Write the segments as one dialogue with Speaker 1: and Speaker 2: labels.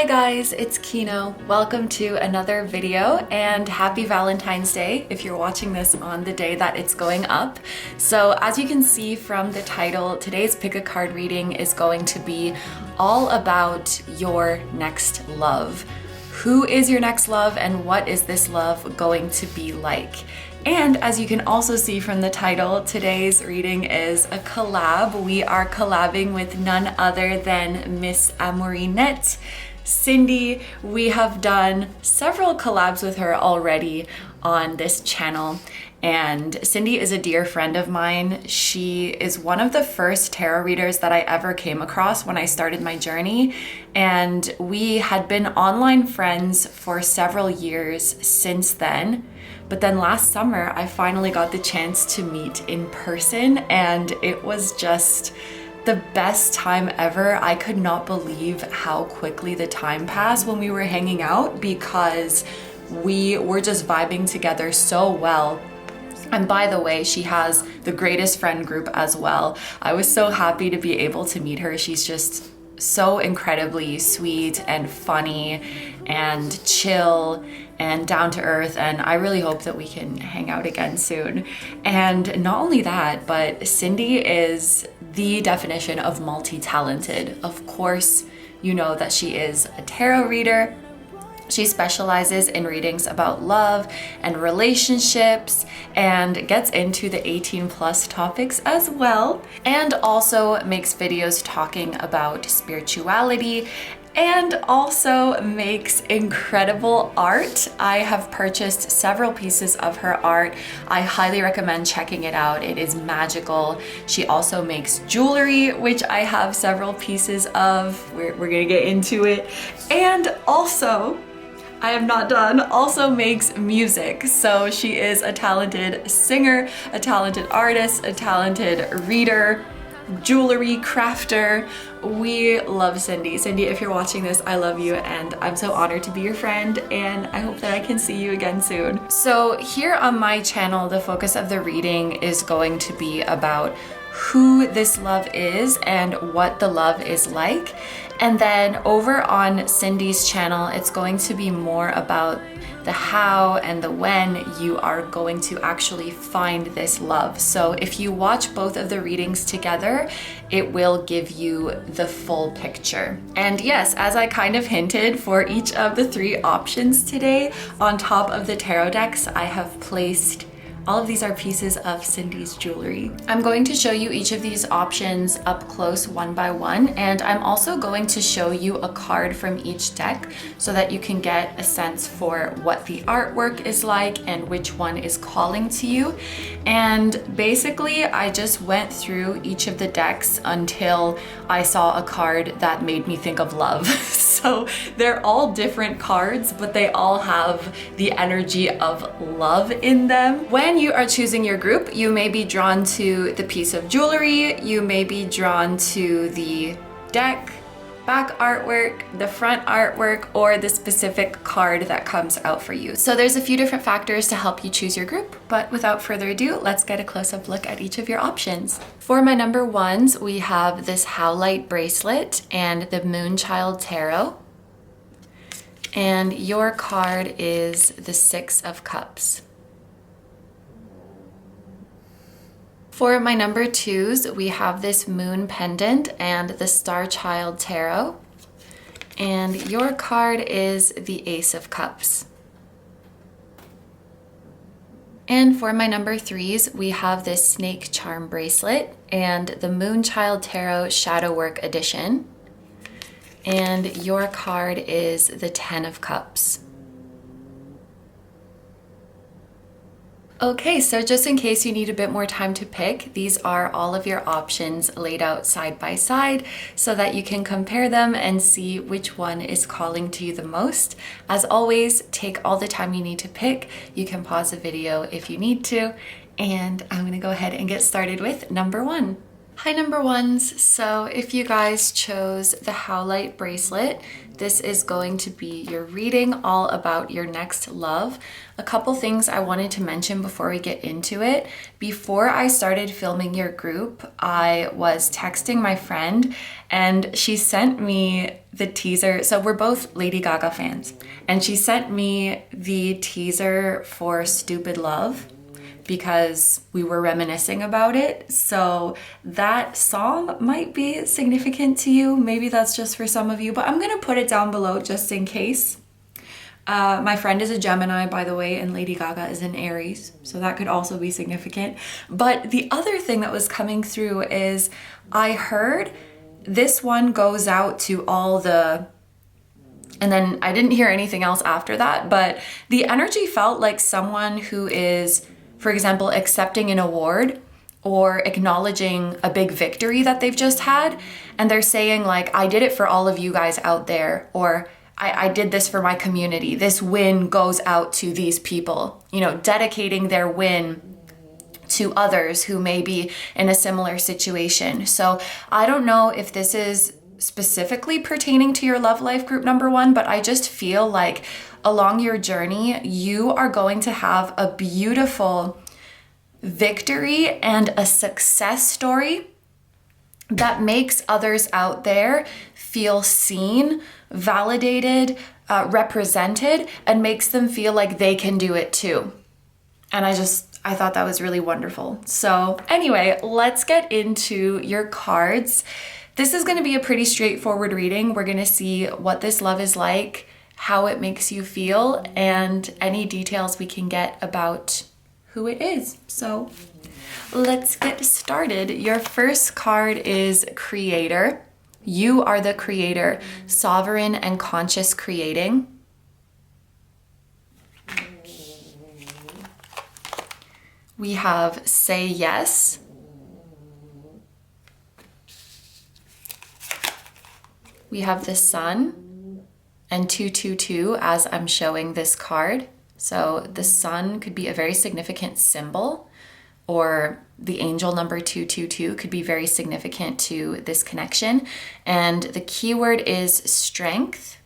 Speaker 1: Hi guys, it's Kino. Welcome to another video and happy Valentine's Day if you're watching this on the day that it's going up. So as you can see from the title, today's pick a card reading is going to be all about your next love. Who is your next love and what is this love going to be like? And as you can also see from the title, today's reading is a collab. We are collabing with none other than Miss Amourinette, Cindy. We have done several collabs with her already on this channel. And Cindy is a dear friend of mine. She is one of the first tarot readers that I ever came across when I started my journey. And we had been online friends for several years since then. But then last summer, I finally got the chance to meet in person, and it was just the best time ever. I could not believe how quickly the time passed when we were hanging out because we were just vibing together so well. And by the way, she has the greatest friend group as well. I was so happy to be able to meet her. She's just so incredibly sweet and funny and chill and down to earth, and I really hope that we can hang out again soon. And not only that, but Cindy is the definition of multi-talented. Of course, you know that she is a tarot reader. She specializes in readings about love and relationships and gets into the 18+ topics as well, and also makes videos talking about spirituality and also makes incredible art. I have purchased several pieces of her art. I highly recommend checking it out. It is magical. She also makes jewelry, which I have several pieces of. We're gonna get into it. And also, I am not done, also makes music. So she is a talented singer, a talented artist, a talented reader, jewelry crafter. We love Cindy. Cindy, if you're watching this, I love you and I'm so honored to be your friend, and I hope that I can see you again soon. So here on my channel, the focus of the reading is going to be about who this love is and what the love is like. And then over on Cindy's channel, it's going to be more about the how and the when you are going to actually find this love. So if you watch both of the readings together, it will give you the full picture. And yes, as I kind of hinted, for each of the 3 options today, on top of the tarot decks, I have placed all of these are pieces of Cindy's jewelry. I'm going to show you each of these options up close one by one, and I'm also going to show you a card from each deck so that you can get a sense for what the artwork is like and which one is calling to you. And basically, I just went through each of the decks until I saw a card that made me think of love. So they're all different cards, but they all have the energy of love in them. When you are choosing your group, you may be drawn to the piece of jewelry, you may be drawn to the deck, back artwork, the front artwork, or the specific card that comes out for you. So there's a few different factors to help you choose your group, but without further ado, let's get a close-up look at each of your options. For my number ones, we have this Howlite Bracelet and the Moonchild Tarot. And your card is the 6 of Cups. For my number 2s, we have this Moon Pendant and the Star Child Tarot. And your card is the Ace of Cups. And for my number 3s, we have this Snake Charm Bracelet and the Moonchild Tarot Shadow Work Edition. And your card is the 10 of Cups. Okay, so just in case you need a bit more time to pick, these are all of your options laid out side by side so that you can compare them and see which one is calling to you the most. As always, take all the time you need to pick. You can pause the video if you need to, and I'm gonna go ahead and get started with number 1. Hi number ones. So if you guys chose the Howlite Bracelet, this is going to be your reading all about your next love. A couple things I wanted to mention before we get into it. Before I started filming your group, I was texting my friend and she sent me the teaser. So we're both Lady Gaga fans, and she sent me the teaser for Stupid Love because we were reminiscing about it. So that song might be significant to you. Maybe that's just for some of you, but I'm gonna put it down below just in case. My friend is a Gemini, by the way, and Lady Gaga is an Aries, so that could also be significant. But the other thing that was coming through is I heard this one goes out to all the, and then I didn't hear anything else after that, but the energy felt like someone who is, for example, accepting an award or acknowledging a big victory that they've just had. And they're saying like, I did it for all of you guys out there, or I did this for my community. This win goes out to these people, you know, dedicating their win to others who may be in a similar situation. So I don't know if this is specifically pertaining to your love life group number one, but I just feel like along your journey, you are going to have a beautiful victory and a success story that makes others out there feel seen, validated, represented, and makes them feel like they can do it too. And I thought that was really wonderful. So anyway, let's get into your cards. This is going to be a pretty straightforward reading. We're going to see what this love is like, how it makes you feel, and any details we can get about who it is. So let's get started. Your first card is Creator. You are the creator, sovereign and conscious creating. We have Say Yes. We have the Sun and 222 as I'm showing this card. So the Sun could be a very significant symbol, or the angel number 222 could be very significant to this connection. And the keyword is strength.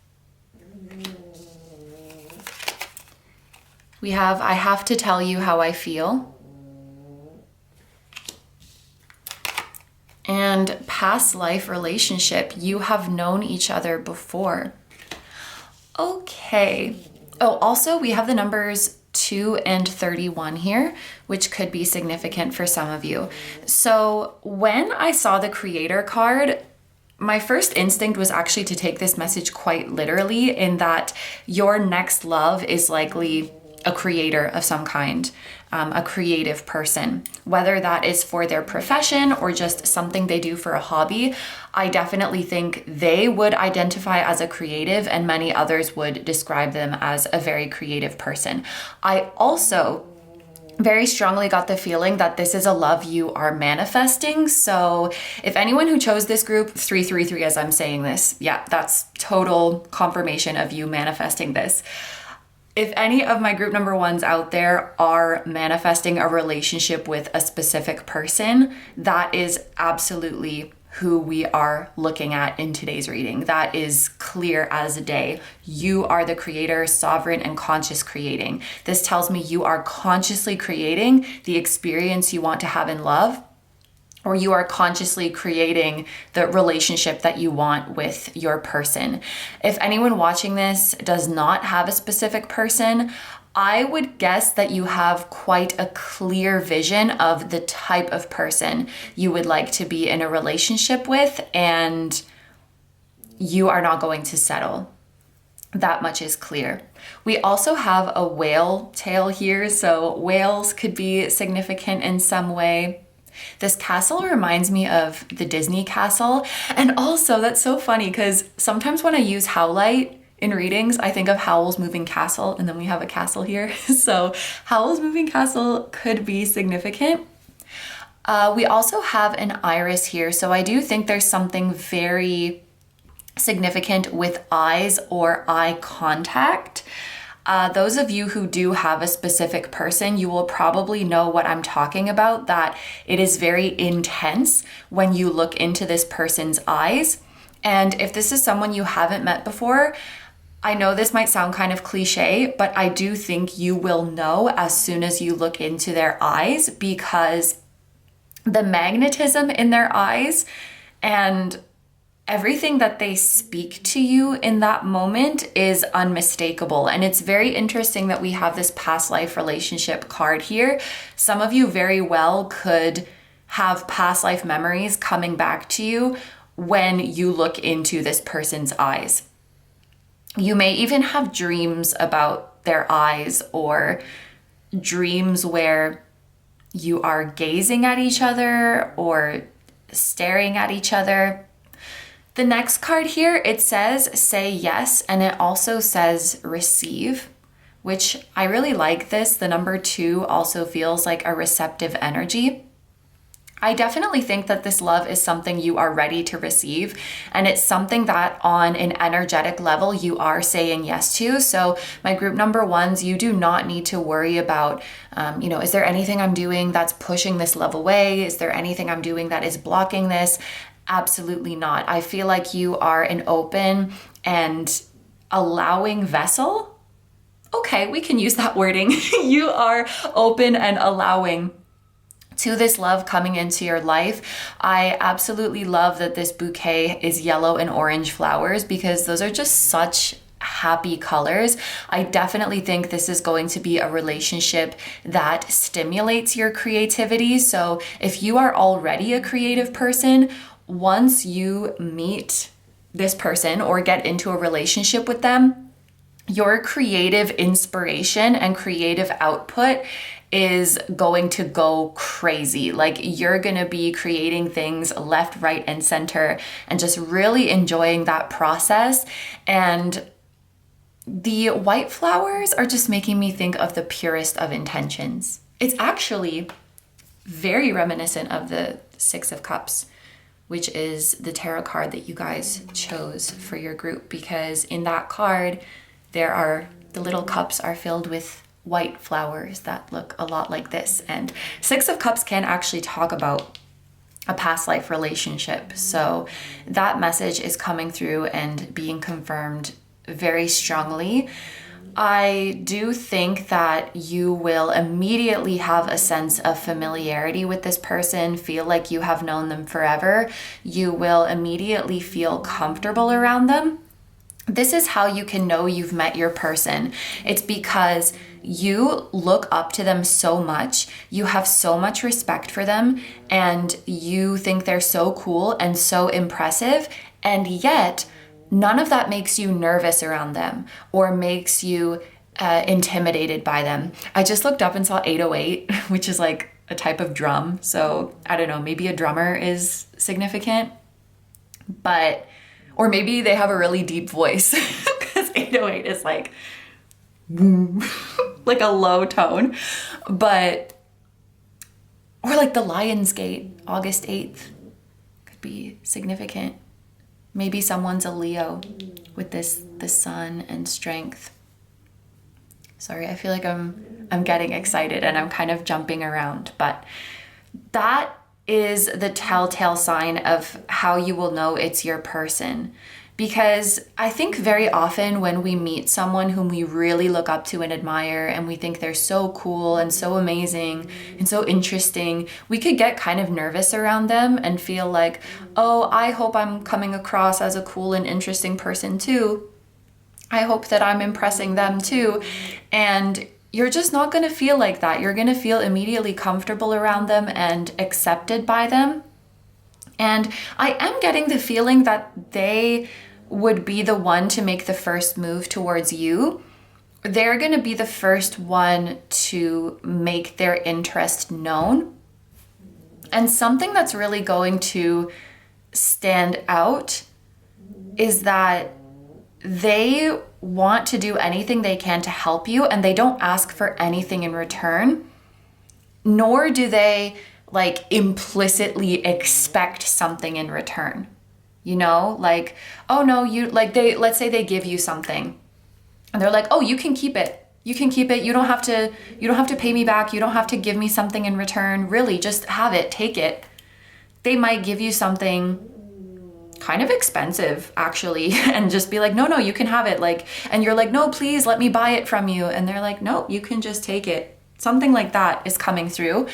Speaker 1: We have I have to tell you how I feel. And past life relationship, you have known each other before. Okay. Oh, also we have the numbers 2 and 31 here, which could be significant for some of you. So when I saw the Creator card, my first instinct was actually to take this message quite literally, in that your next love is likely a creator of some kind, a creative person, whether that is for their profession or just something they do for a hobby. I definitely think they would identify as a creative, and many others would describe them as a very creative person. I also very strongly got the feeling that this is a love you are manifesting. So if anyone who chose this group, 333 as I'm saying this, yeah, that's total confirmation of you manifesting this. If any of my group number ones out there are manifesting a relationship with a specific person, that is absolutely who we are looking at in today's reading. That is clear as day. You are the creator, sovereign and conscious creating. This tells me you are consciously creating the experience you want to have in love, or you are consciously creating the relationship that you want with your person. If anyone watching this does not have a specific person, I would guess that you have quite a clear vision of the type of person you would like to be in a relationship with, and you are not going to settle. That much is clear. We also have a whale tail here, so whales could be significant in some way. This castle reminds me of the Disney castle. And also that's so funny because sometimes when I use Howlite in readings, I think of Howl's Moving Castle, and then we have a castle here. So Howl's Moving Castle could be significant. We also have an iris here. So I do think there's something very significant with eyes or eye contact. Those of you who do have a specific person, you will probably know what I'm talking about, that it is very intense when you look into this person's eyes. And if this is someone you haven't met before, I know this might sound kind of cliche, but I do think you will know as soon as you look into their eyes, because the magnetism in their eyes and everything that they speak to you in that moment is unmistakable. And it's very interesting that we have this past life relationship card here. Some of you very well could have past life memories coming back to you when you look into this person's eyes. You may even have dreams about their eyes, or dreams where you are gazing at each other or staring at each other. The next card here, it says say yes, and it also says receive, which I really like this. The number 2 also feels like a receptive energy. I definitely think that this love is something you are ready to receive, and it's something that on an energetic level you are saying yes to. So my group number 1s, you do not need to worry about, is there anything I'm doing that's pushing this love away? Is there anything I'm doing that is blocking this? Absolutely not. I feel like you are an open and allowing vessel. Okay, we can use that wording. You are open and allowing to this love coming into your life. I absolutely love that this bouquet is yellow and orange flowers, because those are just such happy colors. I definitely think this is going to be a relationship that stimulates your creativity. So if you are already a creative person, once you meet this person or get into a relationship with them, your creative inspiration and creative output is going to go crazy. Like, you're going to be creating things left, right, and center, and just really enjoying that process. And the white flowers are just making me think of the purest of intentions. It's actually very reminiscent of the 6 of Cups, which is the tarot card that you guys chose for your group, because in that card, the little cups are filled with white flowers that look a lot like this. And 6 of Cups can actually talk about a past life relationship. So that message is coming through and being confirmed very strongly. I do think that you will immediately have a sense of familiarity with this person, feel like you have known them forever. You will immediately feel comfortable around them. This is how you can know you've met your person. It's because you look up to them so much, you have so much respect for them, and you think they're so cool and so impressive, and yet none of that makes you nervous around them or makes you intimidated by them. I just looked up and saw 808, which is like a type of drum. So I don't know, maybe a drummer is significant, or maybe they have a really deep voice, because 808 is like, like a low tone, or like the Lion's Gate, August 8th could be significant. Maybe someone's a Leo with the sun and strength. Sorry, I feel like I'm getting excited and I'm kind of jumping around, but that is the telltale sign of how you will know it's your person. Because I think very often when we meet someone whom we really look up to and admire, and we think they're so cool and so amazing and so interesting, we could get kind of nervous around them and feel like, oh, I hope I'm coming across as a cool and interesting person too. I hope that I'm impressing them too. And you're just not going to feel like that. You're going to feel immediately comfortable around them and accepted by them. And I am getting the feeling that they would be the one to make the first move towards you. They're going to be the first one to make their interest known. And something that's really going to stand out is that they want to do anything they can to help you, and they don't ask for anything in return, nor do they like implicitly expect something in return. You know, like, oh no, let's say they give you something And they're like, oh, you can keep it. You can keep it. You don't have to pay me back. You don't have to give me something in return. Really, just have it, take it. They might give you something kind of expensive actually and just be like, no, you can have it. Like, and you're like, no, please let me buy it from you. And they're like, no, you can just take it. Something like that is coming through.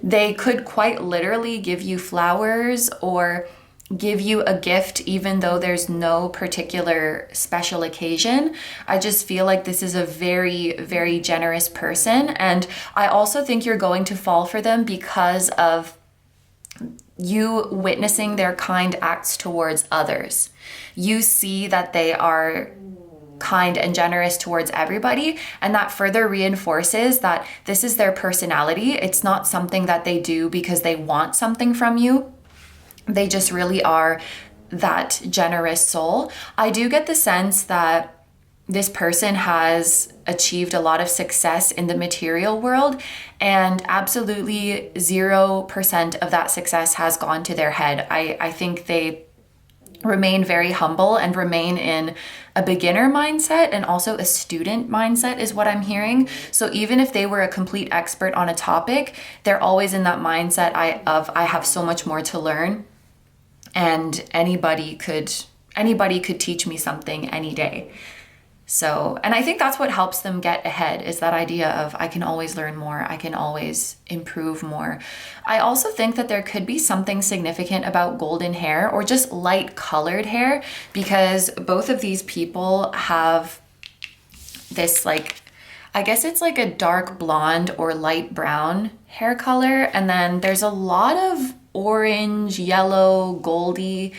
Speaker 1: They could quite literally give you flowers or give you a gift even though there's no particular special occasion. I just feel like this is a very, very generous person. And I also think you're going to fall for them because of you witnessing their kind acts towards others. You see that they are kind and generous towards everybody, and that further reinforces that this is their personality. It's not something that they do because they want something from you. They just really are that generous soul. I do get the sense that this person has achieved a lot of success in the material world, and absolutely 0% of that success has gone to their head. I think they remain very humble and remain in a beginner mindset and also a student mindset is what I'm hearing. So even if they were a complete expert on a topic, they're always in that mindset I have so much more to learn, and anybody could teach me something any day. So, and I think that's what helps them get ahead, is that idea of I can always learn more, I can always improve more. I also think that there could be something significant about golden hair or just light colored hair, because both of these people have this, like, I guess it's like a dark blonde or light brown hair color, and then there's a lot of orange, yellow, goldy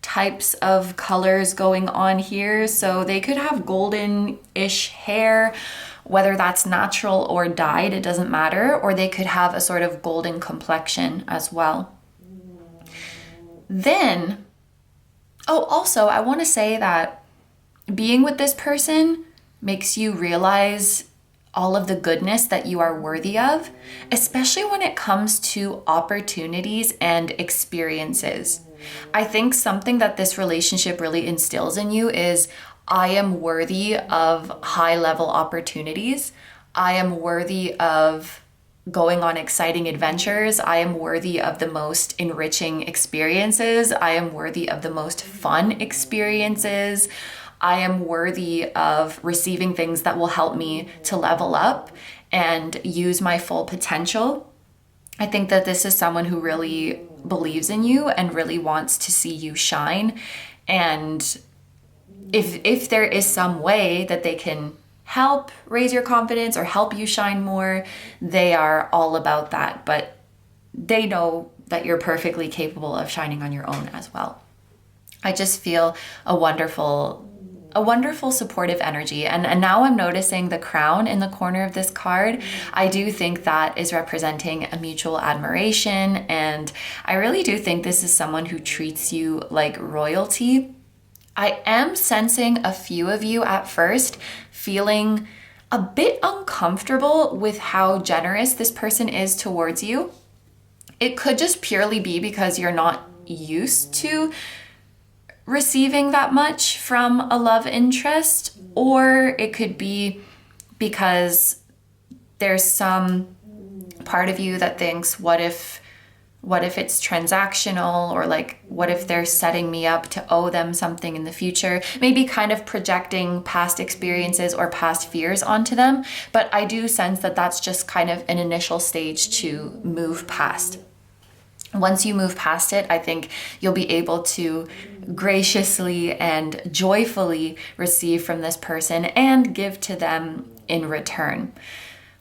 Speaker 1: types of colors going on here. So they could have golden-ish hair, whether that's natural or dyed, it doesn't matter, or they could have a sort of golden complexion as well. Then, also I want to say that being with this person makes you realize all of the goodness that you are worthy of, especially when it comes to opportunities and experiences. I think something that this relationship really instills in you is I am worthy of high-level opportunities. I am worthy of going on exciting adventures. I am worthy of the most enriching experiences. I am worthy of the most fun experiences. I am worthy of receiving things that will help me to level up and use my full potential. I think that this is someone who really believes in you and really wants to see you shine. And if there is some way that they can help raise your confidence or help you shine more, they are all about that. But they know that you're perfectly capable of shining on your own as well. I just feel a wonderful supportive energy. And now I'm noticing the crown in the corner of this card. I do think that is representing a mutual admiration. And I really do think this is someone who treats you like royalty. I am sensing a few of you at first feeling a bit uncomfortable with how generous this person is towards you. It could just purely be because you're not used to receiving that much from a love interest, or it could be because there's some part of you that thinks, what if it's transactional, or like, what if they're setting me up to owe them something in the future? Maybe kind of projecting past experiences or past fears onto them. But I do sense that that's just kind of an initial stage to move past. Once you move past it, I think you'll be able to graciously and joyfully receive from this person and give to them in return.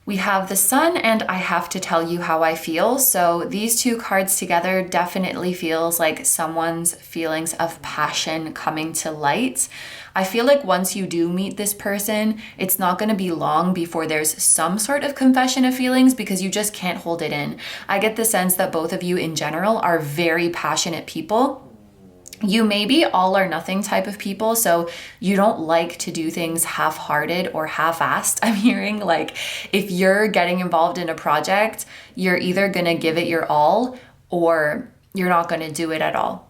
Speaker 1: We have the Sun and I have to tell you how I feel. So these two cards together definitely feels like someone's feelings of passion coming to light. I feel like once you do meet this person, it's not going to be long before there's some sort of confession of feelings, because you just can't hold it in. I get the sense that both of you in general are very passionate people. You may be all or nothing type of people, so you don't like to do things half-hearted or half-assed. I'm hearing, like, if you're getting involved in a project, you're either gonna give it your all or you're not gonna do it at all.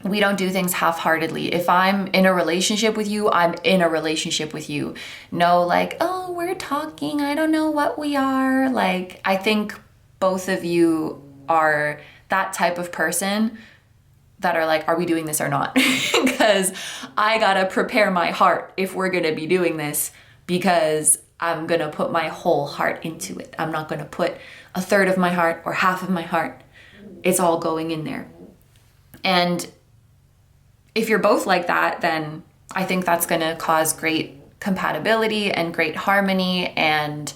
Speaker 1: We don't do things half-heartedly. If I'm in a relationship with you, I'm in a relationship with you. No, like, oh, we're talking, I don't know what we are. Like, I think both of you are that type of person that are like, are we doing this or not? Because I gotta prepare my heart if we're gonna be doing this, because I'm gonna put my whole heart into it. I'm not gonna put a third of my heart or half of my heart. It's all going in there. And if you're both like that, then I think that's gonna cause great compatibility and great harmony and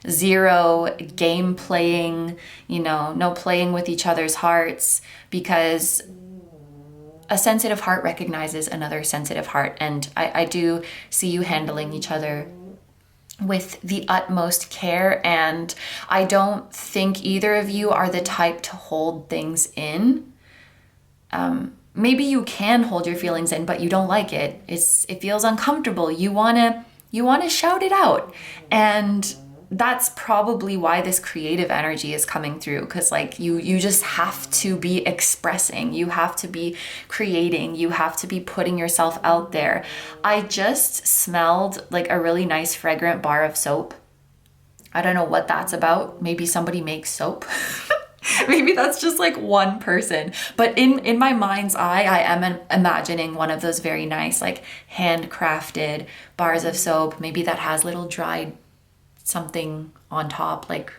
Speaker 1: zero game playing, you know, no playing with each other's hearts, because a sensitive heart recognizes another sensitive heart. And I do see you handling each other with the utmost care. And I don't think either of you are the type to hold things in. Maybe you can hold your feelings in, but you don't like it. It feels uncomfortable. You wanna shout it out. And that's probably why this creative energy is coming through, because like you just have to be expressing, you have to be creating, you have to be putting yourself out there. I just smelled like a really nice fragrant bar of soap. I don't know what that's about. Maybe somebody makes soap. Maybe that's just like one person. But in my mind's eye, I am imagining one of those very nice, like handcrafted bars of soap. Maybe that has little dried something on top. Like,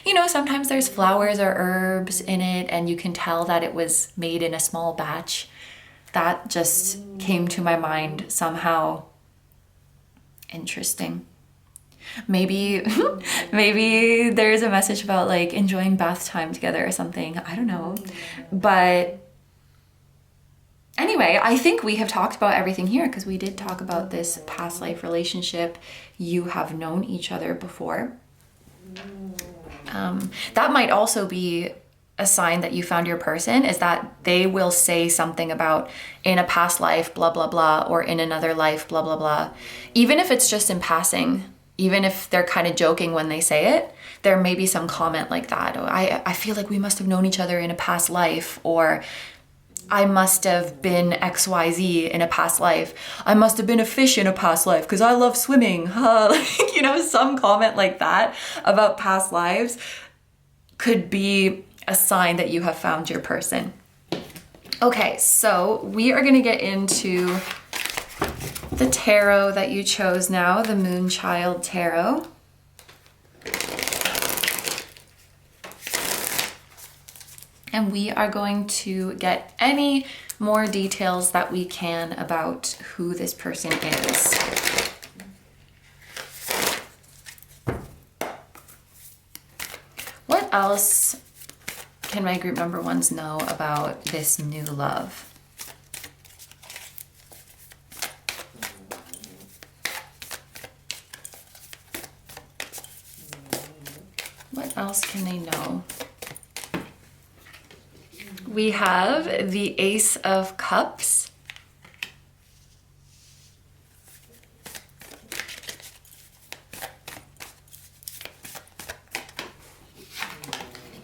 Speaker 1: you know, sometimes there's flowers or herbs in it and you can tell that it was made in a small batch. That just came to my mind somehow. Interesting. Maybe there's a message about like enjoying bath time together or something. I don't know. But anyway, I think we have talked about everything here, because we did talk about this past life relationship. You have known each other before. That might also be a sign that you found your person, is that they will say something about in a past life, blah, blah, blah, or in another life, blah, blah, blah. Even if it's just in passing, even if they're kind of joking when they say it, there may be some comment like that. Oh, I feel like we must have known each other in a past life, or I must have been XYZ in a past life. I must have been a fish in a past life because I love swimming. Like, you know, some comment like that about past lives could be a sign that you have found your person. Okay, so we are gonna get into the tarot that you chose now, the Moonchild Tarot. And we are going to get any more details that we can about who this person is. What else can my group number ones know about this new love? What else can they know? We have the Ace of Cups.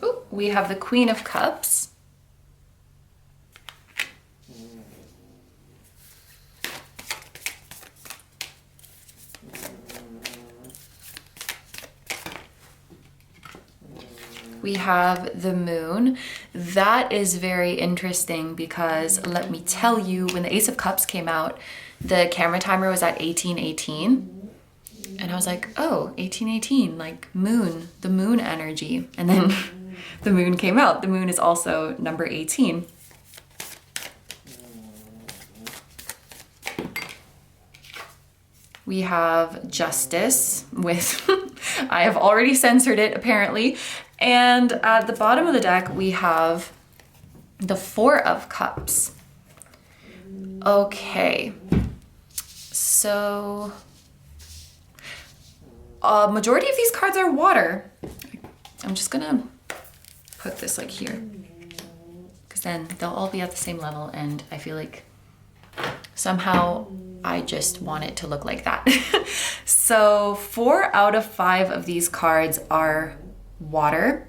Speaker 1: Ooh, we have the Queen of Cups. We have the Moon. That is very interesting because let me tell you, when the Ace of Cups came out, the camera timer was at 1818. And I was like, oh, 1818, like moon, the moon energy. And then the moon came out. The moon is also number 18. We have Justice with, I have already censored it apparently. And at the bottom of the deck, we have the Four of Cups. Okay, so majority of these cards are water. I'm just gonna put this like here, because then they'll all be at the same level, and I feel like somehow I just want it to look like that. So 4 out of 5 of these cards are water.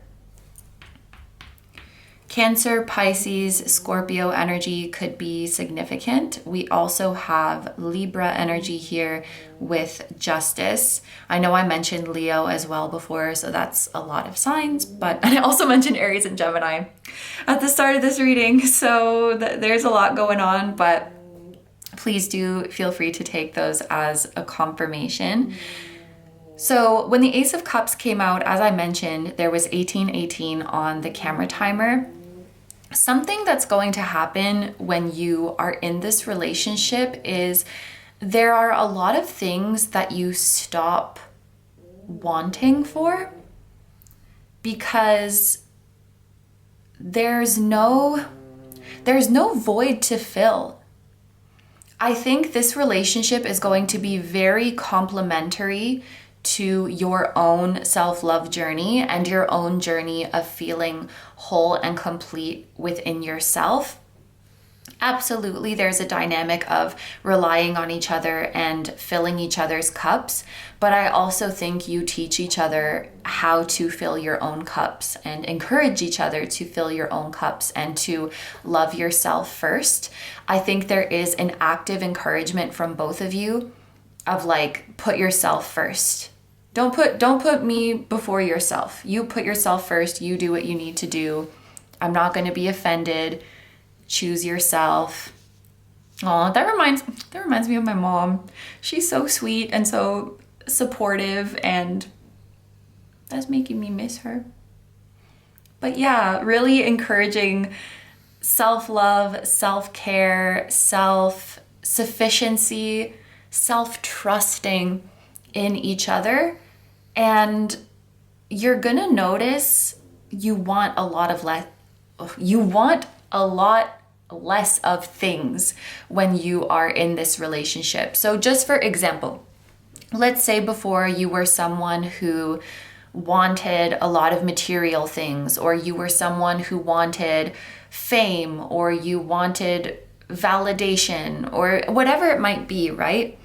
Speaker 1: Cancer, Pisces, Scorpio energy could be significant. We also have Libra energy here with Justice. I know I mentioned Leo as well before, so that's a lot of signs, but and I also mentioned Aries and Gemini at the start of this reading, so there's a lot going on, but please do feel free to take those as a confirmation. So when the Ace of Cups came out, as I mentioned, there was 1818 on the camera timer. Something that's going to happen when you are in this relationship is there are a lot of things that you stop wanting for because there's no void to fill. I think this relationship is going to be very complementary to your own self-love journey and your own journey of feeling whole and complete within yourself. Absolutely, there's a dynamic of relying on each other and filling each other's cups, but I also think you teach each other how to fill your own cups and encourage each other to fill your own cups and to love yourself first. I think there is an active encouragement from both of you of like, put yourself first. Don't put me before yourself. You put yourself first. You do what you need to do. I'm not going to be offended. Choose yourself. Oh, that reminds me of my mom. She's so sweet and so supportive, and that's making me miss her. But yeah, really encouraging self-love, self-care, self-sufficiency, self-trusting in each other. And you're gonna notice you want a lot less of things when you are in this relationship. So just for example, let's say before you were someone who wanted a lot of material things, or you were someone who wanted fame, or you wanted validation, or whatever it might be, right?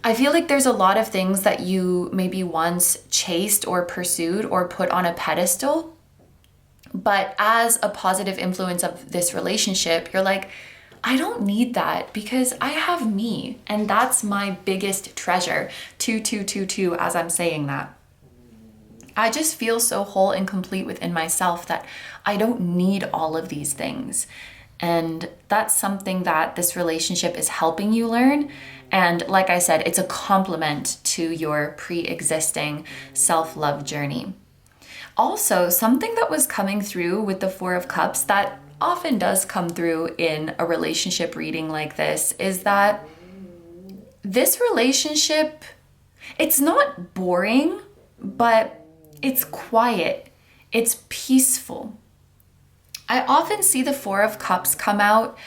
Speaker 1: I feel like there's a lot of things that you maybe once chased or pursued or put on a pedestal, but as a positive influence of this relationship, you're like, I don't need that because I have me, and that's my biggest treasure. 2222 as I'm saying that. I just feel so whole and complete within myself that I don't need all of these things. And that's something that this relationship is helping you learn. And like I said, it's a complement to your pre-existing self-love journey. Also, something that was coming through with the Four of Cups that often does come through in a relationship reading like this is that this relationship, it's not boring, but it's quiet, it's peaceful. I often see the Four of Cups come out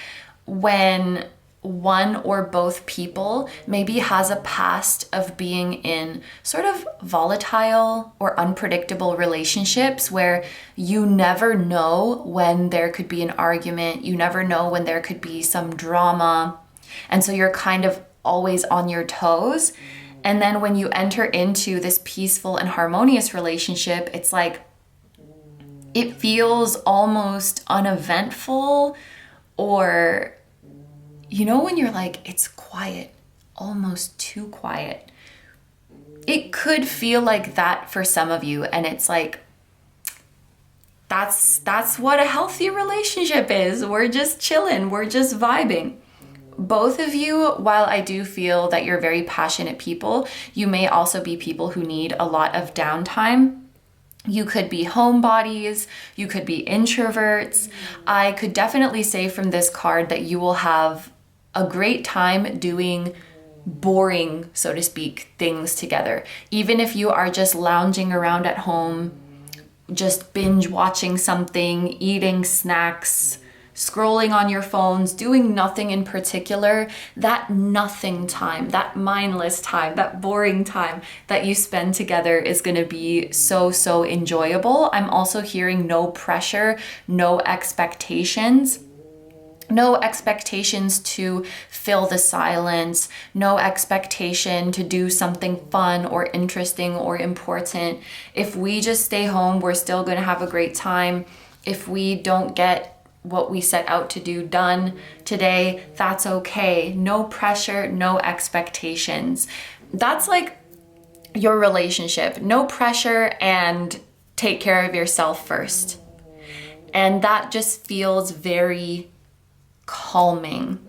Speaker 1: when one or both people maybe has a past of being in sort of volatile or unpredictable relationships where you never know when there could be an argument, you never know when there could be some drama, and so you're kind of always on your toes. And then when you enter into this peaceful and harmonious relationship, it's like it feels almost uneventful, or you know, when you're like, it's quiet, almost too quiet. It could feel like that for some of you. And it's like, that's what a healthy relationship is. We're just chilling. We're just vibing. Both of you, while I do feel that you're very passionate people, you may also be people who need a lot of downtime. You could be homebodies, you could be introverts. I could definitely say from this card that you will have a great time doing boring, so to speak, things together. Even if you are just lounging around at home, just binge watching something, eating snacks, scrolling on your phones, doing nothing in particular, that nothing time, that mindless time, that boring time that you spend together is going to be so enjoyable. I'm also hearing no pressure, no expectations. No expectations to fill the silence, no expectation to do something fun or interesting or important. If we just stay home, we're still going to have a great time. If we don't get what we set out to do done today, that's okay. No pressure, no expectations. That's like your relationship. No pressure, and take care of yourself first. And that just feels very calming.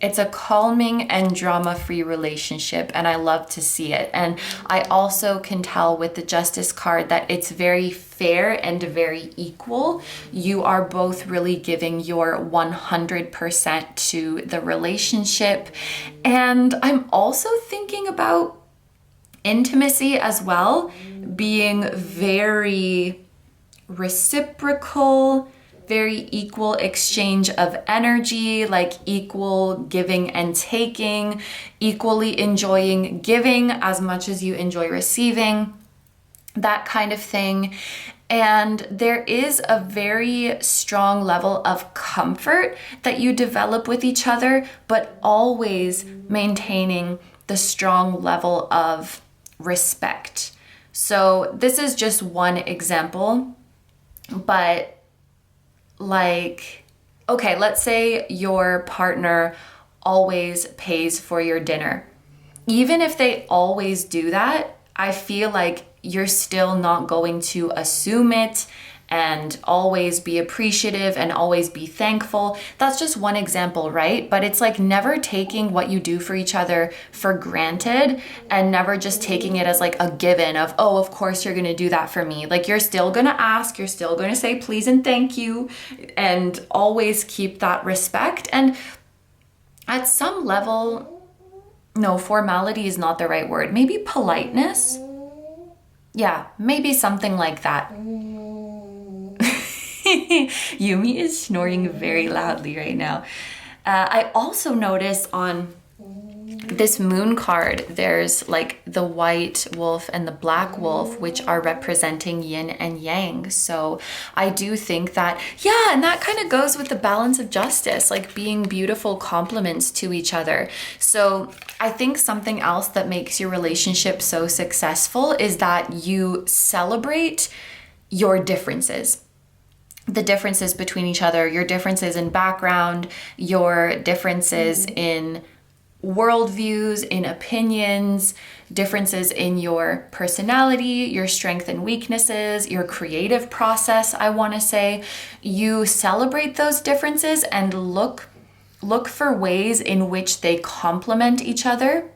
Speaker 1: It's a calming and drama-free relationship, and I love to see it. And I also can tell with the Justice card that it's very fair and very equal. You are both really giving your 100% to the relationship. And I'm also thinking about intimacy as well, being very reciprocal, very equal exchange of energy, like equal giving and taking, equally enjoying giving as much as you enjoy receiving, that kind of thing. And there is a very strong level of comfort that you develop with each other, but always maintaining the strong level of respect. So this is just one example, but like, okay, let's say your partner always pays for your dinner. Even if they always do that, I feel like you're still not going to assume it and always be appreciative and always be thankful. That's just one example, right? But it's like never taking what you do for each other for granted, and never just taking it as like a given of, oh, of course you're gonna do that for me. Like, you're still gonna ask, you're still gonna say please and thank you, and always keep that respect. And at some level, no, formality is not the right word. Maybe politeness. Yeah, maybe something like that. Yumi is snoring very loudly right now. I also noticed on this moon card, there's like the white wolf and the black wolf, which are representing yin and yang. So I do think that, yeah, and that kind of goes with the balance of justice, like being beautiful complements to each other. So I think something else that makes your relationship so successful is that you celebrate your differences. The differences between each other, your differences in background, your differences in worldviews, in opinions, differences in your personality, your strengths and weaknesses, your creative process, I want to say. You celebrate those differences and look for ways in which they complement each other,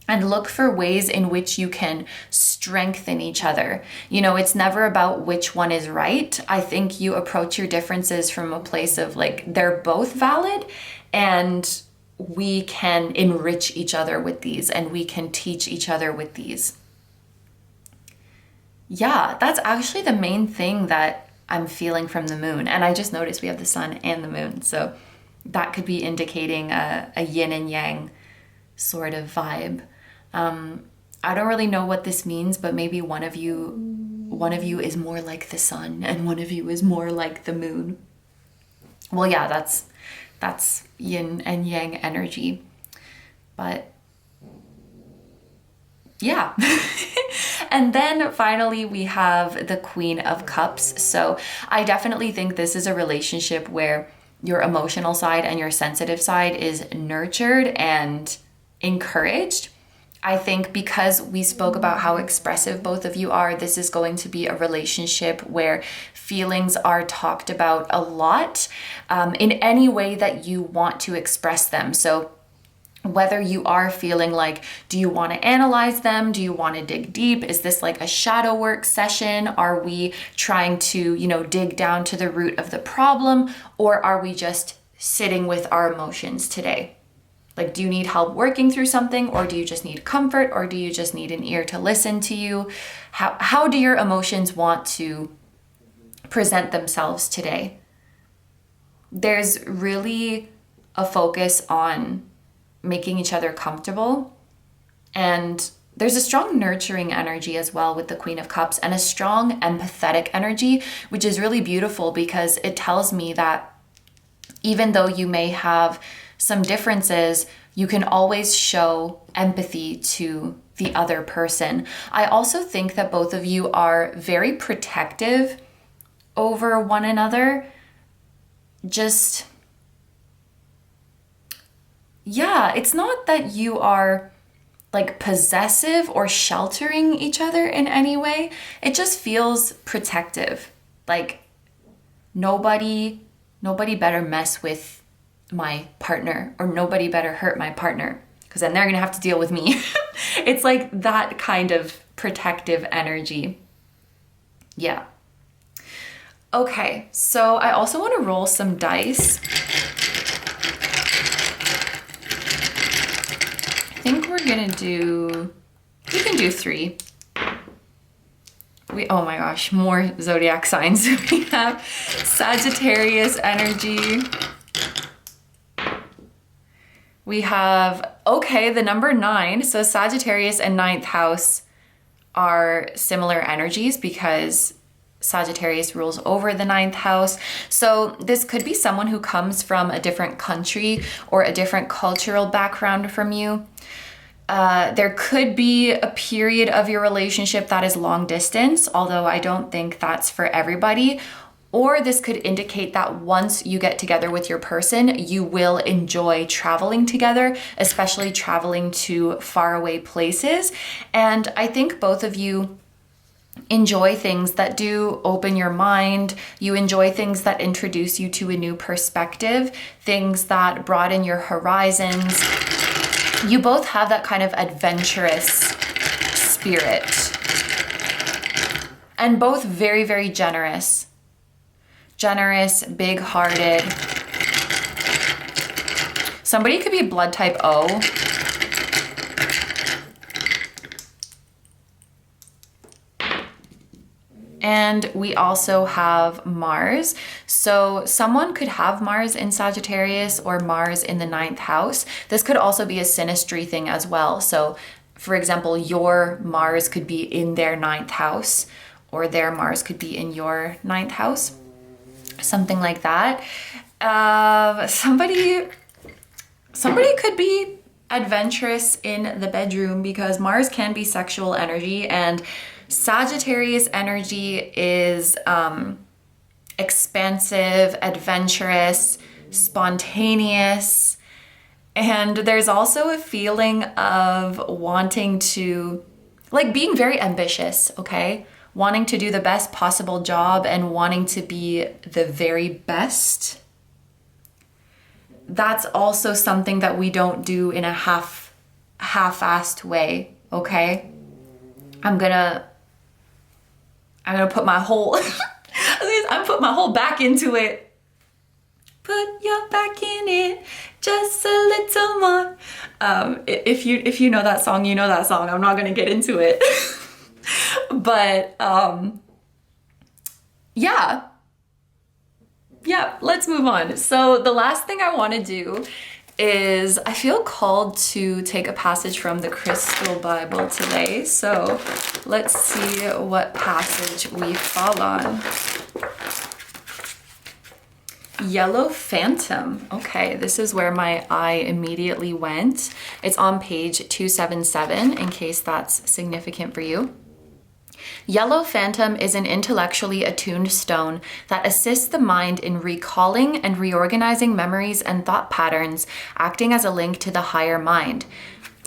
Speaker 1: and look for ways in which you can strengthen each other. You know, it's never about which one is right. I think you approach your differences from a place of like, they're both valid, and we can enrich each other with these, and we can teach each other with these. Yeah, that's actually the main thing that I'm feeling from the moon. And I just noticed we have the sun and the moon. So that could be indicating a yin and yang sort of vibe. I don't really know what this means, but maybe one of you is more like the sun and one of you is more like the moon. Well, yeah, that's yin and yang energy. But yeah. And then finally we have the Queen of Cups. So I definitely think this is a relationship where your emotional side and your sensitive side is nurtured and encouraged. I think because we spoke about how expressive both of you are, this is going to be a relationship where feelings are talked about a lot, in any way that you want to express them. So whether you are feeling like, do you want to analyze them? Do you want to dig deep? Is this like a shadow work session? Are we trying to, dig down to the root of the problem? Or are we just sitting with our emotions today? Like, do you need help working through something, or do you just need comfort, or do you just need an ear to listen to you? How do your emotions want to present themselves today? There's really a focus on making each other comfortable, and there's a strong nurturing energy as well with the Queen of Cups, and a strong empathetic energy, which is really beautiful because it tells me that even though you may have some differences, you can always show empathy to the other person. I also think that both of you are very protective over one another. Just, yeah, it's not that you are like possessive or sheltering each other in any way. It just feels protective. Like nobody better mess with my partner, or nobody better hurt my partner, because then they're gonna have to deal with me. It's like that kind of protective energy. Yeah. Okay, so I also want to roll some dice. I think we can do 3. Oh my gosh, more zodiac signs. We have Sagittarius energy. We have, okay, the number 9. So Sagittarius and 9th house are similar energies because Sagittarius rules over the 9th house. So this could be someone who comes from a different country or a different cultural background from you. There could be a period of your relationship that is long distance, although I don't think that's for everybody. Or this could indicate that once you get together with your person, you will enjoy traveling together, especially traveling to faraway places. And I think both of you enjoy things that do open your mind. You enjoy things that introduce you to a new perspective, things that broaden your horizons. You both have that kind of adventurous spirit. And both very, very generous. Generous, big-hearted. Somebody could be blood type O. And we also have Mars. So someone could have Mars in Sagittarius or Mars in the 9th house. This could also be a synastry thing as well. So for example, your Mars could be in their 9th house, or their Mars could be in your 9th house. Something like that. Somebody could be adventurous in the bedroom, because Mars can be sexual energy, and Sagittarius energy is expansive, adventurous, spontaneous. And there's also a feeling of wanting to, like, being very ambitious, okay? Wanting to do the best possible job and wanting to be the very best. That's also something that we don't do in a half-assed way, okay? I'm gonna put my whole I'm put my whole back into it. Put your back in it just a little more. If you know that song, you know that song. I'm not gonna get into it. But yeah, let's move on. So the last thing I want to do is, I feel called to take a passage from the Crystal Bible today. So let's see what passage we fall on. Yellow Phantom. Okay, this is where my eye immediately went. It's on page 277, in case that's significant for you. Yellow Phantom is an intellectually attuned stone that assists the mind in recalling and reorganizing memories and thought patterns, acting as a link to the higher mind.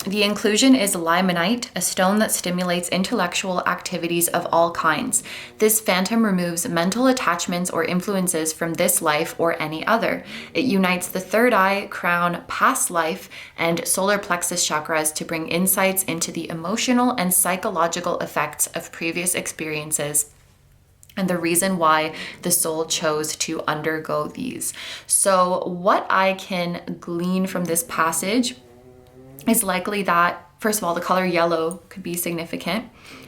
Speaker 1: The inclusion is limonite, a stone that stimulates intellectual activities of all kinds. This phantom removes mental attachments or influences from this life or any other. It unites the third eye, crown, past life, and solar plexus chakras to bring insights into the emotional and psychological effects of previous experiences and the reason why the soul chose to undergo these. So what I can glean from this passage is likely that, first of all, the color yellow could be significant.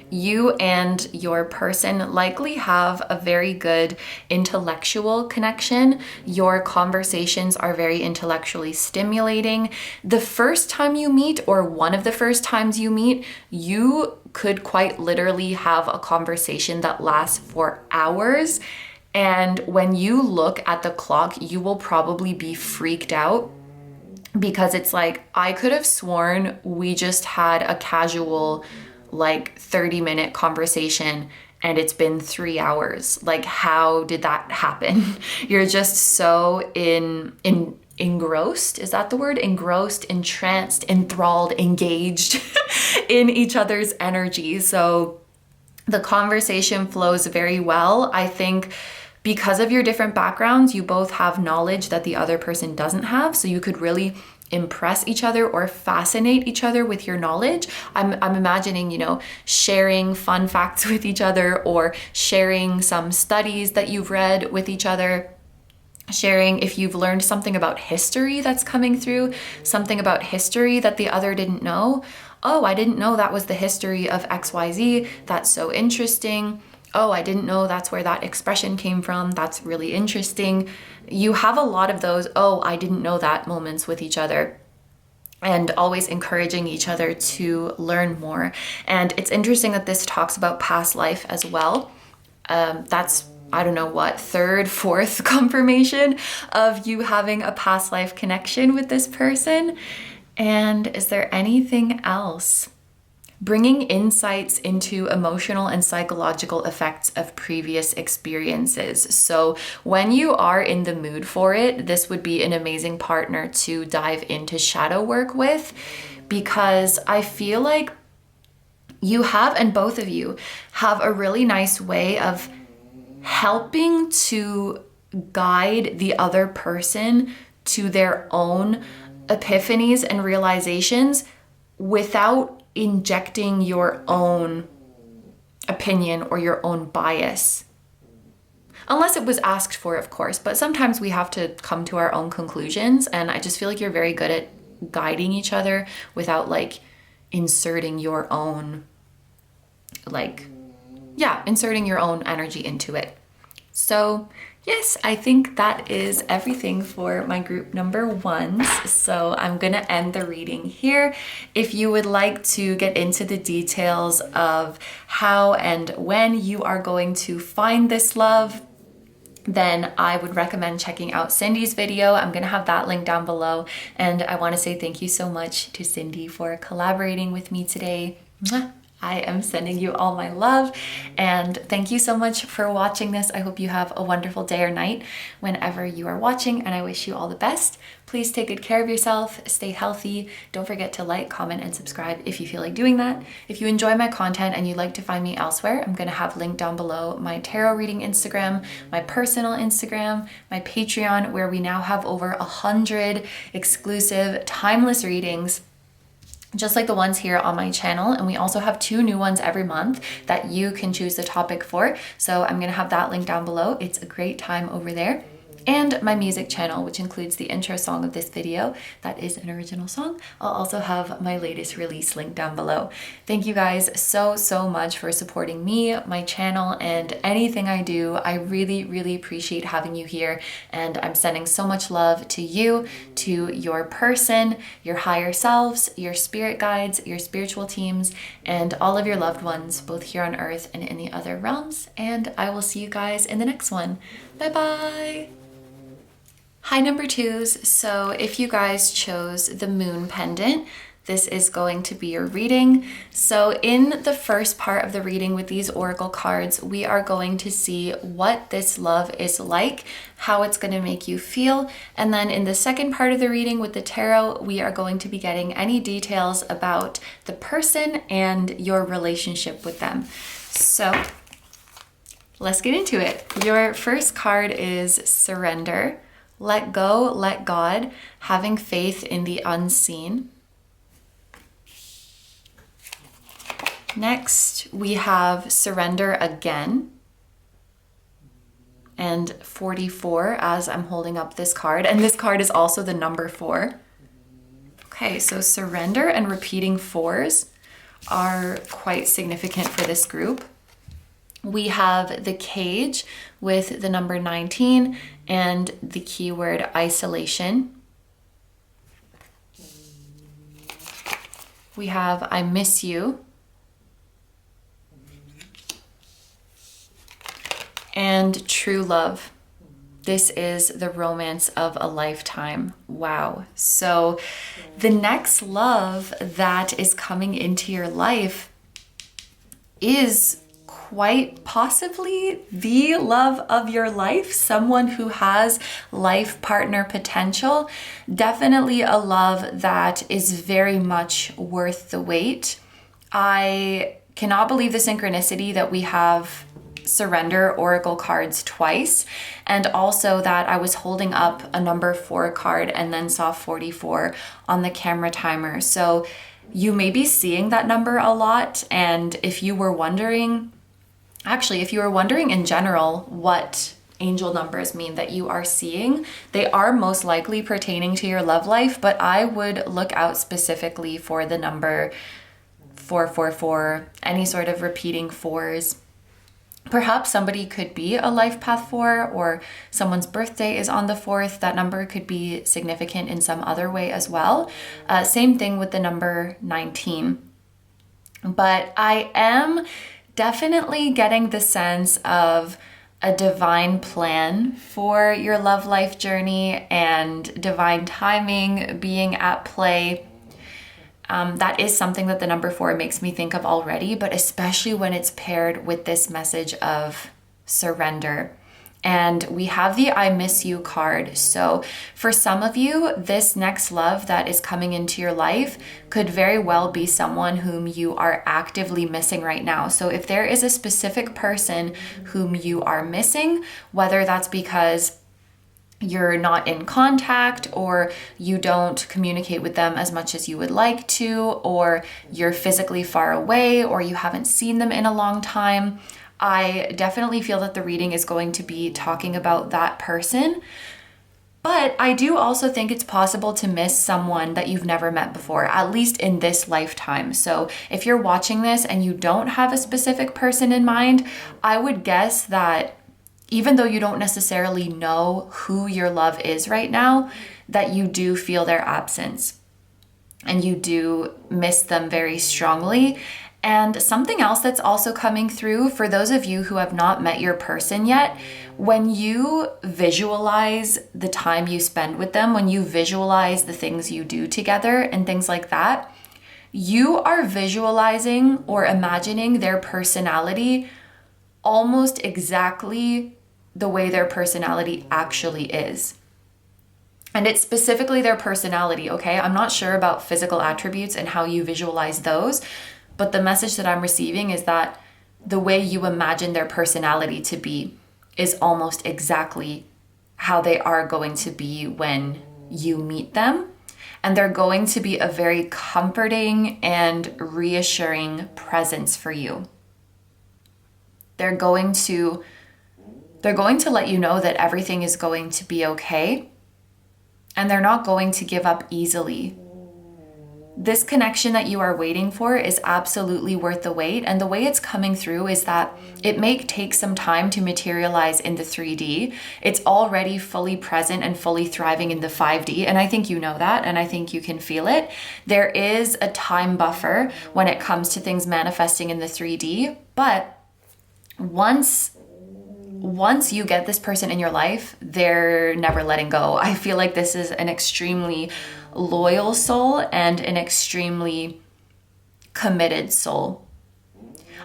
Speaker 1: You and your person likely have a very good intellectual connection. Your conversations are very intellectually stimulating. The first time you meet, or one of the first times you meet, you could quite literally have a conversation that lasts for hours. And when you look at the clock, you will probably be freaked out, because it's like, I could have sworn we just had a casual, like 30-minute conversation and it's been 3 hours. Like, how did that happen? You're just so engrossed, is that the word? Engrossed, entranced, enthralled, engaged in each other's energy. So the conversation flows very well. I think because of your different backgrounds, you both have knowledge that the other person doesn't have. So you could really impress each other or fascinate each other with your knowledge. I'm imagining, sharing fun facts with each other, or sharing some studies that you've read with each other. Sharing if you've learned something about history that's coming through, something about history that the other didn't know. Oh, I didn't know that was the history of XYZ. That's so interesting. Oh, I didn't know that's where that expression came from. That's really interesting. You have a lot of those, oh, I didn't know that moments with each other, and always encouraging each other to learn more. And it's interesting that this talks about past life as well. That's, I don't know what, third, fourth confirmation of you having a past life connection with this person. And is there anything else? Bringing insights into emotional and psychological effects of previous experiences. So when you are in the mood for it, this would be an amazing partner to dive into shadow work with, because I feel like you have, and both of you have, a really nice way of helping to guide the other person to their own epiphanies and realizations without injecting your own opinion or your own bias. Unless it was asked for, of course, but sometimes we have to come to our own conclusions, and I just feel like you're very good at guiding each other without inserting your own, inserting your own energy into it. So yes, I think that is everything for my group number ones. So I'm gonna end the reading here. If you would like to get into the details of how and when you are going to find this love, then I would recommend checking out Cindy's video. I'm gonna have that link down below. And I wanna say thank you so much to Cindy for collaborating with me today. Mwah. I am sending you all my love, and thank you so much for watching this. I hope you have a wonderful day or night whenever you are watching, and I wish you all the best. Please take good care of yourself, stay healthy. Don't forget to like, comment, and subscribe if you feel like doing that. If you enjoy my content and you'd like to find me elsewhere, I'm gonna have linked down below my tarot reading Instagram, my personal Instagram, my Patreon, where we now have over 100 exclusive timeless readings, just like the ones here on my channel. And we also have 2 new ones every month that you can choose the topic for. So I'm gonna have that link down below. It's a great time over there. And my music channel, which includes the intro song of this video. That is an original song. I'll also have my latest release link down below. Thank you guys so much for supporting me, my channel, and anything I do. I really appreciate having you here, and I'm sending so much love to you, to your person, your higher selves, your spirit guides, your spiritual teams, and all of your loved ones, both here on earth and in the other realms. And I will see you guys in the next one. Bye bye. Hi number 2s, so if you guys chose the moon pendant, this is going to be your reading. So in the first part of the reading with these oracle cards, we are going to see what this love is like, how it's going to make you feel. And then in the second part of the reading with the tarot, we are going to be getting any details about the person and your relationship with them. So let's get into it. Your first card is surrender. Let go, let God, having faith in the unseen. Next, we have surrender again. And 44 as I'm holding up this card. And this card is also the number 4. Okay, so surrender and repeating 4s are quite significant for this group. We have the cage with the number 19 and the keyword isolation. We have I miss you. And true love. This is the romance of a lifetime. Wow. So the next love that is coming into your life is quite possibly the love of your life, someone who has life partner potential. Definitely a love that is very much worth the wait. I cannot believe the synchronicity that we have surrender oracle cards twice, and also that I was holding up a number 4 card and then saw 44 on the camera timer. So you may be seeing that number a lot, and if you were wondering in general what angel numbers mean that you are seeing, they are most likely pertaining to your love life, but I would look out specifically for the number 444, any sort of repeating 4s. Perhaps somebody could be a life path 4, or someone's birthday is on the 4th. That number could be significant in some other way as well. Same thing with the number 19. But I am definitely getting the sense of a divine plan for your love life journey and divine timing being at play. That is something that the number 4 makes me think of already, but especially when it's paired with this message of surrender. And we have the I miss you card. So for some of you, this next love that is coming into your life could very well be someone whom you are actively missing right now. So if there is a specific person whom you are missing, whether that's because you're not in contact, or you don't communicate with them as much as you would like to, or you're physically far away, or you haven't seen them in a long time, I definitely feel that the reading is going to be talking about that person. But I do also think it's possible to miss someone that you've never met before, at least in this lifetime. So if you're watching this and you don't have a specific person in mind, I would guess that even though you don't necessarily know who your love is right now, that you do feel their absence and you do miss them very strongly. And something else that's also coming through for those of you who have not met your person yet, when you visualize the time you spend with them, when you visualize the things you do together and things like that, you are visualizing or imagining their personality almost exactly the way their personality actually is. And it's specifically their personality, okay? I'm not sure about physical attributes and how you visualize those, but the message that I'm receiving is that the way you imagine their personality to be is almost exactly how they are going to be when you meet them. And they're going to be a very comforting and reassuring presence for you. They're going to let you know that everything is going to be okay, and they're not going to give up easily. This connection that you are waiting for is absolutely worth the wait, and the way it's coming through is that it may take some time to materialize in the 3D. It's already fully present and fully thriving in the 5D, and I think you know that, and I think you can feel it. There is a time buffer when it comes to things manifesting in the 3D, but once you get this person in your life, they're never letting go. I feel like this is an extremely loyal soul and an extremely committed soul.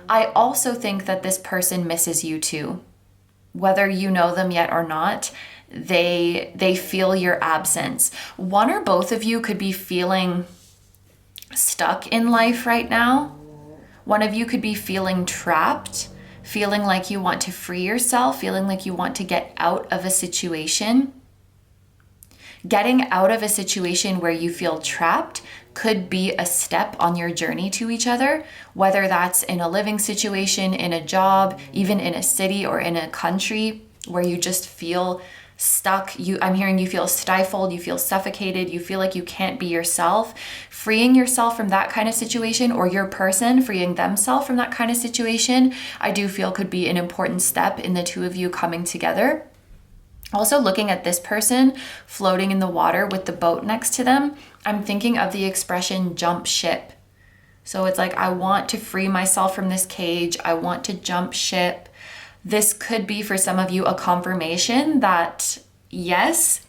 Speaker 1: I also think that this person misses you too. Whether you know them yet or not, they feel your absence. One or both of you could be feeling stuck in life right now. One of you could be feeling trapped, feeling like you want to free yourself, feeling like you want to get out of a situation. Getting out of a situation where you feel trapped could be a step on your journey to each other, whether that's in a living situation, in a job, even in a city or in a country where you just feel stuck. I'm hearing you feel stifled, you feel suffocated, you feel like you can't be yourself. Freeing yourself from that kind of situation, or your person freeing themselves from that kind of situation, I do feel could be an important step in the two of you coming together. Also, looking at this person floating in the water with the boat next to them, I'm thinking of the expression jump ship. So it's like, I want to free myself from this cage. I want to jump ship. This could be for some of you a confirmation that yes,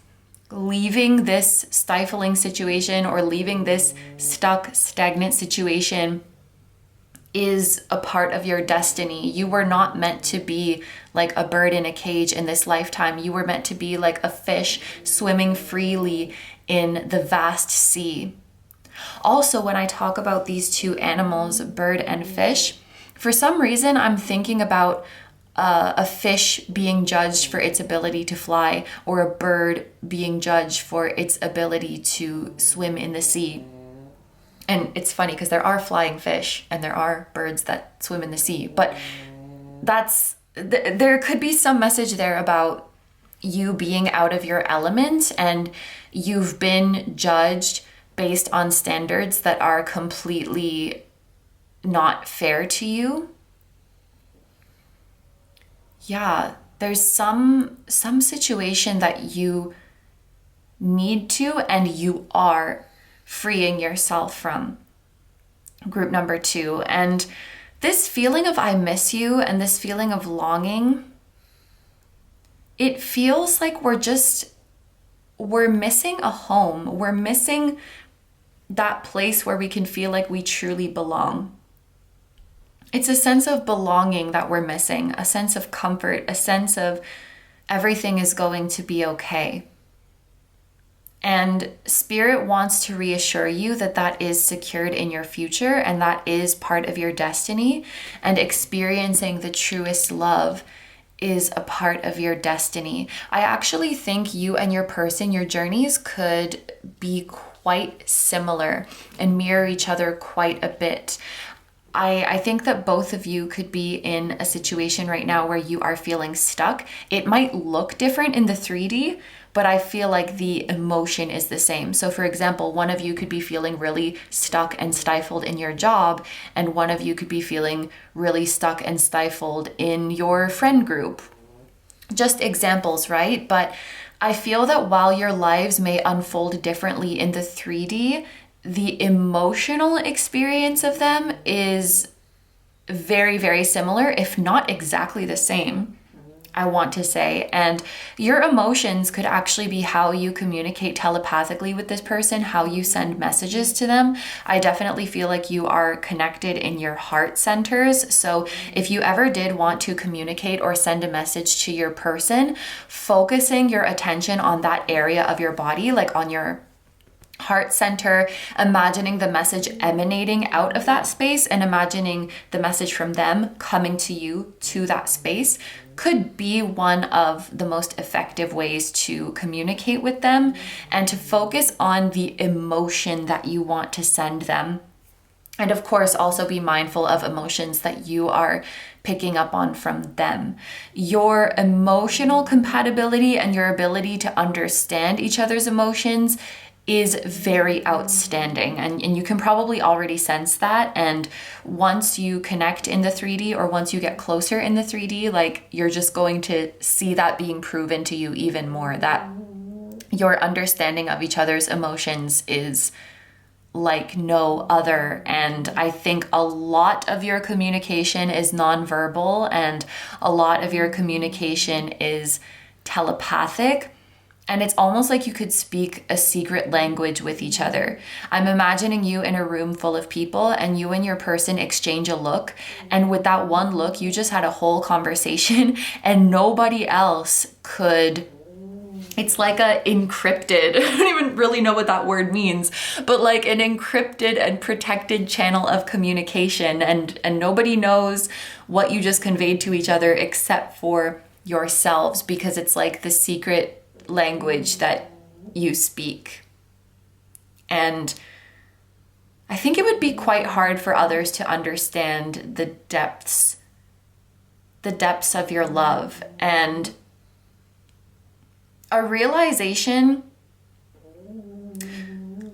Speaker 1: leaving this stifling situation or leaving this stuck, stagnant situation is a part of your destiny. You were not meant to be like a bird in a cage in this lifetime. You were meant to be like a fish swimming freely in the vast sea. Also, when I talk about these two animals, bird and fish, for some reason I'm thinking about a fish being judged for its ability to fly, or a bird being judged for its ability to swim in the sea. And it's funny because there are flying fish and there are birds that swim in the sea, but there could be some message there about you being out of your element, and you've been judged based on standards that are completely not fair to you. Yeah, there's some situation that you need to, and you are freeing yourself from. Group number 2. And this feeling of I miss you and this feeling of longing, it feels like we're missing a home. We're missing that place where we can feel like we truly belong. It's a sense of belonging that we're missing, a sense of comfort, a sense of everything is going to be okay. And Spirit wants to reassure you that that is secured in your future, and that is part of your destiny. And experiencing the truest love is a part of your destiny. I actually think you and your person, your journeys could be quite similar and mirror each other quite a bit. I think that both of you could be in a situation right now where you are feeling stuck. It might look different in the 3D, but I feel like the emotion is the same. So for example, one of you could be feeling really stuck and stifled in your job, and one of you could be feeling really stuck and stifled in your friend group. Just examples, right? But I feel that while your lives may unfold differently in the 3D, the emotional experience of them is very, very similar, if not exactly the same, I want to say. And your emotions could actually be how you communicate telepathically with this person, how you send messages to them. I definitely feel like you are connected in your heart centers. So if you ever did want to communicate or send a message to your person, focusing your attention on that area of your body, like on your heart center, imagining the message emanating out of that space and imagining the message from them coming to you to that space could be one of the most effective ways to communicate with them and to focus on the emotion that you want to send them. And of course, also be mindful of emotions that you are picking up on from them. Your emotional compatibility and your ability to understand each other's emotions is very outstanding, and you can probably already sense that. And once you connect in the 3D, or once you get closer in the 3D, like, you're just going to see that being proven to you even more, that your understanding of each other's emotions is like no other. And I think a lot of your communication is nonverbal, and a lot of your communication is telepathic. And it's almost like you could speak a secret language with each other. I'm imagining you in a room full of people, and you and your person exchange a look. And with that one look, you just had a whole conversation and nobody else could. It's like a encrypted, I don't even really know what that word means, but like an encrypted and protected channel of communication. And nobody knows what you just conveyed to each other except for yourselves, because it's like the secret language that you speak. And I think it would be quite hard for others to understand the depths of your love. And a realization,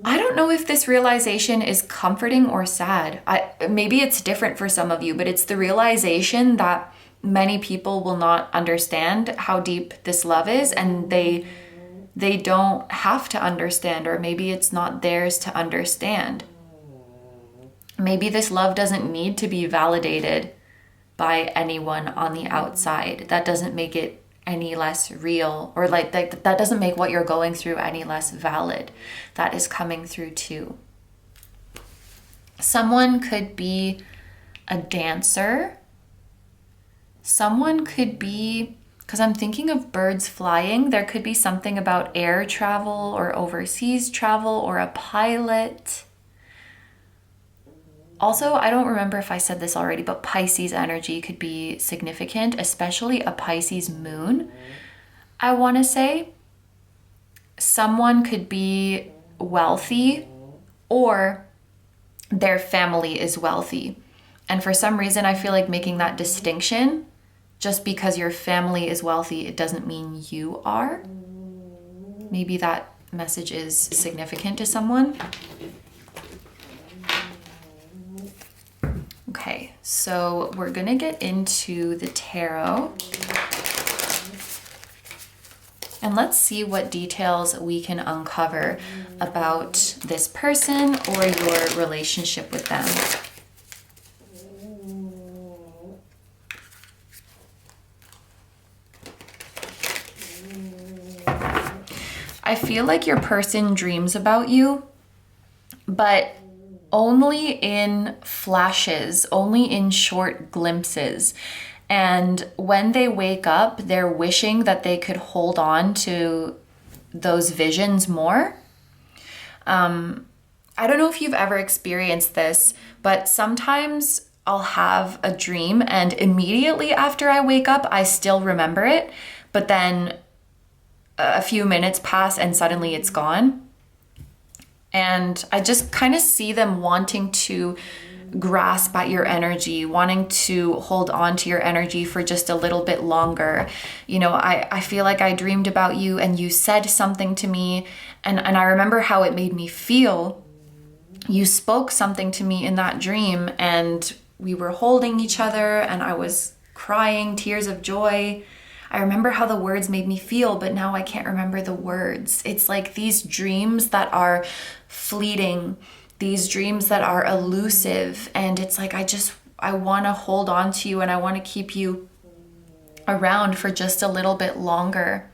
Speaker 1: I don't know if this realization is comforting or sad. Maybe it's different for some of you, but it's the realization that many people will not understand how deep this love is, and they don't have to understand, or maybe it's not theirs to understand. Maybe this love doesn't need to be validated by anyone on the outside. That doesn't make it any less real, or like that doesn't make what you're going through any less valid. That is coming through too. Someone could be a dancer. Someone could be, because I'm thinking of birds flying, there could be something about air travel or overseas travel or a pilot. Also, I don't remember if I said this already, but Pisces energy could be significant, especially a Pisces moon. I want to say someone could be wealthy or their family is wealthy. And for some reason, I feel like making that distinction, just because your family is wealthy, it doesn't mean you are. Maybe that message is significant to someone. Okay, so we're gonna get into the tarot. And let's see what details we can uncover about this person or your relationship with them. I feel like your person dreams about you, but only in flashes, only in short glimpses. And when they wake up, they're wishing that they could hold on to those visions more. I don't know if you've ever experienced this, but sometimes I'll have a dream and immediately after I wake up, I still remember it, but then a few minutes pass and suddenly it's gone. And I just kind of see them wanting to grasp at your energy, wanting to hold on to your energy for just a little bit longer. You know, I feel like I dreamed about you and you said something to me, and I remember how it made me feel. You spoke something to me in that dream and we were holding each other and I was crying tears of joy. I remember how the words made me feel, but now I can't remember the words. It's like these dreams that are fleeting, these dreams that are elusive, and it's like I want to hold on to you and I want to keep you around for just a little bit longer.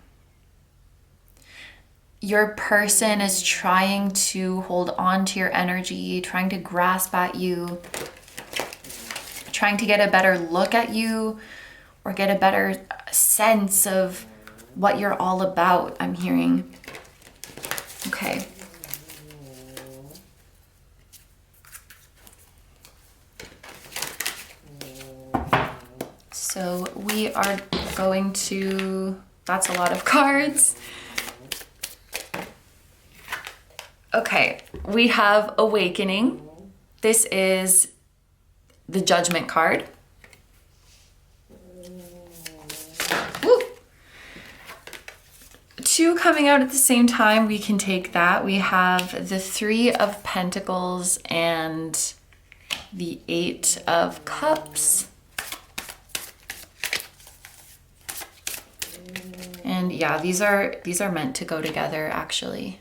Speaker 1: Your person is trying to hold on to your energy, trying to grasp at you, trying to get a better look at you or get a better sense of what you're all about, I'm hearing. Okay. So we are going to, that's a lot of cards. Okay, we have Awakening. This is the Judgment card. Woo. Two coming out at the same time, we can take that. We have the Three of Pentacles and the Eight of Cups. And yeah, these are meant to go together actually.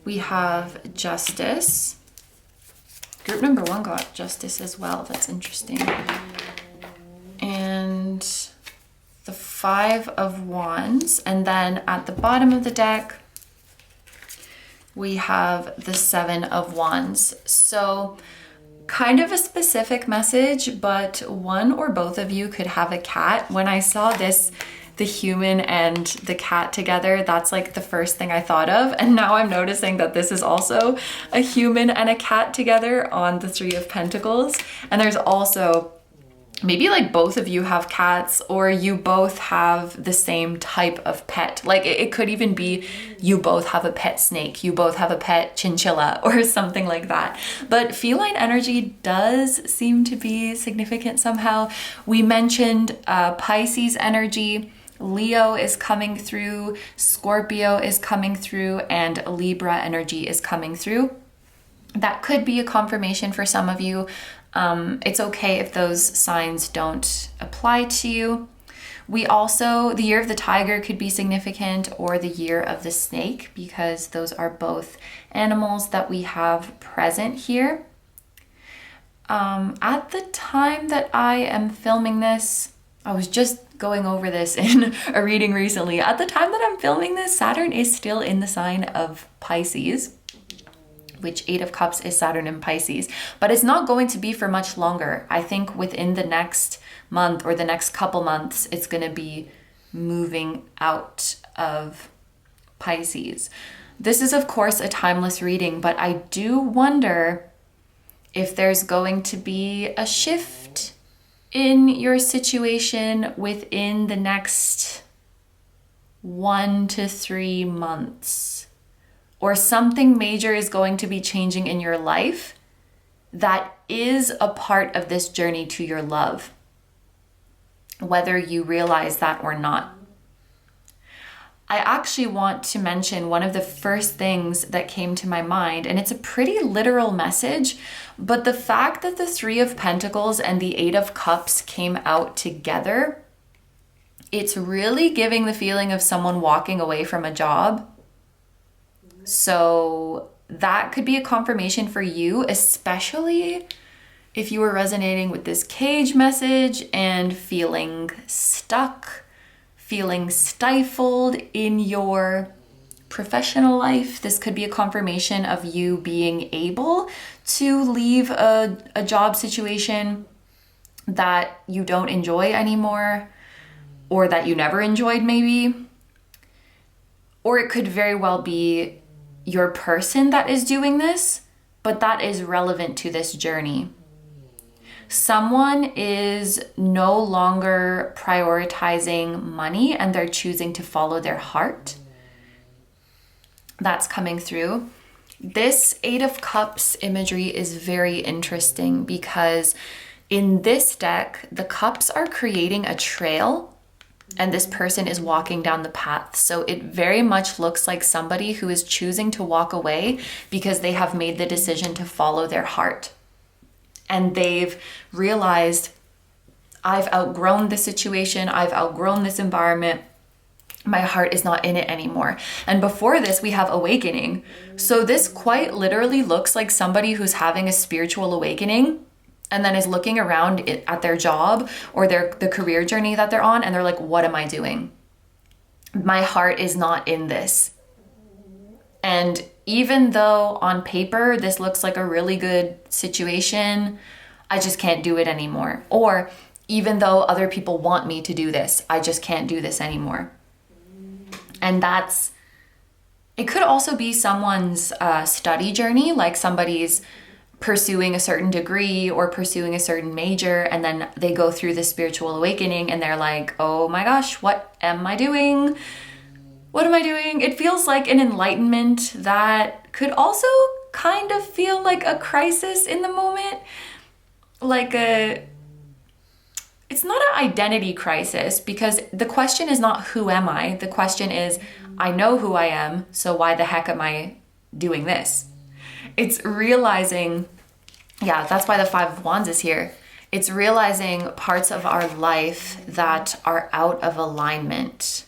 Speaker 1: We have Justice. Group number 1 got Justice as well. That's interesting. And the Five of Wands. And then at the bottom of the deck, we have the Seven of Wands. So kind of a specific message, but one or both of you could have a cat. When I saw this, the human and the cat together, that's like the first thing I thought of. And now I'm noticing that this is also a human and a cat together on the Three of Pentacles. And there's also maybe like both of you have cats, or you both have the same type of pet. Like it could even be you both have a pet snake, you both have a pet chinchilla or something like that. But feline energy does seem to be significant somehow. We mentioned Pisces energy. Leo is coming through, Scorpio is coming through, and Libra energy is coming through. That could be a confirmation for some of you. It's okay if those signs don't apply to you. We also, the Year of the Tiger could be significant, or the Year of the Snake, because those are both animals that we have present here. At the time that I am filming this, I was just going over this in a reading recently. At the time that I'm filming this, Saturn is still in the sign of Pisces, which 8 of Cups is Saturn in Pisces, but it's not going to be for much longer. I think within the next month or the next couple months, it's going to be moving out of Pisces. This is, of course, a timeless reading, but I do wonder if there's going to be a shift in your situation within the next 1 to 3 months, or something major is going to be changing in your life that is a part of this journey to your love, whether you realize that or not. I actually want to mention one of the first things that came to my mind, and it's a pretty literal message, but the fact that the 3 of Pentacles and the 8 of Cups came out together, it's really giving the feeling of someone walking away from a job. So that could be a confirmation for you, especially if you were resonating with this cage message and feeling stuck, feeling stifled in your professional life. This could be a confirmation of you being able to leave a job situation that you don't enjoy anymore, or that you never enjoyed maybe. Or it could very well be your person that is doing this, but that is relevant to this journey. Someone is no longer prioritizing money and they're choosing to follow their heart. That's coming through. This 8 of Cups imagery is very interesting because in this deck, the cups are creating a trail and this person is walking down the path. So it very much looks like somebody who is choosing to walk away because they have made the decision to follow their heart. And they've realized, I've outgrown this situation, I've outgrown this environment, my heart is not in it anymore. And before this, we have awakening. So this quite literally looks like somebody who's having a spiritual awakening and then is looking around at their job or the career journey that they're on, and they're like, what am I doing? My heart is not in this. And even though on paper this looks like a really good situation, I just can't do it anymore. Or even though other people want me to do this, I just can't do this anymore. And it could also be someone's study journey, like somebody's pursuing a certain degree or pursuing a certain major, and then they go through this spiritual awakening and they're like, oh my gosh, what am I doing? What am I doing? It feels like an enlightenment that could also kind of feel like a crisis in the moment. It's not an identity crisis, because the question is not who am I? The question is, I know who I am, so why the heck am I doing this? It's realizing, that's why the 5 of Wands is here. It's realizing parts of our life that are out of alignment.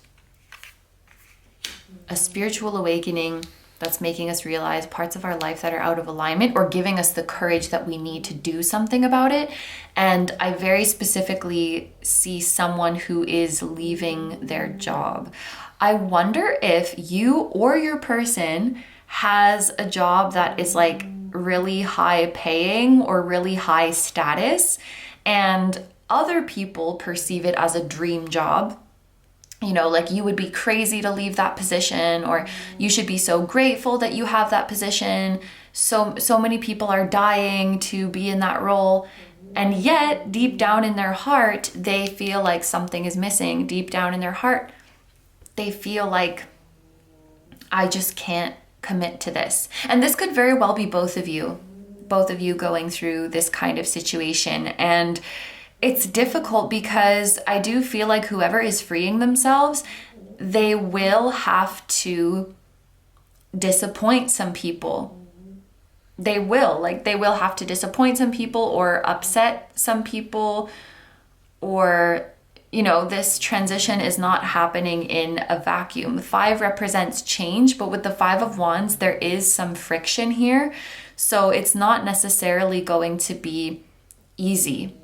Speaker 1: A spiritual awakening that's making us realize parts of our life that are out of alignment, or giving us the courage that we need to do something about it. And I very specifically see someone who is leaving their job. I wonder if you or your person has a job that is like really high paying or really high status, and other people perceive it as a dream job. You know, like you would be crazy to leave that position, or you should be so grateful that you have that position. So many people are dying to be in that role. And yet, deep down in their heart, they feel like something is missing. Deep down in their heart, they feel like, I just can't commit to this. And this could very well be both of you going through this kind of situation. And it's difficult because I do feel like whoever is freeing themselves, they will have to disappoint some people. They will have to disappoint some people or upset some people, or, this transition is not happening in a vacuum. 5 represents change, but with the 5 of Wands, there is some friction here. So it's not necessarily going to be easy,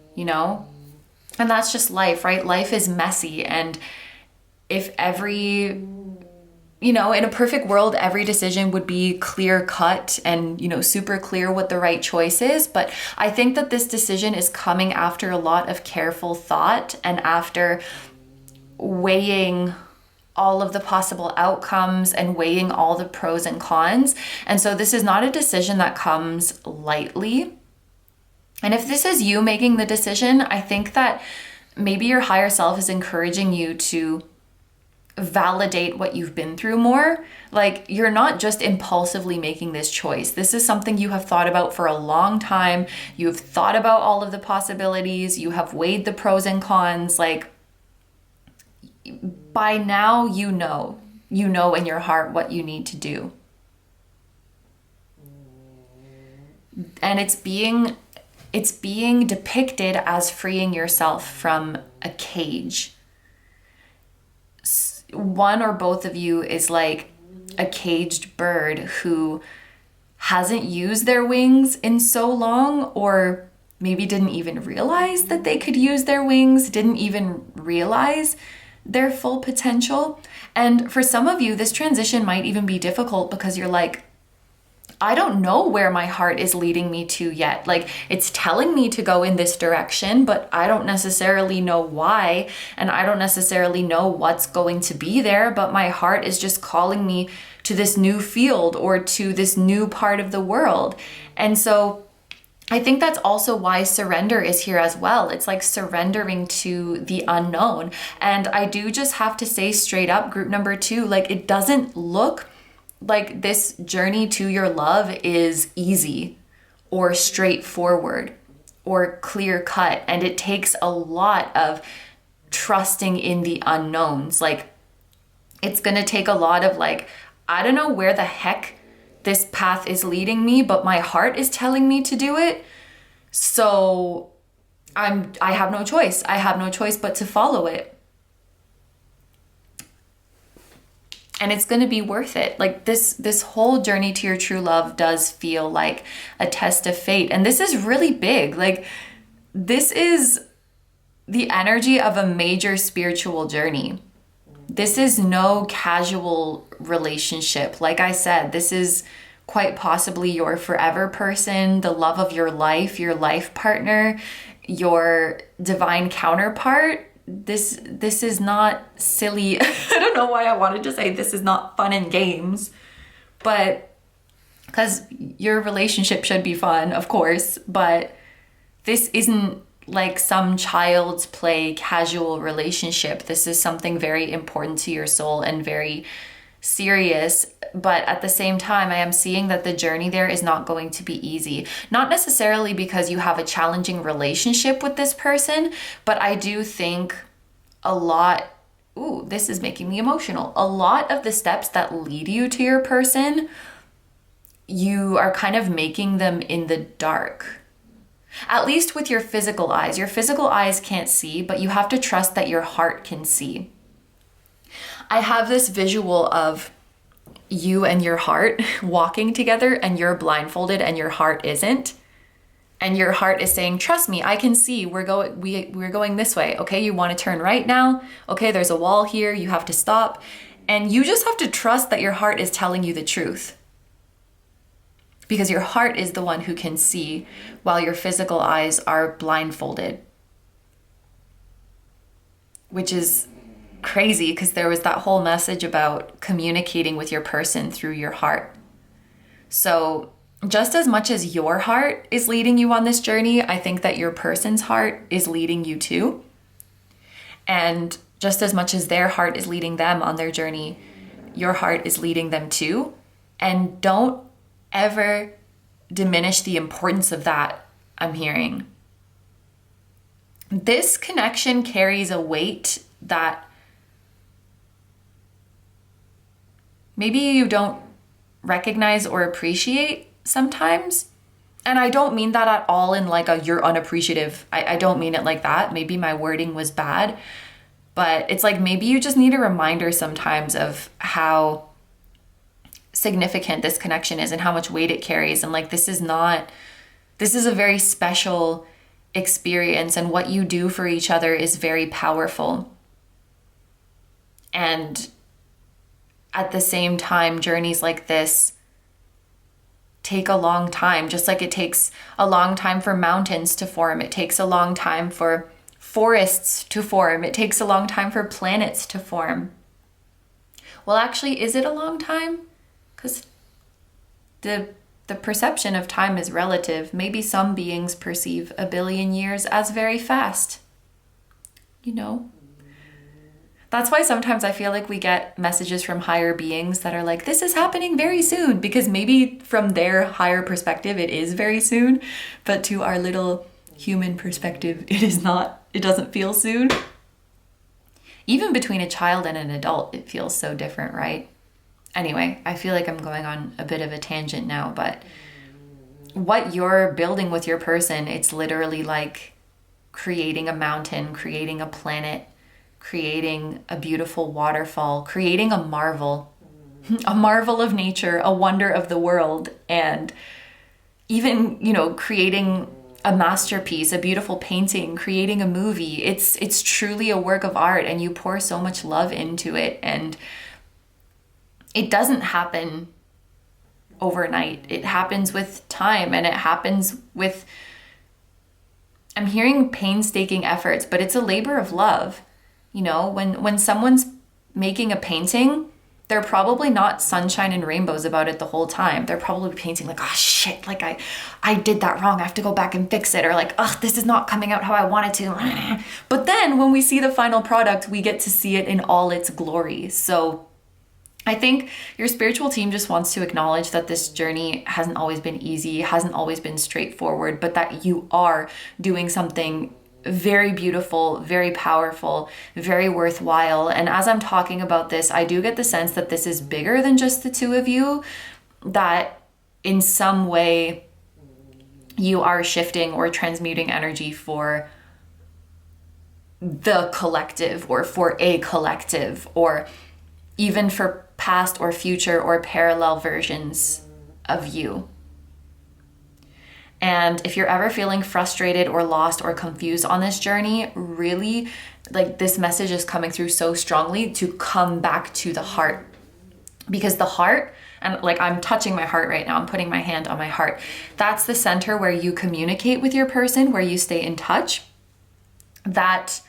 Speaker 1: And that's just life, right? Life is messy. And if in a perfect world, every decision would be clear cut and, super clear what the right choice is. But I think that this decision is coming after a lot of careful thought and after weighing all of the possible outcomes and weighing all the pros and cons. And so this is not a decision that comes lightly. And if this is you making the decision, I think that maybe your higher self is encouraging you to validate what you've been through more. Like, you're not just impulsively making this choice. This is something you have thought about for a long time. You've thought about all of the possibilities. You have weighed the pros and cons. Like, by now, you know in your heart what you need to do. And it's being depicted as freeing yourself from a cage. One or both of you is like a caged bird who hasn't used their wings in so long, or maybe didn't even realize that they could use their wings, didn't even realize their full potential. And for some of you, this transition might even be difficult because you're like, I don't know where my heart is leading me to yet. Like, it's telling me to go in this direction, but I don't necessarily know why. And I don't necessarily know what's going to be there, but my heart is just calling me to this new field or to this new part of the world. And so I think that's also why surrender is here as well. It's like surrendering to the unknown. And I do just have to say straight up, group number 2, like, it doesn't look like this journey to your love is easy or straightforward or clear cut. And it takes a lot of trusting in the unknowns. Like, it's going to take a lot of like, I don't know where the heck this path is leading me, but my heart is telling me to do it. So I have no choice. I have no choice but to follow it. And it's going to be worth it. Like, this whole journey to your true love does feel like a test of fate. And this is really big. Like, this is the energy of a major spiritual journey. This is no casual relationship. Like I said, this is quite possibly your forever person, the love of your life partner, your divine counterpart. This is not silly. I don't know why I wanted to say this is not fun and games, but because your relationship should be fun, of course, but this isn't like some child's play casual relationship. This is something very important to your soul and very serious. But at the same time, I am seeing that the journey there is not going to be easy. Not necessarily because you have a challenging relationship with this person, but I do think this is making me emotional. A lot of the steps that lead you to your person, you are kind of making them in the dark. At least with your physical eyes. Your physical eyes can't see, but you have to trust that your heart can see. I have this visual of you and your heart walking together, and you're blindfolded and your heart isn't. And your heart is saying, trust me, I can see, we're going this way. Okay, you want to turn right now. Okay, there's a wall here, you have to stop. And you just have to trust that your heart is telling you the truth. Because your heart is the one who can see while your physical eyes are blindfolded. Which is crazy, because there was that whole message about communicating with your person through your heart. So just as much as your heart is leading you on this journey, I think that your person's heart is leading you too. And just as much as their heart is leading them on their journey, your heart is leading them too. And don't ever diminish the importance of that, I'm hearing. This connection carries a weight that maybe you don't recognize or appreciate sometimes. And I don't mean that at all in like a you're unappreciative. I don't mean it like that. Maybe my wording was bad. But it's like maybe you just need a reminder sometimes of how significant this connection is and how much weight it carries. And like this is a very special experience and what you do for each other is very powerful. And at the same time, journeys like this take a long time, just like it takes a long time for mountains to form. It takes a long time for forests to form. It takes a long time for planets to form. Well, actually, is it a long time? Because the perception of time is relative. Maybe some beings perceive 1 billion years as very fast. You know? That's why sometimes I feel like we get messages from higher beings that are like, this is happening very soon, because maybe from their higher perspective, it is very soon, but to our little human perspective, it is not. It doesn't feel soon. Even between a child and an adult, it feels so different, right? Anyway, I feel like I'm going on a bit of a tangent now, but what you're building with your person, it's literally like creating a mountain, creating a planet, creating a beautiful waterfall, creating a marvel of nature, a wonder of the world, and even, you know, creating a masterpiece, a beautiful painting, creating a movie. It's truly a work of art, and you pour so much love into it, and it doesn't happen overnight. It happens with time, and it happens with, I'm hearing painstaking efforts, but it's a labor of love. You know, when someone's making a painting, they're probably not sunshine and rainbows about it the whole time. They're probably painting like, oh shit, like I did that wrong. I have to go back and fix it. Or like, oh, this is not coming out how I want it to. But then when we see the final product, we get to see it in all its glory. So I think your spiritual team just wants to acknowledge that this journey hasn't always been easy, hasn't always been straightforward, but that you are doing something very beautiful, very powerful, very worthwhile. And as I'm talking about this, I do get the sense that this is bigger than just the two of you, that in some way you are shifting or transmuting energy for the collective, or for a collective, or even for past or future or parallel versions of you. And if you're ever feeling frustrated or lost or confused on this journey, really, like, this message is coming through so strongly to come back to the heart. Because the heart, and like, I'm touching my heart right now, I'm putting my hand on my heart. That's the center where you communicate with your person, where you stay in touch. That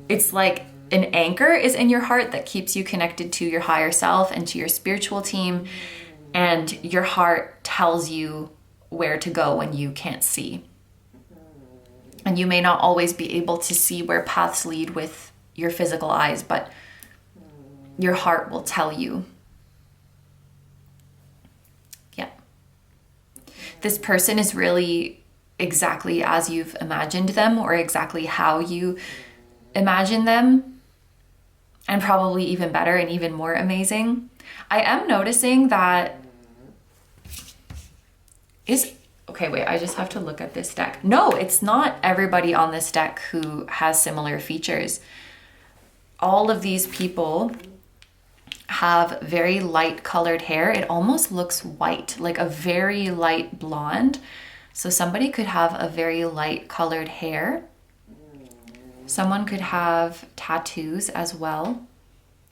Speaker 1: it's like an anchor is in your heart that keeps you connected to your higher self and to your spiritual team. And your heart tells you where to go when you can't see. And you may not always be able to see where paths lead with your physical eyes, but your heart will tell you. Yeah. This person is really exactly as you've imagined them, or exactly how you imagine them, and probably even better and even more amazing. I am noticing that okay, wait, I just have to look at this deck. No, it's not everybody on this deck who has similar features. All of these people have very light colored hair. It almost looks white, like a very light blonde. So somebody could have a very light colored hair. Someone could have tattoos as well.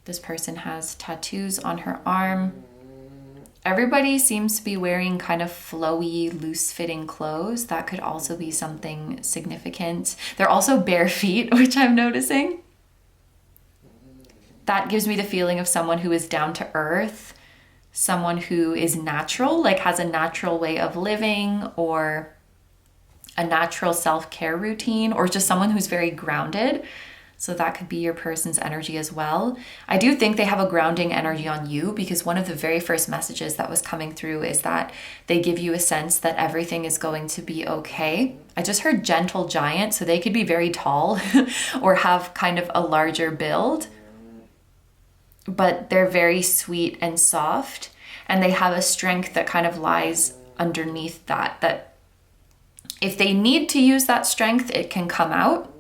Speaker 1: This person has tattoos on her arm. Everybody seems to be wearing kind of flowy, loose-fitting clothes. That could also be something significant. They're also bare feet, which I'm noticing. That gives me the feeling of someone who is down to earth, someone who is natural, like has a natural way of living, or a natural self-care routine, or just someone who's very grounded. So that could be your person's energy as well. I do think they have a grounding energy on you, because one of the very first messages that was coming through is that they give you a sense that everything is going to be okay. I just heard gentle giant, so they could be very tall or have kind of a larger build, but they're very sweet and soft, and they have a strength that kind of lies underneath that if they need to use that strength, it can come out.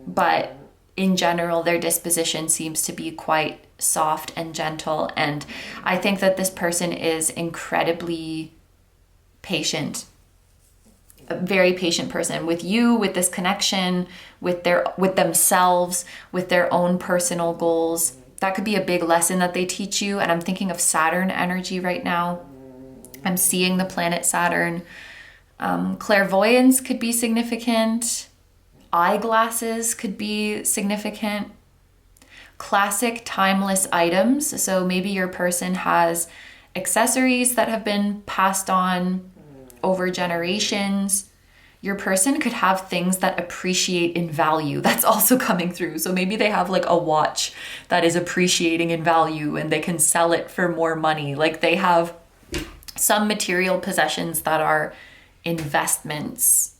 Speaker 1: But in general, their disposition seems to be quite soft and gentle. And I think that this person is incredibly patient. a very patient person with you, with this connection, with themselves, with their own personal goals. That could be a big lesson that they teach you. And I'm thinking of Saturn energy right now. I'm seeing the planet Saturn. Clairvoyance could be significant. Eyeglasses could be significant. Classic timeless items. So maybe your person has accessories that have been passed on over generations. Your person could have things that appreciate in value. That's also coming through. So maybe they have like a watch that is appreciating in value and they can sell it for more money. Like they have some material possessions that are investments.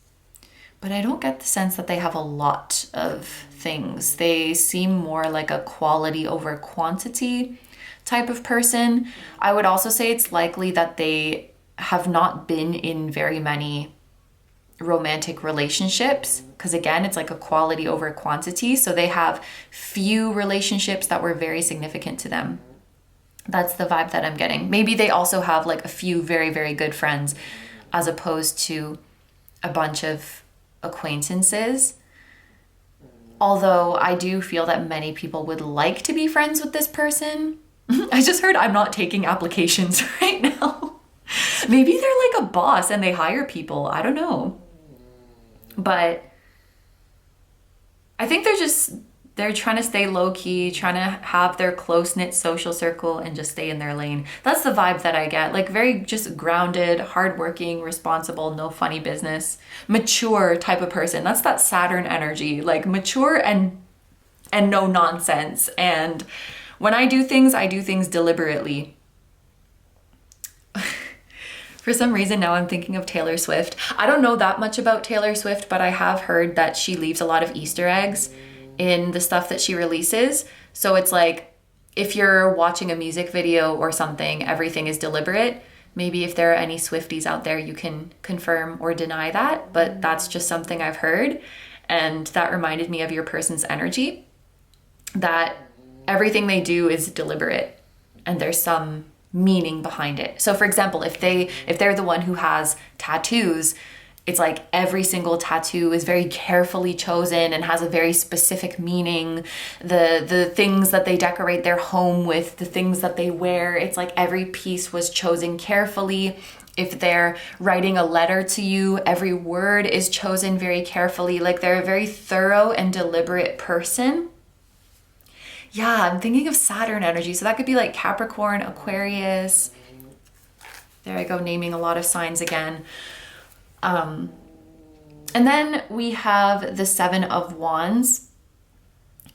Speaker 1: But I don't get the sense that they have a lot of things. They seem more like a quality over quantity type of person. I would also say it's likely that they have not been in very many romantic relationships, because again, it's like a quality over quantity. So they have few relationships that were very significant to them. That's the vibe that I'm getting. Maybe they also have like a few very, very good friends as opposed to a bunch of acquaintances. Although I do feel that many people would like to be friends with this person. I just heard I'm not taking applications right now. Maybe they're like a boss and they hire people. I don't know. But I think they're trying to stay low key, trying to have their close-knit social circle and just stay in their lane. That's the vibe that I get. Like very just grounded, hardworking, responsible, no funny business, mature type of person. That's that Saturn energy, like mature and no nonsense. And when I do things deliberately. For some reason now I'm thinking of Taylor Swift. I don't know that much about Taylor Swift, but I have heard that she leaves a lot of Easter eggs in the stuff that she releases. So it's like, if you're watching a music video or something, everything is deliberate. Maybe if there are any Swifties out there, you can confirm or deny that, but that's just something I've heard. And that reminded me of your person's energy, that everything they do is deliberate and there's some meaning behind it. So for example, if they're the one who has tattoos, it's like every single tattoo is very carefully chosen and has a very specific meaning. The things that they decorate their home with, the things that they wear, it's like every piece was chosen carefully. If they're writing a letter to you, every word is chosen very carefully. Like they're a very thorough and deliberate person. Yeah, I'm thinking of Saturn energy. So that could be like Capricorn, Aquarius. There I go, naming a lot of signs again. And then we have the Seven of Wands.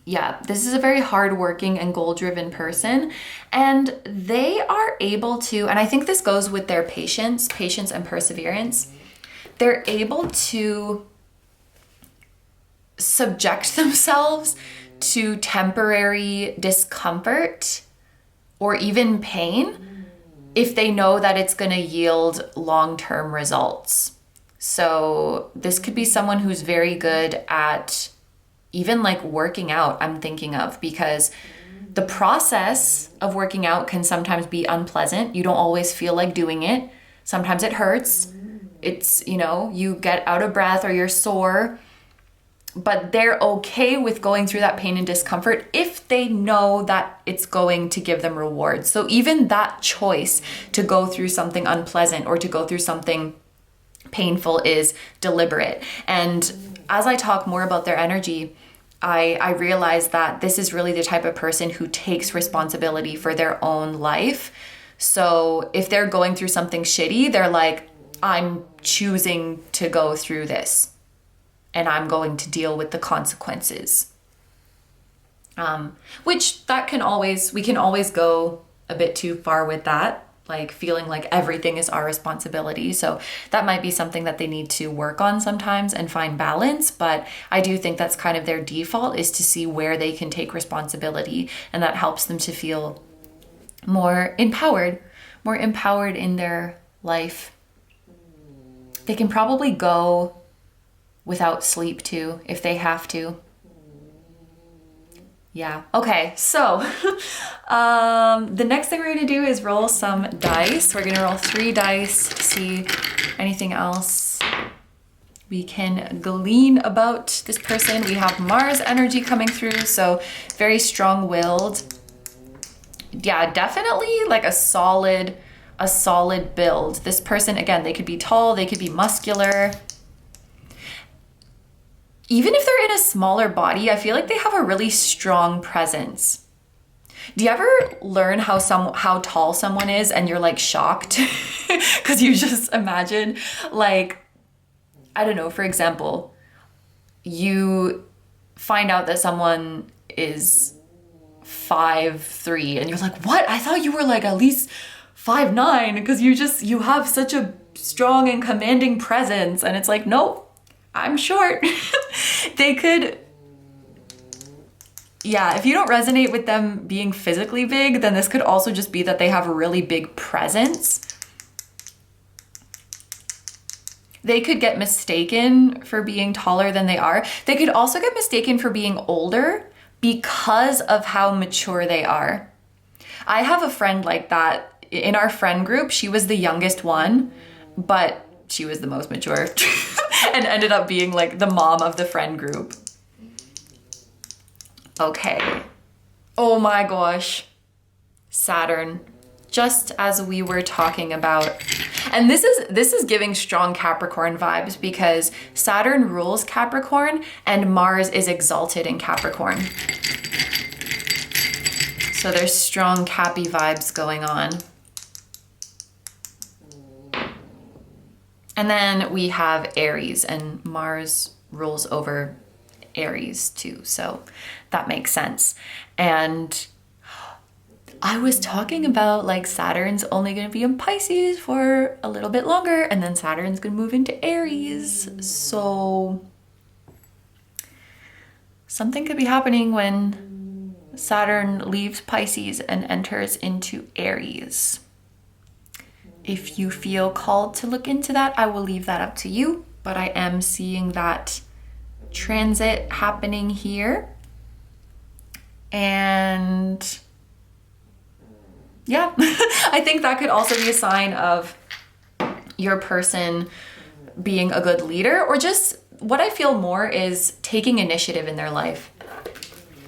Speaker 1: Yeah, this is a very hardworking and goal-driven person, and they are able to, and I think this goes with their patience and perseverance. They're able to subject themselves to temporary discomfort or even pain if they know that it's going to yield long-term results. So this could be someone who's very good at even like working out, I'm thinking of, because the process of working out can sometimes be unpleasant. You don't always feel like doing it. Sometimes it hurts. It's, you get out of breath or you're sore, but they're okay with going through that pain and discomfort if they know that it's going to give them rewards. So even that choice to go through something unpleasant or to go through something painful is deliberate. And as I talk more about their energy, I realize that this is really the type of person who takes responsibility for their own life. So if they're going through something shitty, they're like, I'm choosing to go through this and I'm going to deal with the consequences. Which we can always go a bit too far with that, like feeling like everything is our responsibility. So that might be something that they need to work on sometimes and find balance. But I do think that's kind of their default, is to see where they can take responsibility. And that helps them to feel more empowered in their life. They can probably go without sleep too, if they have to. Yeah. Okay. So the next thing we're going to do is roll some dice. We're going to roll 3 dice to see anything else we can glean about this person. We have Mars energy coming through, so very strong-willed. Yeah, definitely like a solid build. This person, again, they could be tall, they could be muscular. Even if they're in a smaller body, I feel like they have a really strong presence. Do you ever learn how tall someone is and you're like shocked? Because you just imagine, like, I don't know, for example, you find out that someone is 5'3" and you're like, what? I thought you were like at least 5'9", because you have such a strong and commanding presence. And it's like, nope, I'm short. They could, yeah, if you don't resonate with them being physically big, then this could also just be that they have a really big presence. They could get mistaken for being taller than they are. They could also get mistaken for being older because of how mature they are. I have a friend like that. In our friend group, she was the youngest one, but she was the most mature and ended up being like the mom of the friend group. Okay. Oh my gosh. Saturn. Just as we were talking about. And this is giving strong Capricorn vibes because Saturn rules Capricorn and Mars is exalted in Capricorn. So there's strong Cappy vibes going on. And then we have Aries, and Mars rules over Aries too. So that makes sense. And I was talking about like Saturn's only going to be in Pisces for a little bit longer, and then Saturn's going to move into Aries. So something could be happening when Saturn leaves Pisces and enters into Aries. If you feel called to look into that, I will leave that up to you, but I am seeing that transit happening here. And yeah, I think that could also be a sign of your person being a good leader, or just what I feel more is taking initiative in their life.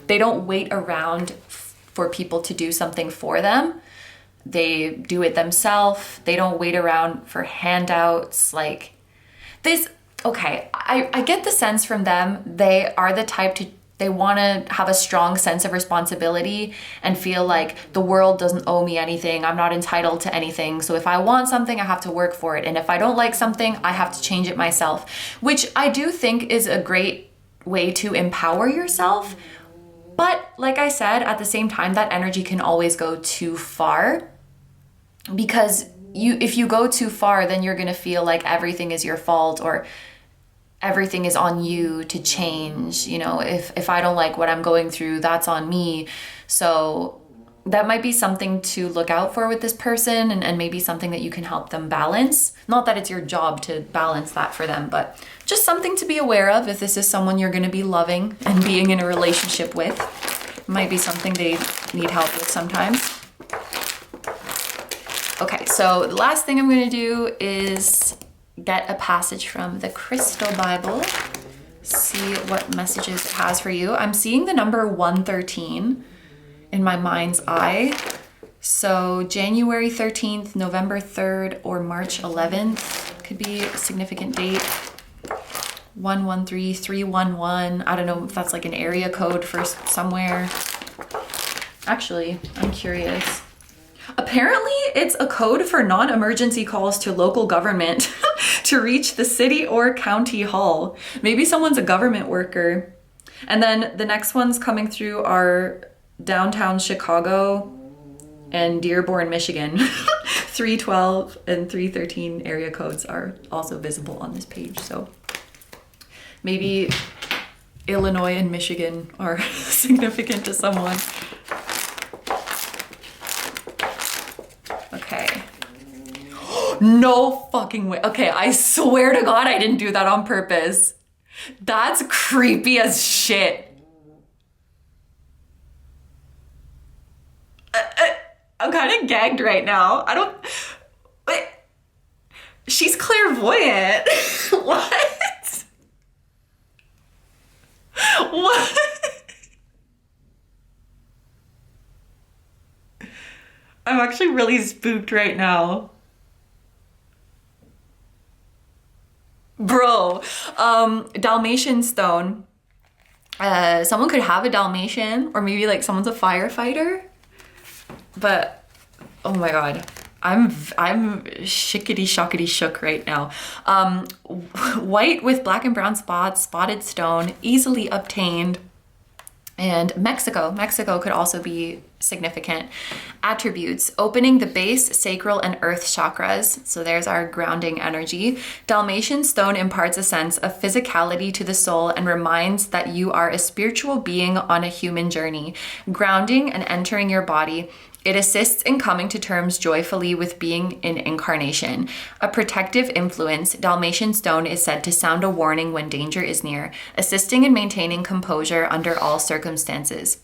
Speaker 1: They don't wait around for people to do something for them. They do it themselves. They don't wait around for handouts. Like this, okay, I get the sense from them, they are the type to, they want to have a strong sense of responsibility and feel like the world doesn't owe me anything. I'm not entitled to anything. So if I want something, I have to work for it. And if I don't like something, I have to change it myself, which I do think is a great way to empower yourself. But like I said, at the same time, that energy can always go too far, because if you go too far, then you're going to feel like everything is your fault or everything is on you to change. You know, if I don't like what I'm going through, that's on me. So that might be something to look out for with this person, and maybe something that you can help them balance. Not that it's your job to balance that for them, but just something to be aware of if this is someone you're going to be loving and being in a relationship with. It might be something they need help with sometimes. Okay, so the last thing I'm going to do is get a passage from the Crystal Bible, see what messages it has for you. I'm seeing the number 113 in my mind's eye. So January 13th, November 3rd, or March 11th could be a significant date. 113, 311. I don't know if that's like an area code for somewhere. Actually, I'm curious. Apparently, it's a code for non-emergency calls to local government to reach the city or county hall. Maybe someone's a government worker. And then the next ones coming through are downtown Chicago and Dearborn, Michigan. 312 and 313 area codes are also visible on this page. So maybe Illinois and Michigan are significant to someone. Okay. No fucking way. Okay, I swear to God I didn't do that on purpose. That's creepy as shit. I'm kind of gagged right now. I don't... Wait. She's clairvoyant. What? I'm actually really spooked right now. Bro, Dalmatian stone. Someone could have a Dalmatian, or maybe like someone's a firefighter. But oh my god, I'm shickety shockety shook right now. White with black and brown spots, spotted stone, easily obtained. And Mexico could also be significant. Attributes: opening the base, sacral, and earth chakras. So there's our grounding energy. Dalmatian stone imparts a sense of physicality to the soul and reminds that you are a spiritual being on a human journey. Grounding and entering your body. It assists in coming to terms joyfully with being in incarnation. A protective influence, Dalmatian stone is said to sound a warning when danger is near, assisting in maintaining composure under all circumstances.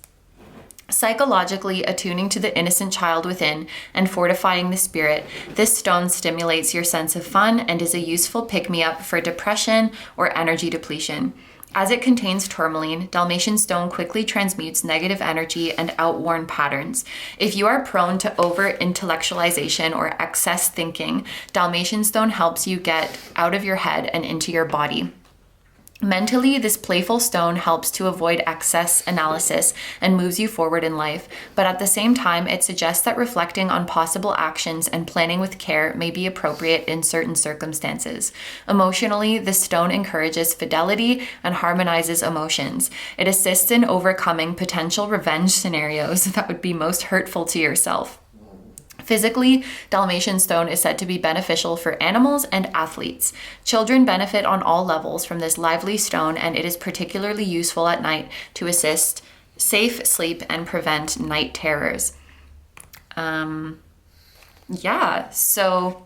Speaker 1: Psychologically attuning to the innocent child within and fortifying the spirit, this stone stimulates your sense of fun and is a useful pick-me-up for depression or energy depletion. As it contains tourmaline, Dalmatian stone quickly transmutes negative energy and outworn patterns. If you are prone to over-intellectualization or excess thinking, Dalmatian stone helps you get out of your head and into your body. Mentally, this playful stone helps to avoid excess analysis and moves you forward in life, but at the same time, it suggests that reflecting on possible actions and planning with care may be appropriate in certain circumstances. Emotionally, this stone encourages fidelity and harmonizes emotions. It assists in overcoming potential revenge scenarios that would be most hurtful to yourself. Physically, Dalmatian stone is said to be beneficial for animals and athletes. Children benefit on all levels from this lively stone, and it is particularly useful at night to assist safe sleep and prevent night terrors. So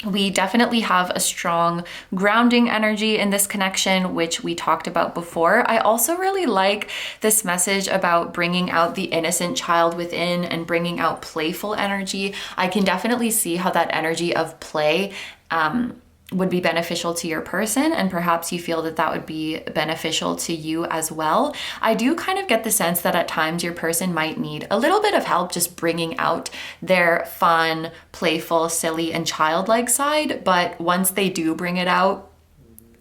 Speaker 1: we definitely have a strong grounding energy in this connection, which we talked about before. I also really like this message about bringing out the innocent child within and bringing out playful energy. I can definitely see how that energy of play would be beneficial to your person, and perhaps you feel that that would be beneficial to you as well. I do kind of get the sense that at times your person might need a little bit of help just bringing out their fun, playful, silly, and childlike side, but once they do bring it out,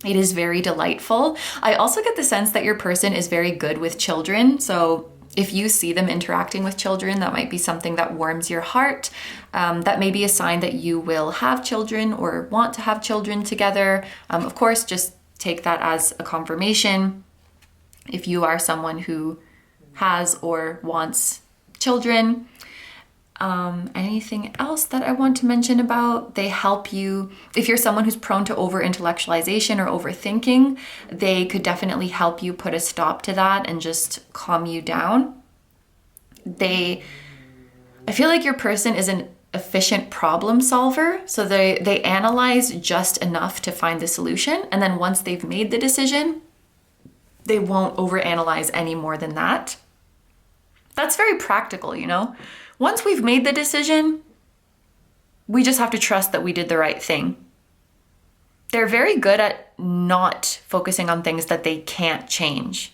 Speaker 1: it is very delightful. I also get the sense that your person is very good with children, so if you see them interacting with children, that might be something that warms your heart. That may be a sign that you will have children or want to have children together. Of course, just take that as a confirmation. If you are someone who has or wants children. Anything else that I want to mention about? They help you, if you're someone who's prone to over-intellectualization or overthinking, they could definitely help you put a stop to that and just calm you down. I feel like your person is an efficient problem solver, so they analyze just enough to find the solution, and then once they've made the decision, they won't overanalyze any more than that. That's very practical, you know? Once we've made the decision, we just have to trust that we did the right thing. They're very good at not focusing on things that they can't change.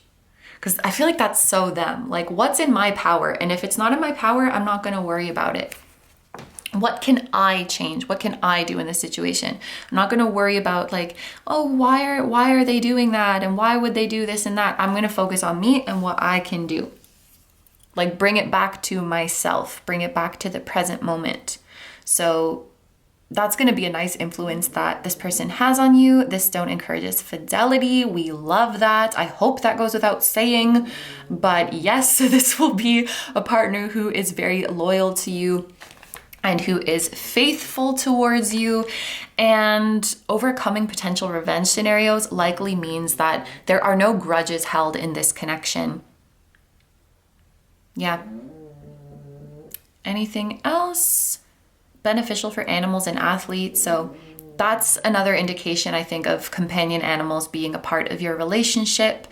Speaker 1: Because I feel like that's so them. Like, what's in my power? And if it's not in my power, I'm not going to worry about it. What can I change? What can I do in this situation? I'm not going to worry about like, oh, why are they doing that? And why would they do this and that? I'm going to focus on me and what I can do. Like, bring it back to myself, bring it back to the present moment. So that's going to be a nice influence that this person has on you. This stone encourages fidelity. We love that. I hope that goes without saying. But yes, this will be a partner who is very loyal to you and who is faithful towards you. And overcoming potential revenge scenarios likely means that there are no grudges held in this connection. Yeah. Anything else? Beneficial for animals and athletes. So that's another indication, I think, of companion animals being a part of your relationship.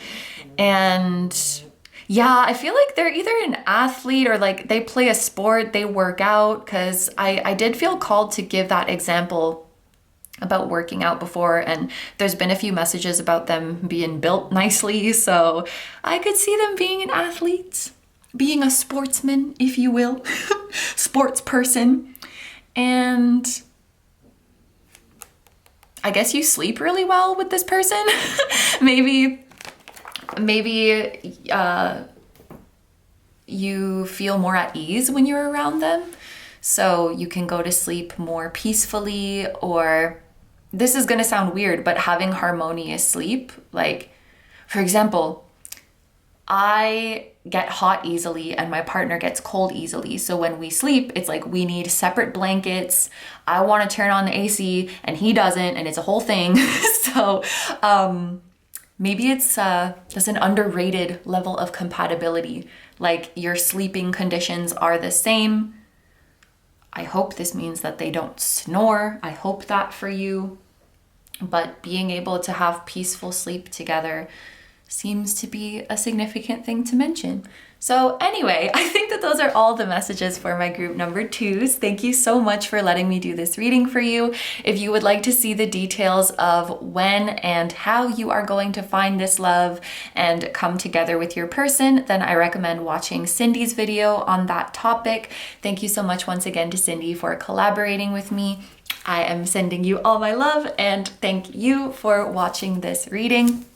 Speaker 1: And yeah, I feel like they're either an athlete or like they play a sport, they work out, because I did feel called to give that example about working out before, and there's been a few messages about them being built nicely, so I could see them being an athlete. being a sportsman, if you will, sports person. And I guess you sleep really well with this person. maybe you feel more at ease when you're around them. So you can go to sleep more peacefully, or this is gonna sound weird, but having harmonious sleep. Like, for example, I get hot easily and my partner gets cold easily. So when we sleep, it's like we need separate blankets. I want to turn on the AC and he doesn't, and it's a whole thing. So maybe it's just an underrated level of compatibility. Like your sleeping conditions are the same. I hope this means that they don't snore. I hope that for you. But being able to have peaceful sleep together seems to be a significant thing to mention. So anyway, I think that those are all the messages for my group number 2s. Thank you so much for letting me do this reading for you. If you would like to see the details of when and how you are going to find this love and come together with your person, then I recommend watching Cindy's video on that topic. Thank you so much once again to Cindy for collaborating with me. I am sending you all my love and thank you for watching this reading.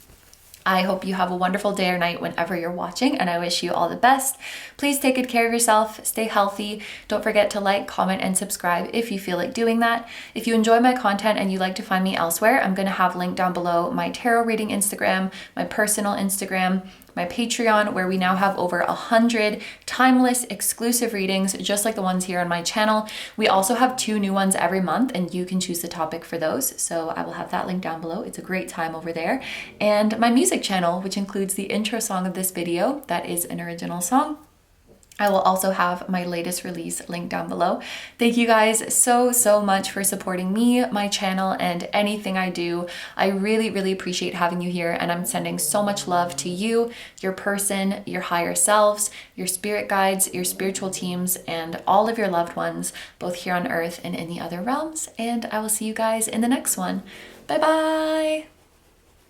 Speaker 1: I hope you have a wonderful day or night whenever you're watching, and I wish you all the best. Please take good care of yourself, stay healthy. Don't forget to like, comment, and subscribe if you feel like doing that. If you enjoy my content and you'd like to find me elsewhere, I'm going to have linked down below my tarot reading Instagram, my personal Instagram, my Patreon, where we now have over 100 timeless exclusive readings, just like the ones here on my channel. We also have 2 new ones every month, and you can choose the topic for those. So I will have that link down below. It's a great time over there. And my music channel, which includes the intro song of this video, that is an original song. I will also have my latest release linked down below. Thank you guys so much for supporting me, my channel, and anything I do. I really appreciate having you here, and I'm sending so much love to you, your person, your higher selves, your spirit guides, your spiritual teams, and all of your loved ones, both here on earth and in the other realms. And I will see you guys in the next one. Bye bye.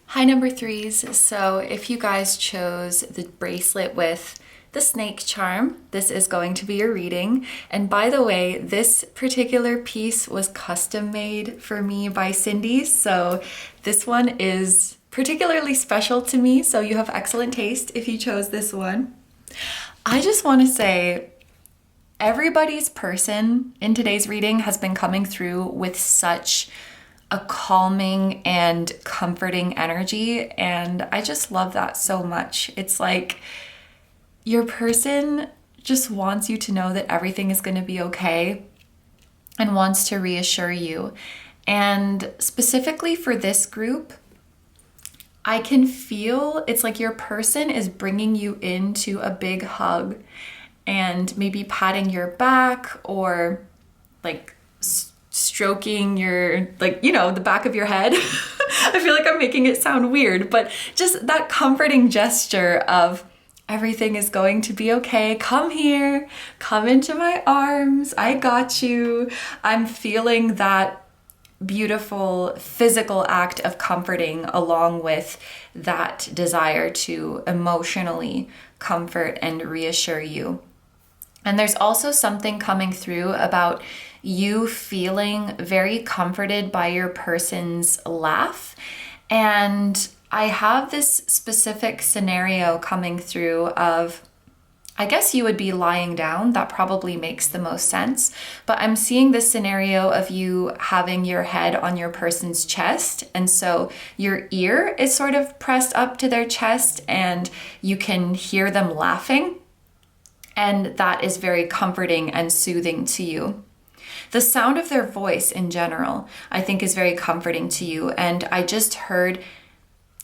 Speaker 1: Hi number 3s. So if you guys chose the bracelet with the snake charm, this is going to be your reading. And by the way, this particular piece was custom made for me by Cindy, so this one is particularly special to me, so you have excellent taste if you chose this one. I just want to say, everybody's person in today's reading has been coming through with such a calming and comforting energy, and I just love that so much. It's like your person just wants you to know that everything is going to be okay and wants to reassure you. And specifically for this group, I can feel it's like your person is bringing you into a big hug and maybe patting your back or like stroking your, like, you know, the back of your head. I feel like I'm making it sound weird, but just that comforting gesture of, everything is going to be okay. Come here, come into my arms. I got you. I'm feeling that beautiful physical act of comforting along with that desire to emotionally comfort and reassure you. And there's also something coming through about you feeling very comforted by your person's laugh. And I have this specific scenario coming through of, I guess you would be lying down. That probably makes the most sense. But I'm seeing this scenario of you having your head on your person's chest. And so your ear is sort of pressed up to their chest and you can hear them laughing. And that is very comforting and soothing to you. The sound of their voice in general, I think, is very comforting to you. And I just heard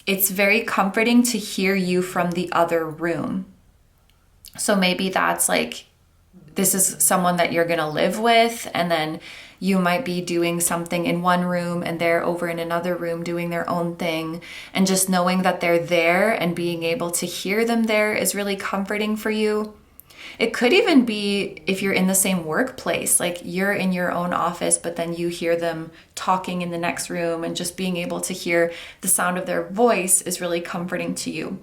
Speaker 1: it's very comforting to hear you from the other room. So maybe that's like, this is someone that you're gonna live with, and then you might be doing something in one room and they're over in another room doing their own thing. And just knowing that they're there and being able to hear them there is really comforting for you. It could even be if you're in the same workplace, like you're in your own office, but then you hear them talking in the next room, and just being able to hear the sound of their voice is really comforting to you.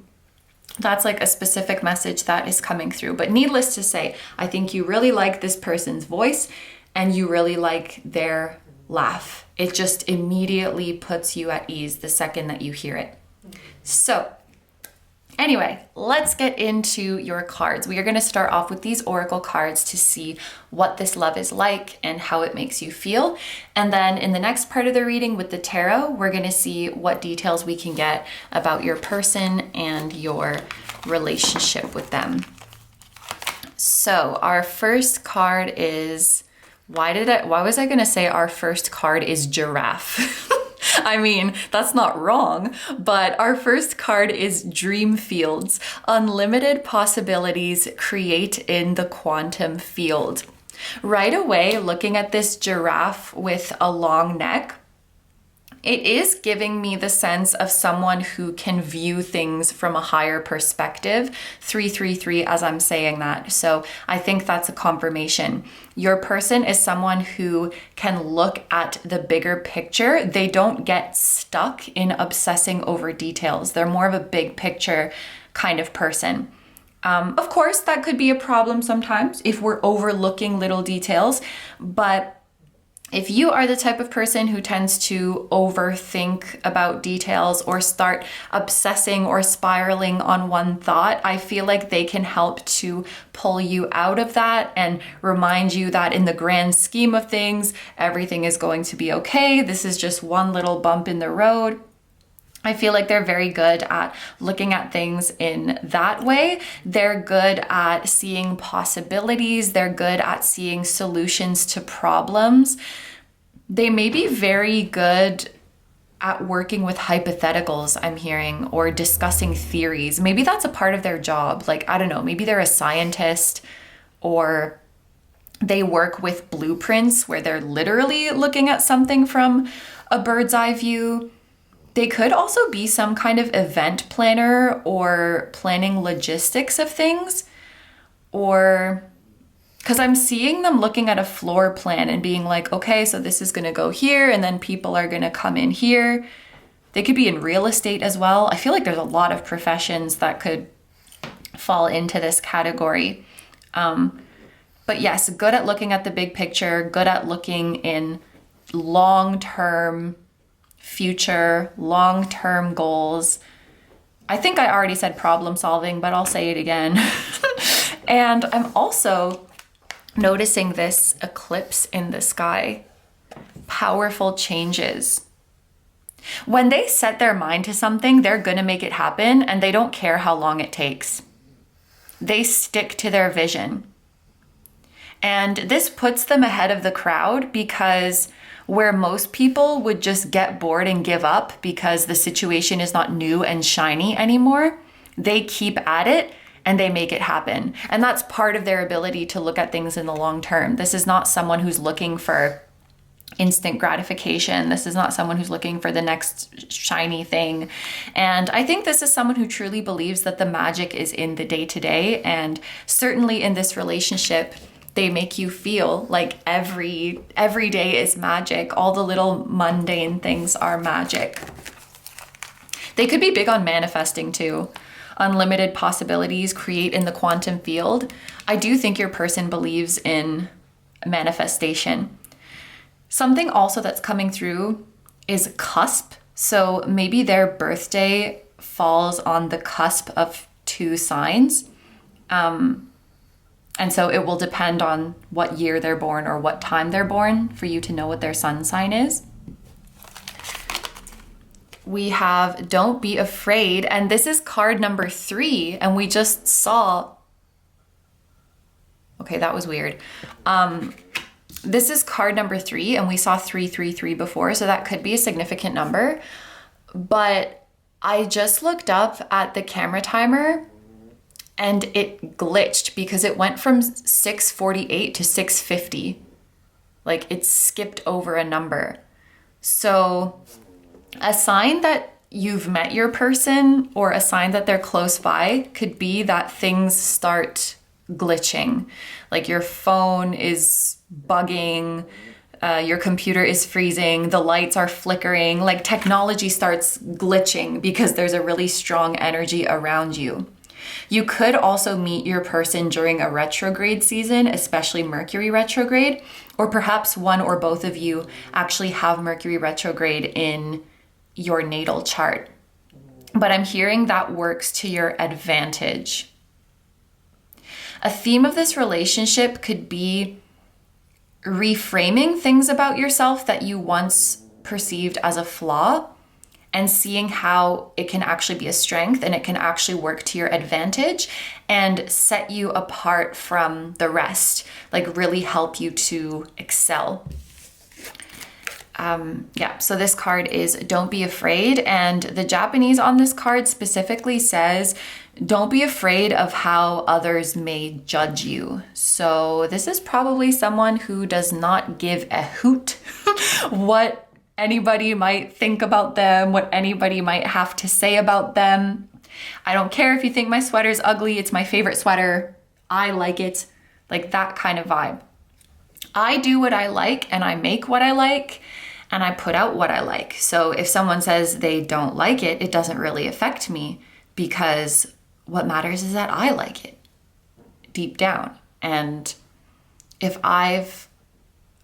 Speaker 1: That's like a specific message that is coming through. But needless to say, I think you really like this person's voice and you really like their laugh. It just immediately puts you at ease the second that you hear it. So anyway, let's get into your cards. We are going to start off with these oracle cards to see what this love is like and how it makes you feel. And then in the next part of the reading with the tarot, we're going to see what details we can get about your person and your relationship with them. So our first card is, why was I going to say our first card is giraffe? I mean, that's not wrong, but our first card is Dream Fields. Unlimited possibilities create in the quantum field. Right away, looking at this giraffe with a long neck, it is giving me the sense of someone who can view things from a higher perspective. 333 as I'm saying that. So I think that's a confirmation. Your person is someone who can look at the bigger picture. They don't get stuck in obsessing over details. They're more of a big picture kind of person. Of course, that could be a problem sometimes if we're overlooking little details, but if you are the type of person who tends to overthink about details or start obsessing or spiraling on one thought, I feel like they can help to pull you out of that and remind you that in the grand scheme of things, everything is going to be okay. This is just one little bump in the road. I feel like they're very good at looking at things in that way. They're good at seeing possibilities. They're good at seeing solutions to problems. They may be very good at working with hypotheticals, I'm hearing, or discussing theories. Maybe that's a part of their job. Like, I don't know, maybe they're a scientist, or they work with blueprints where they're literally looking at something from a bird's eye view. They could also be some kind of event planner or planning logistics of things, or because I'm seeing them looking at a floor plan and being like, okay, so this is going to go here and then people are going to come in here. They could be in real estate as well. I feel like there's a lot of professions that could fall into this category. But yes, good at looking at the big picture, good at looking in long-term future, long-term goals. I think I already said problem solving, but I'll say it again. And I'm also noticing this eclipse in the sky. Powerful changes. When they set their mind to something, they're going to make it happen, and they don't care how long it takes. They stick to their vision. And this puts them ahead of the crowd, because where most people would just get bored and give up because the situation is not new and shiny anymore, they keep at it and they make it happen. And that's part of their ability to look at things in the long term. This is not someone who's looking for instant gratification. This is not someone who's looking for the next shiny thing. And I think this is someone who truly believes that the magic is in the day-to-day. And certainly in this relationship, they make you feel like every day is magic. All the little mundane things are magic. They could be big on manifesting too. Unlimited possibilities create in the quantum field. I do think your person believes in manifestation. Something also that's coming through is cusp. So maybe their birthday falls on the cusp of two signs. And so it will depend on what year they're born or what time they're born for you to know what their sun sign is. We have Don't Be Afraid, and this is card number 3, and we just saw, okay, that was weird. This is card number 3, and we saw 333 before, so that could be a significant number. But I just looked up at the camera timer, and it glitched because it went from 6:48 to 6:50. Like, it skipped over a number. So a sign that you've met your person or a sign that they're close by could be that things start glitching. Like your phone is bugging, your computer is freezing, the lights are flickering, like technology starts glitching because there's a really strong energy around you. You could also meet your person during a retrograde season, especially Mercury retrograde, or perhaps one or both of you actually have Mercury retrograde in your natal chart. But I'm hearing that works to your advantage. A theme of this relationship could be reframing things about yourself that you once perceived as a flaw and seeing how it can actually be a strength and it can actually work to your advantage and set you apart from the rest, like really help you to excel. So this card is Don't Be Afraid, and the Japanese on this card specifically says, don't be afraid of how others may judge you. So this is probably someone who does not give a hoot what anybody might think about them, what anybody might have to say about them. I don't care if you think my sweater's ugly, it's my favorite sweater, I like it, like that kind of vibe. I do what I like and I make what I like and I put out what I like. So if someone says they don't like it, it doesn't really affect me because what matters is that I like it deep down. And if I've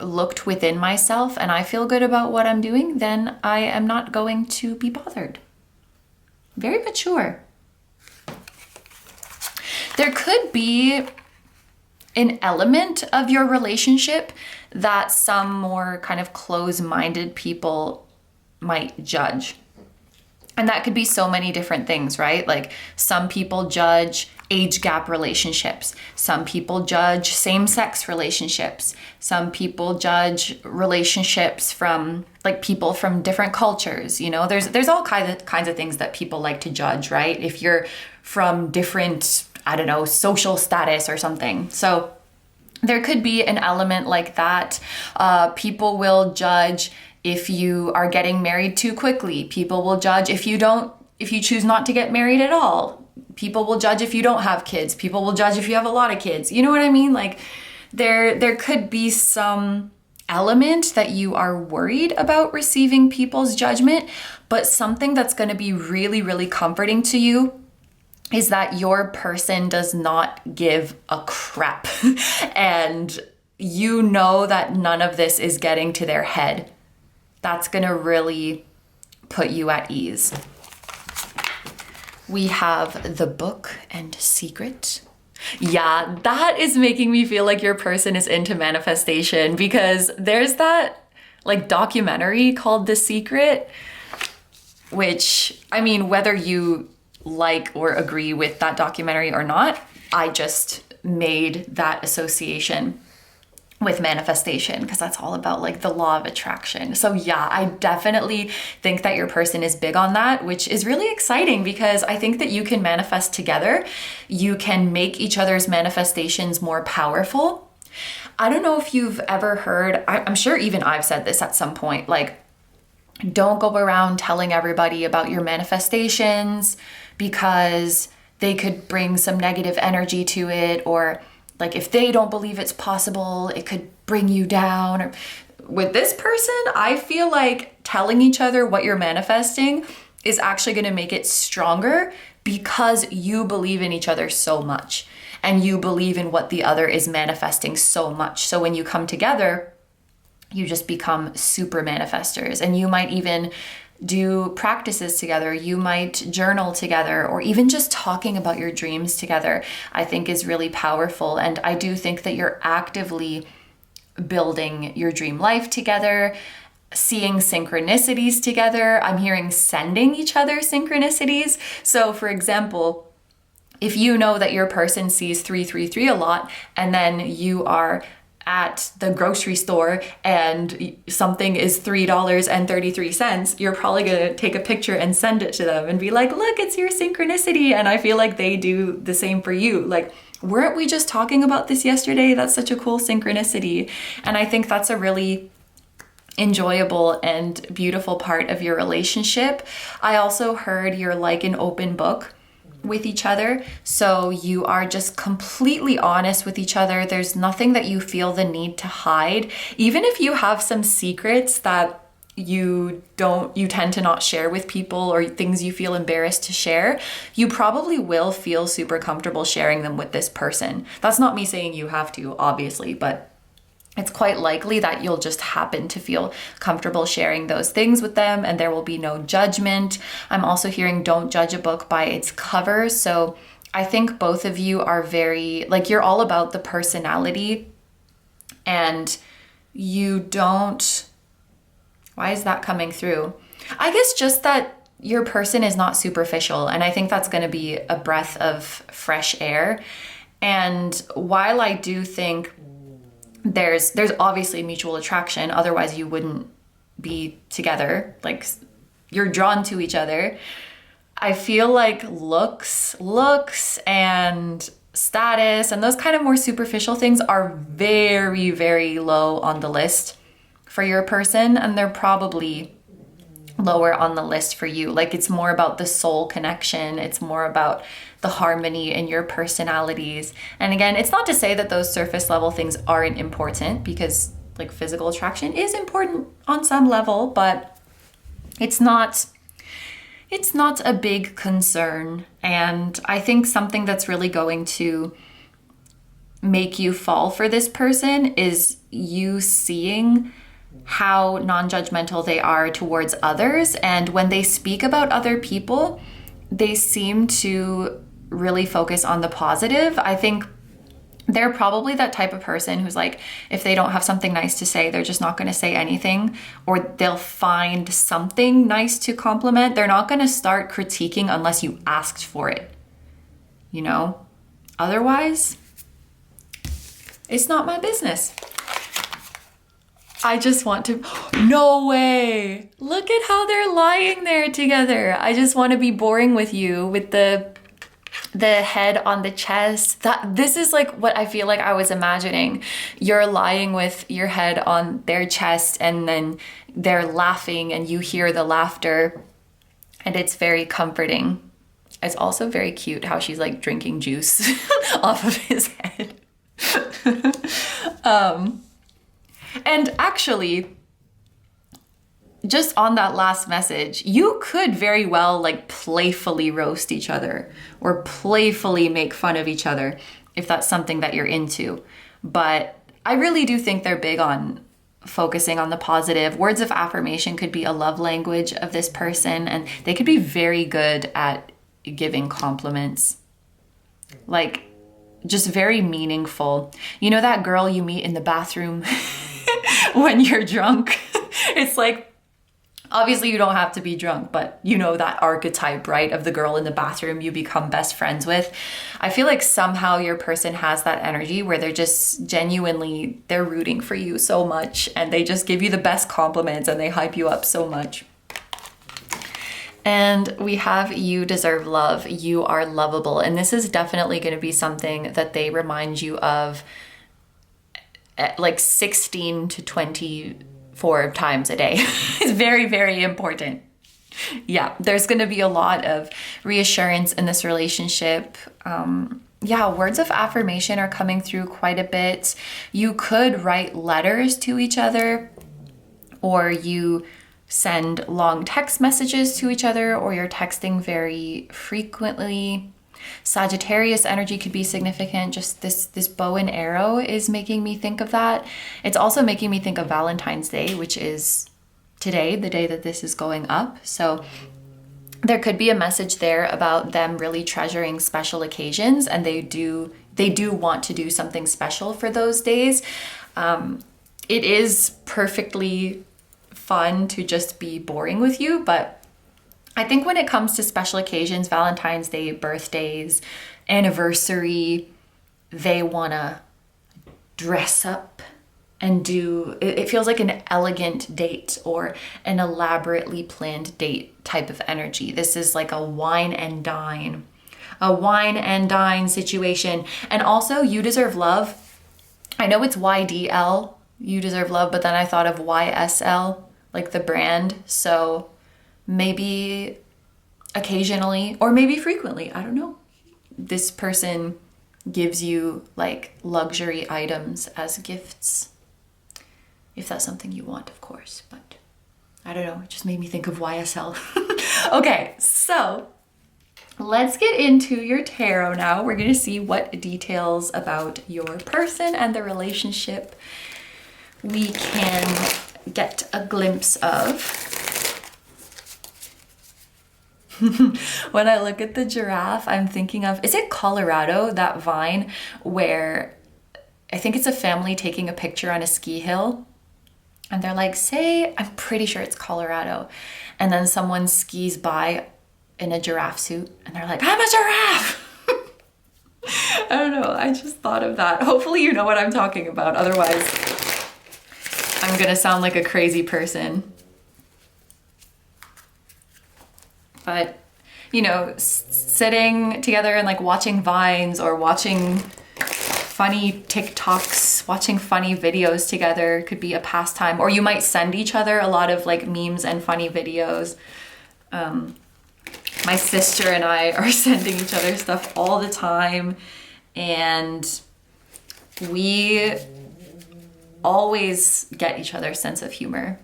Speaker 1: looked within myself and I feel good about what I'm doing, then I am not going to be bothered. Very mature. There could be an element of your relationship that some more kind of close-minded people might judge. And that could be so many different things, right? Like some people judge age gap relationships. Some people judge same-sex relationships. Some people judge relationships from like people from different cultures. You know, there's all kinds of things that people like to judge, right? If you're from different, I don't know, social status or something. So there could be an element like that. People will judge if you are getting married too quickly. People will judge if you choose not to get married at all. People will judge if you don't have kids. People will judge if you have a lot of kids. You know what I mean? Like there could be some element that you are worried about receiving people's judgment, but something that's going to be really, really comforting to you is that your person does not give a crap. And you know that none of this is getting to their head. That's gonna really put you at ease. We have The Book and Secret. Yeah, that is making me feel like your person is into manifestation because there's that like documentary called The Secret, which, I mean, whether you like or agree with that documentary or not, I just made that association with manifestation because that's all about like the law of attraction. So yeah, I definitely think that your person is big on that, which is really exciting because I think that you can manifest together. You can make each other's manifestations more powerful. I don't know if you've ever heard, I'm sure even I've said this at some point, like don't go around telling everybody about your manifestations because they could bring some negative energy to it, or like if they don't believe it's possible, it could bring you down. Or with this person, I feel like telling each other what you're manifesting is actually going to make it stronger because you believe in each other so much and you believe in what the other is manifesting so much. So when you come together, you just become super manifestors, and you might even do practices together. You might journal together, or even just talking about your dreams together, I think is really powerful. And I do think that you're actively building your dream life together, seeing synchronicities together. I'm hearing sending each other synchronicities. So for example, if you know that your person sees 333 a lot, and then you are at the grocery store and something is $3.33, you're probably gonna take a picture and send it to them and be like, look, it's your synchronicity. And I feel like they do the same for you. Like, weren't we just talking about this yesterday? That's such a cool synchronicity. And I think that's a really enjoyable and beautiful part of your relationship. I also heard you're like an open book with each other. So you are just completely honest with each other. There's nothing that you feel the need to hide. Even if you have some secrets that you tend to not share with people, or things you feel embarrassed to share, you probably will feel super comfortable sharing them with this person. That's not me saying you have to, obviously, but it's quite likely that you'll just happen to feel comfortable sharing those things with them, and there will be no judgment. I'm also hearing don't judge a book by its cover. So I think both of you are very, like, you're all about the personality, and you don't, why is that coming through? I guess just that your person is not superficial, and I think that's going to be a breath of fresh air. And while I do think there's obviously mutual attraction, otherwise you wouldn't be together, like you're drawn to each other, I feel like looks and status and those kind of more superficial things are very, very low on the list for your person, and they're probably lower on the list for you. Like, it's more about the soul connection, it's more about the harmony in your personalities. And again, it's not to say that those surface level things aren't important, because like physical attraction is important on some level, but it's not a big concern. And I think something that's really going to make you fall for this person is you seeing how non-judgmental they are towards others. And when they speak about other people, they seem to really focus on the positive. I think they're probably that type of person who's like, if they don't have something nice to say, they're just not going to say anything, or they'll find something nice to compliment. They're not going to start critiquing unless you asked for it, you know? Otherwise, it's not my business. I just want to, no way. Look at how they're lying there together. I just want to be boring with you with the head on the chest. This is like what I feel like I was imagining. You're lying with your head on their chest, and then they're laughing and you hear the laughter, and it's very comforting. It's also very cute how she's like drinking juice off of his head. And actually, just on that last message, you could very well like playfully roast each other or playfully make fun of each other if that's something that you're into. But I really do think they're big on focusing on the positive. Words of affirmation could be a love language of this person, and they could be very good at giving compliments. Like, just very meaningful. You know that girl you meet in the bathroom when you're drunk? It's like, obviously you don't have to be drunk, but you know that archetype, right? Of the girl in the bathroom you become best friends with. I feel like somehow your person has that energy where they're just genuinely, they're rooting for you so much, and they just give you the best compliments and they hype you up so much. And we have you deserve love. You are lovable. And this is definitely going to be something that they remind you of like 16 to 24 times a day. It's very, very important. Yeah, there's going to be a lot of reassurance in this relationship. Words of affirmation are coming through quite a bit. You could write letters to each other, or you send long text messages to each other, or you're texting very frequently. Sagittarius energy could be significant. Just this bow and arrow is making me think of that. It's also making me think of Valentine's Day, which is today, the day that this is going up. So there could be a message there about them really treasuring special occasions, and they do want to do something special for those days. It is perfectly fun to just be boring with you, but I think when it comes to special occasions, Valentine's Day, birthdays, anniversary, they want to dress up and it feels like an elegant date or an elaborately planned date type of energy. This is like a wine and dine situation. And also, you deserve love. I know it's YDL, you deserve love, but then I thought of YSL, like the brand. So maybe occasionally, or maybe frequently, I don't know, this person gives you like luxury items as gifts, if that's something you want, of course. But I don't know, it just made me think of YSL. Okay, so let's get into your tarot now. We're gonna see what details about your person and the relationship we can get a glimpse of. When I look at the giraffe, I'm thinking of, is it Colorado, that vine where I think it's a family taking a picture on a ski hill and they're like, say, I'm pretty sure it's Colorado. And then someone skis by in a giraffe suit and they're like, I'm a giraffe. I don't know, I just thought of that. Hopefully you know what I'm talking about. Otherwise, I'm gonna sound like a crazy person. But, you know, sitting together and like watching vines or watching funny TikToks, watching funny videos together could be a pastime. Or you might send each other a lot of like memes and funny videos. My sister and I are sending each other stuff all the time, and we always get each other's sense of humor.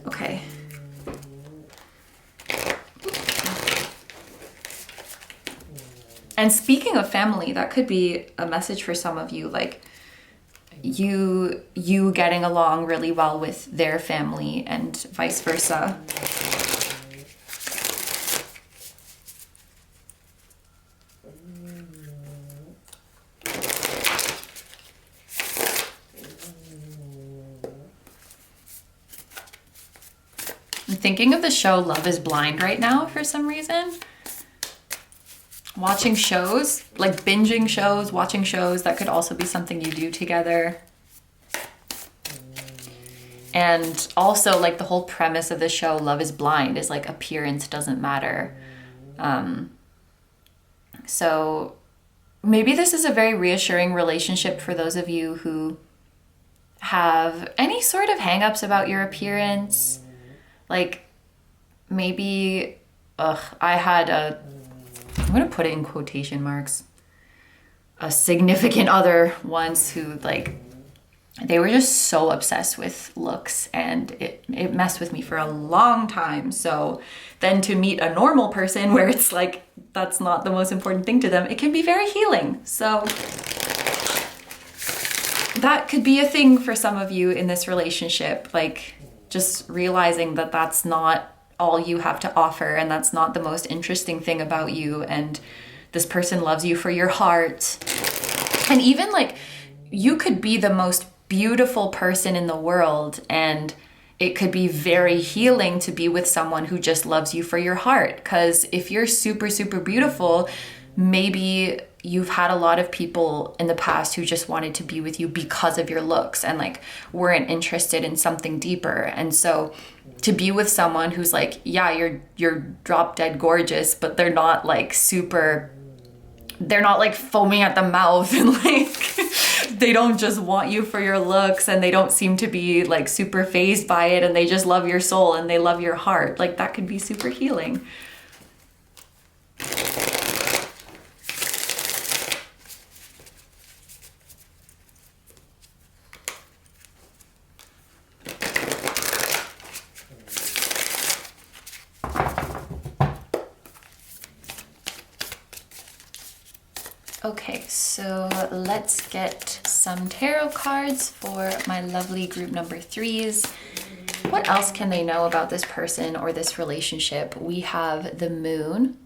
Speaker 1: Okay. And speaking of family, that could be a message for some of you, like you getting along really well with their family and vice versa. I'm thinking of the show Love is Blind right now for some reason. Watching shows, like binging shows, watching shows, that could also be something you do together. And also, like, the whole premise of the show Love is Blind is like appearance doesn't matter. So maybe this is a very reassuring relationship for those of you who have any sort of hang-ups about your appearance. Like maybe, I had I'm gonna put it in quotation marks, a significant other once who, like, they were just so obsessed with looks, and it messed with me for a long time. So then to meet a normal person where it's like that's not the most important thing to them, it can be very healing. So that could be a thing for some of you in this relationship, like just realizing that that's not all you have to offer, and that's not the most interesting thing about you, and this person loves you for your heart. And even like you could be the most beautiful person in the world, and it could be very healing to be with someone who just loves you for your heart. Because if you're super, super beautiful, maybe you've had a lot of people in the past who just wanted to be with you because of your looks and like weren't interested in something deeper. And so to be with someone who's like, yeah, you're drop dead gorgeous, but they're not like they're not like foaming at the mouth and like they don't just want you for your looks, and they don't seem to be like super fazed by it, and they just love your soul and they love your heart. Like that could be super healing. Okay, so let's get some tarot cards for my lovely group number 3s. What else can they know about this person or this relationship? We have the moon.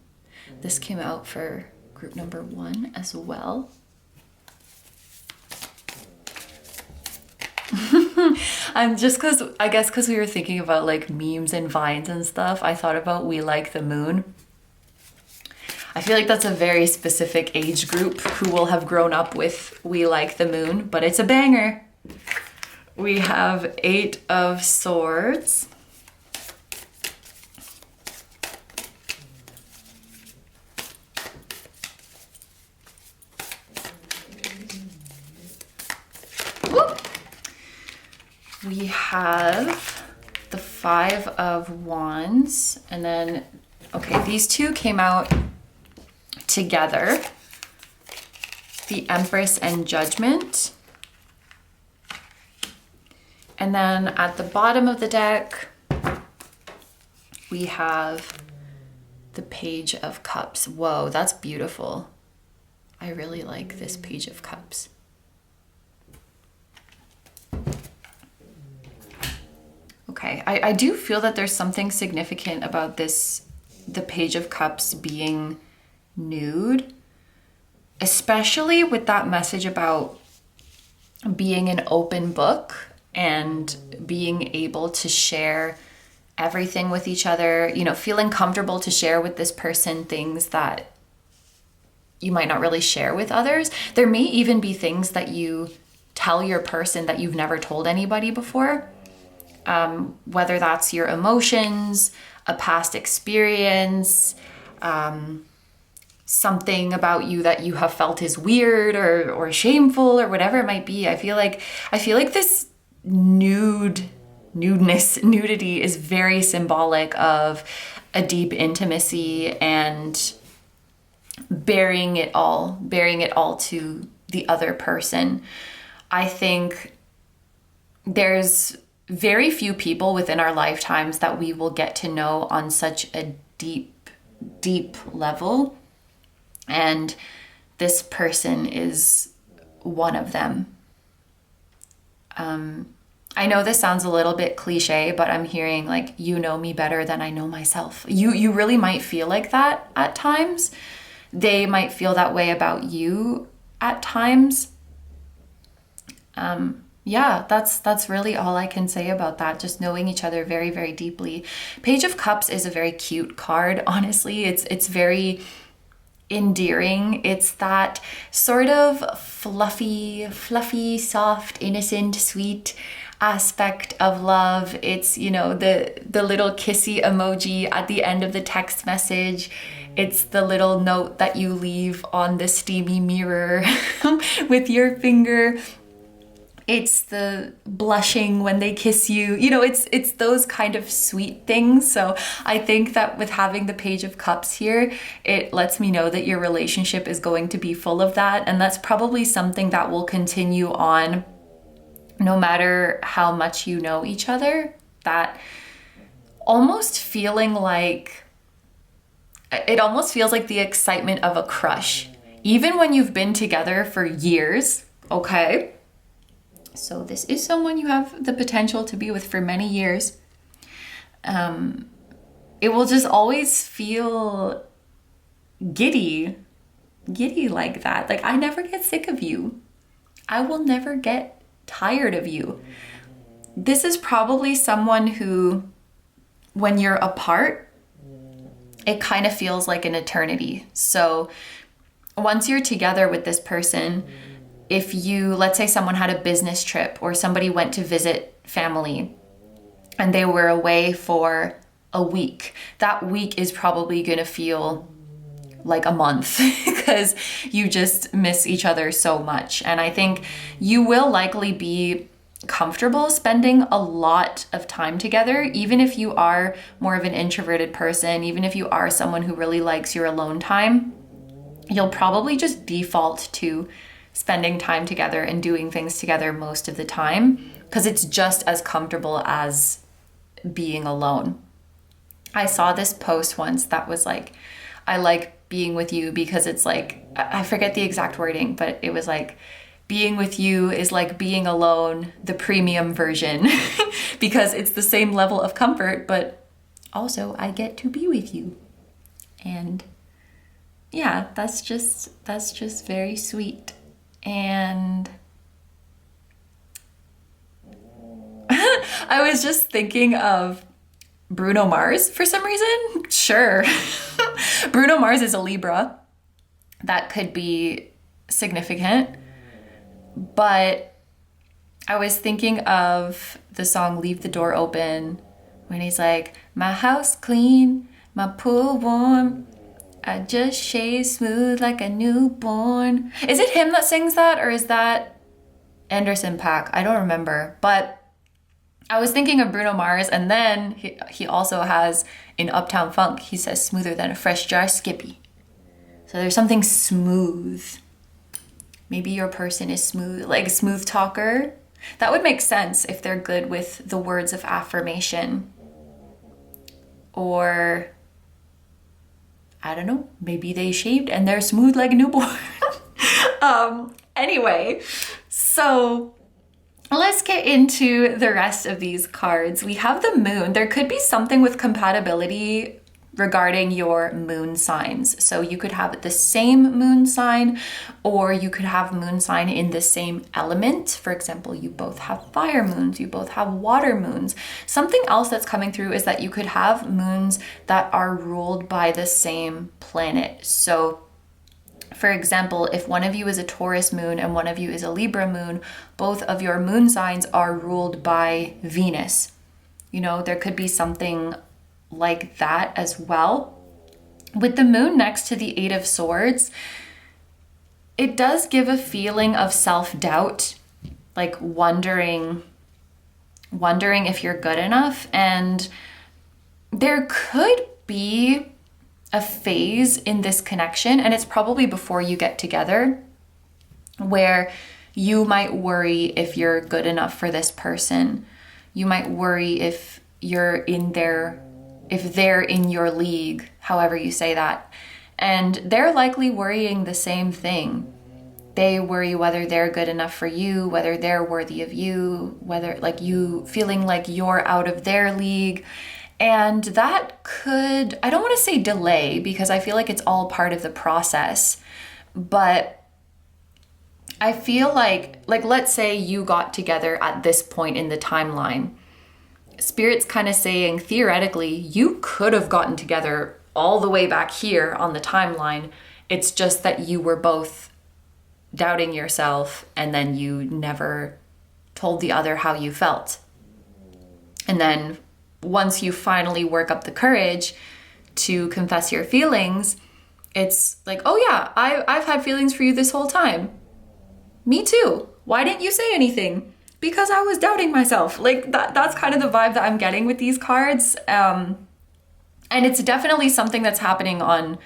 Speaker 1: This came out for group number 1 as well. I'm just I guess because we were thinking about like memes and vines and stuff, I thought about We Like the Moon. I feel like that's a very specific age group who will have grown up with We Like the Moon, but it's a banger. We have 8 of Swords. Whoop. We have the 5 of Wands, and then, okay, these two came out together, the Empress and Judgment. And then at the bottom of the deck, we have the Page of Cups. Whoa, that's beautiful. I really like this Page of Cups. Okay, I do feel that there's something significant about this, the Page of Cups being nude, especially with that message about being an open book and being able to share everything with each other, you know, feeling comfortable to share with this person things that you might not really share with others. There may even be things that you tell your person that you've never told anybody before, whether that's your emotions, a past experience, something about you that you have felt is weird or shameful or whatever it might be. I feel like this nudity is very symbolic of a deep intimacy and bearing it all to the other person. I think there's very few people within our lifetimes that we will get to know on such a deep level. And this person is one of them. I know this sounds a little bit cliche, but I'm hearing like, you know me better than I know myself. You really might feel like that at times. They might feel that way about you at times. Yeah, that's really all I can say about that. Just knowing each other very, very deeply. Page of Cups is a very cute card. Honestly, it's very endearing. It's that sort of fluffy, soft, innocent, sweet aspect of love. It's, you know, the little kissy emoji at the end of the text message. It's the little note that you leave on the steamy mirror with your finger. It's the blushing when they kiss you. You know, it's those kind of sweet things. So I think that with having the Page of Cups here, it lets me know that your relationship is going to be full of that. And that's probably something that will continue on no matter how much you know each other. That almost feeling like, it almost feels like the excitement of a crush. Even when you've been together for years, okay? So this is someone you have the potential to be with for many years. It will just always feel giddy like that. Like, I never get sick of you. I will never get tired of you. This is probably someone who, when you're apart, it kind of feels like an eternity. So once you're together with this person, if you, let's say someone had a business trip or somebody went to visit family and they were away for a week, that week is probably going to feel like a month because you just miss each other so much. And I think you will likely be comfortable spending a lot of time together, even if you are more of an introverted person, even if you are someone who really likes your alone time, you'll probably just default to spending time together and doing things together most of the time because it's just as comfortable as being alone. I saw this post once that was like, I like being with you because it's like, I forget the exact wording, but it was like, being with you is like being alone, the premium version, because it's the same level of comfort, but also I get to be with you. And yeah, that's just very sweet. And I was just thinking of Bruno Mars for some reason. Sure. Bruno Mars is a Libra. That could be significant. But I was thinking of the song Leave the Door Open when he's like, my house clean, my pool warm, I just shave smooth like a newborn. Is it him that sings that, or is that Anderson .Paak? I don't remember. But I was thinking of Bruno Mars, and then he also has, in Uptown Funk, he says smoother than a fresh jar Skippy. So there's something smooth. Maybe your person is smooth, like a smooth talker. That would make sense if they're good with the words of affirmation. Or, I don't know, maybe they shaved and they're smooth like a newborn. Anyway, so let's get into the rest of these cards. We have the moon. There could be something with compatibility regarding your moon signs. So you could have the same moon sign, or you could have moon sign in the same element. For example, you both have fire moons, you both have water moons. Something else that's coming through is that you could have moons that are ruled by the same planet. So for example, if one of you is a Taurus moon and one of you is a Libra moon, both of your moon signs are ruled by Venus. You know, there could be something like that as well. With the moon next to the Eight of Swords, it does give a feeling of self-doubt, like wondering if you're good enough. And there could be a phase in this connection, and it's probably before you get together, where you might worry if you're good enough for this person. You might worry if you're in their, if they're in your league, however you say that. And they're likely worrying the same thing. They worry whether they're good enough for you, whether they're worthy of you, whether like you feeling like you're out of their league. And that could, I don't want to say delay, because I feel like it's all part of the process, but I feel like let's say you got together at this point in the timeline. Spirit's kind of saying, theoretically, you could have gotten together all the way back here on the timeline. It's just that you were both doubting yourself, and then you never told the other how you felt. And then once you finally work up the courage to confess your feelings, it's like, oh yeah, I've had feelings for you this whole time. Me too. Why didn't you say anything? Because I was doubting myself. Like that's kind of the vibe that I'm getting with these cards. And it's definitely something that's happening on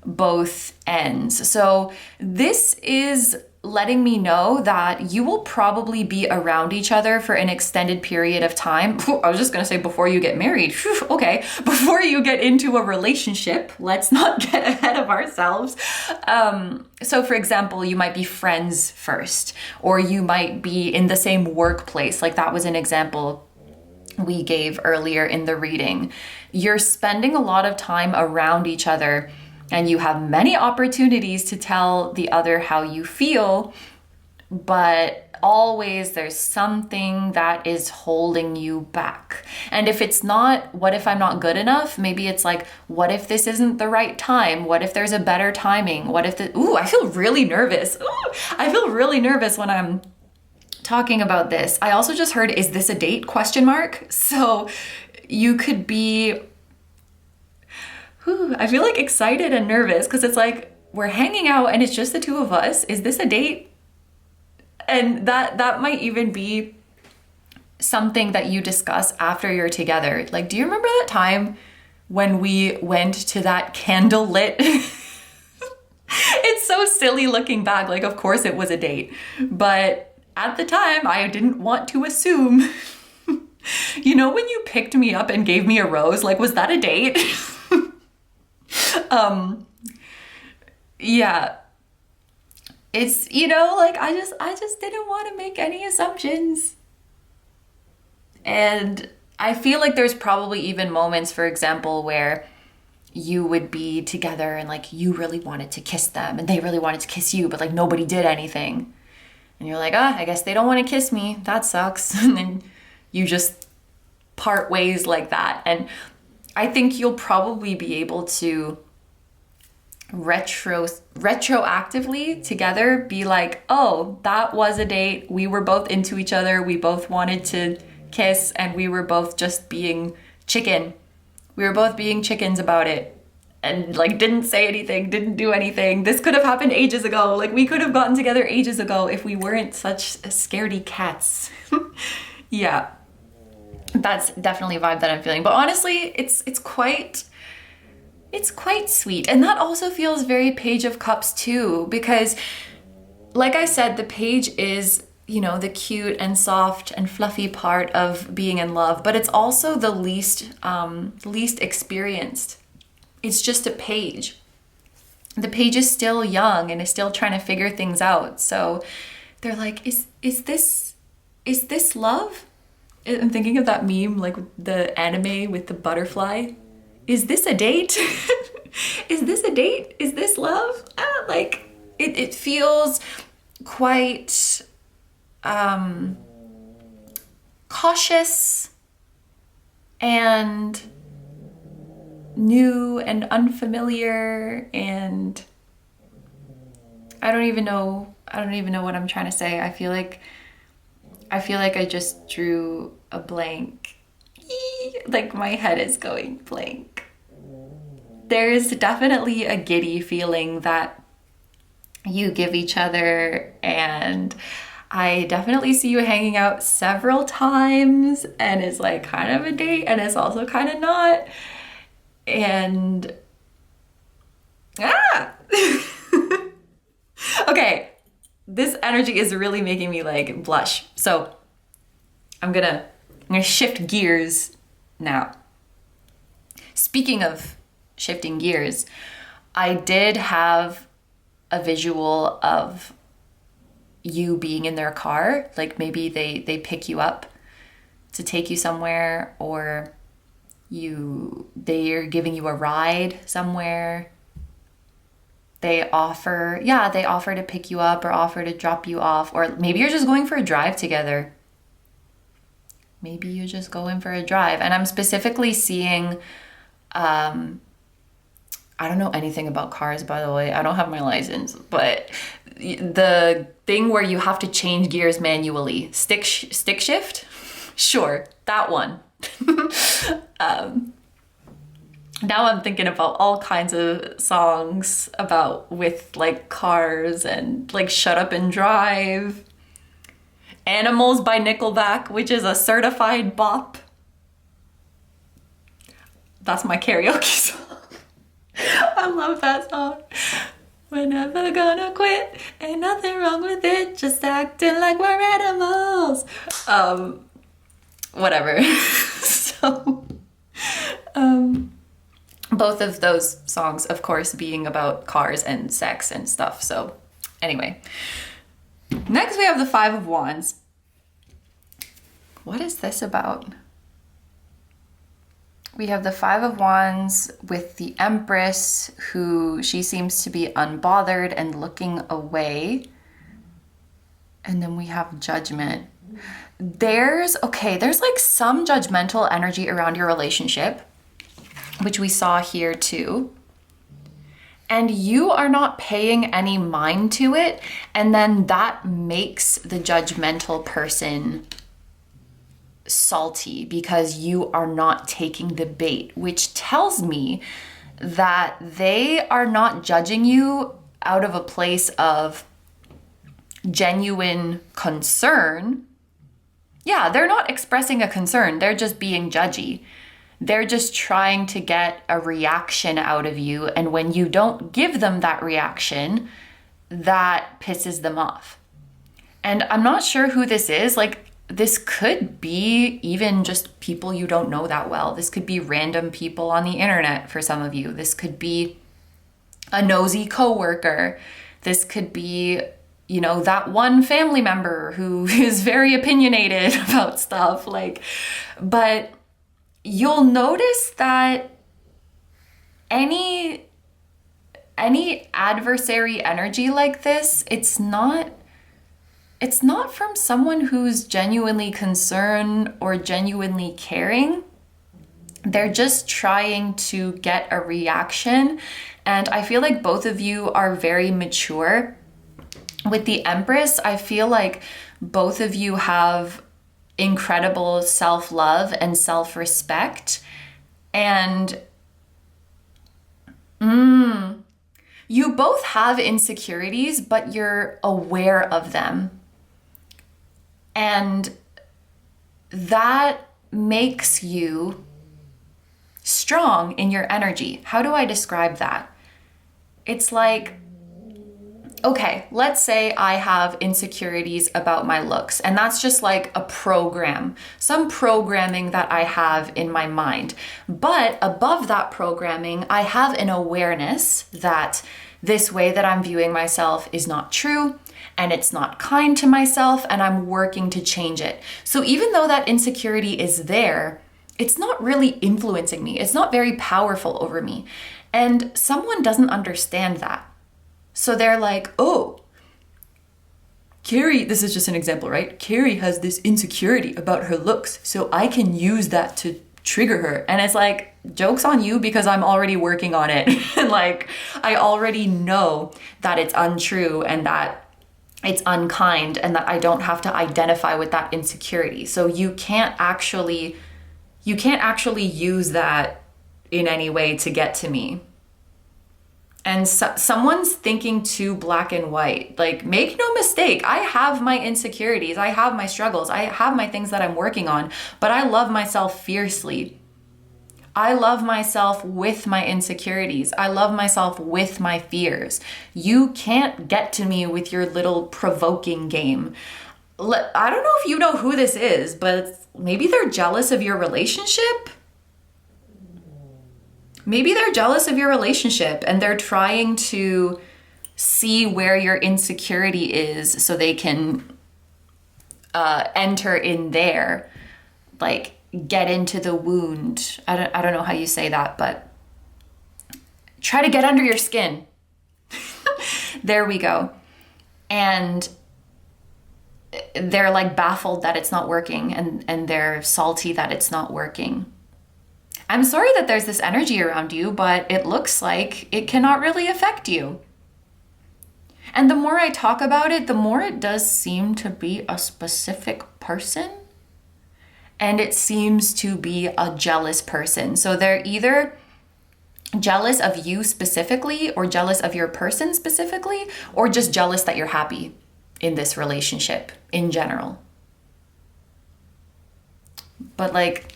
Speaker 1: both ends. So this is letting me know that you will probably be around each other for an extended period of time. I was just gonna say before you get married. Okay, before you get into a relationship, let's not get ahead of ourselves. So for example, you might be friends first, or you might be in the same workplace. Like that was an example we gave earlier in the reading. You're spending a lot of time around each other, and you have many opportunities to tell the other how you feel, but always there's something that is holding you back. And if it's not, what if I'm not good enough? Maybe it's like, what if this isn't the right time? What if there's a better timing? What if I feel really nervous. I feel really nervous when I'm talking about this. I also just heard, is this a date? ? So you could be, I feel like excited and nervous because it's like we're hanging out and it's just the two of us. Is this a date? And that might even be something that you discuss after you're together. Like, do you remember that time when we went to that candlelit? It's so silly looking back. Like, of course it was a date, but at the time I didn't want to assume. You know, when you picked me up and gave me a rose, like, was that a date? Yeah, it's, you know, like I just didn't want to make any assumptions. And I feel like there's probably even moments, for example, where you would be together and like you really wanted to kiss them and they really wanted to kiss you, but like nobody did anything. And you're like, I guess they don't want to kiss me. That sucks. And then you just part ways like that. And I think you'll probably be able to retroactively together be like, oh, that was a date. We were both into each other. We both wanted to kiss and we were both just being chicken. We were both being chickens about it and like didn't say anything, didn't do anything. This could have happened ages ago. Like we could have gotten together ages ago if we weren't such scaredy cats. Yeah. That's definitely a vibe that I'm feeling. But honestly, it's quite sweet. And that also feels very Page of Cups too, because like I said, the page is you know, the cute and soft and fluffy part of being in love, but it's also the least experienced. It's just a page. The page is still young and is still trying to figure things out. So they're like, is this love? I'm thinking of that meme, like the anime with the butterfly. Is this a date? Is this a date? Is this love? Like it feels quite cautious and new and unfamiliar, and I don't even know what I'm trying to say. I feel like I just drew a blank. Like my head is going blank. There's definitely a giddy feeling that you give each other, and I definitely see you hanging out several times, and it's like kind of a date and it's also kind of not. And okay, this energy is really making me like blush. So I'm gonna shift gears now. Speaking of shifting gears, I did have a visual of you being in their car. Like maybe they pick you up to take you somewhere, or they're giving you a ride somewhere. They offer to pick you up or offer to drop you off, or maybe you're just going for a drive together. Maybe you're just going for a drive. And I'm specifically seeing, I don't know anything about cars, by the way. I don't have my license, but the thing where you have to change gears manually, stick shift, sure, that one. Now I'm thinking about all kinds of songs with like cars and like Shut Up and Drive. Animals by Nickelback, which is a certified bop. That's my karaoke song. I love that song. We're never gonna quit. Ain't nothing wrong with it. Just acting like we're animals. Whatever. So, both of those songs, of course, being about cars and sex and stuff. So anyway, next we have the Five of Wands. What is this about? We have the Five of Wands with the Empress, who she seems to be unbothered and looking away. And then we have Judgment. There's like some judgmental energy around your relationship, which we saw here too. And you are not paying any mind to it. And then that makes the judgmental person salty because you are not taking the bait, which tells me that they are not judging you out of a place of genuine concern. Yeah, they're not expressing a concern. They're just being judgy. They're just trying to get a reaction out of you. And when you don't give them that reaction, that pisses them off. And I'm not sure who this is. Like, this could be even just people you don't know that well. This could be random people on the internet for some of you. This could be a nosy coworker. This could be, you know, that one family member who is very opinionated about stuff. Like, but you'll notice that any adversary energy like this, it's not from someone who's genuinely concerned or genuinely caring. They're just trying to get a reaction. And I feel like both of you are very mature. With the Empress, I feel like both of you have incredible self-love and self-respect. And you both have insecurities, but you're aware of them. And that makes you strong in your energy. How do I describe that? It's like Okay, let's say I have insecurities about my looks, and that's just like a program, some programming that I have in my mind. But above that programming, I have an awareness that this way that I'm viewing myself is not true, and it's not kind to myself, and I'm working to change it. So even though that insecurity is there, it's not really influencing me. It's not very powerful over me. And someone doesn't understand that. So they're like, oh, Carrie, this is just an example, right? Carrie has this insecurity about her looks, so I can use that to trigger her. And it's like, joke's on you, because I'm already working on it. And like, I already know that it's untrue and that it's unkind and that I don't have to identify with that insecurity. So you can't actually use that in any way to get to me. And someone's thinking too black and white. Like, make no mistake, I have my insecurities, I have my struggles, I have my things that I'm working on, but I love myself fiercely. I love myself with my insecurities. I love myself with my fears. You can't get to me with your little provoking game. I don't know if you know who this is, but maybe they're jealous of your relationship. Maybe they're jealous of your relationship and they're trying to see where your insecurity is so they can enter in there, like get into the wound. I don't know how you say that, but try to get under your skin. There we go. And they're like baffled that it's not working, and they're salty that it's not working. I'm sorry that there's this energy around you, but it looks like it cannot really affect you. And the more I talk about it, the more it does seem to be a specific person. And it seems to be a jealous person. So they're either jealous of you specifically, or jealous of your person specifically, or just jealous that you're happy in this relationship in general. But like,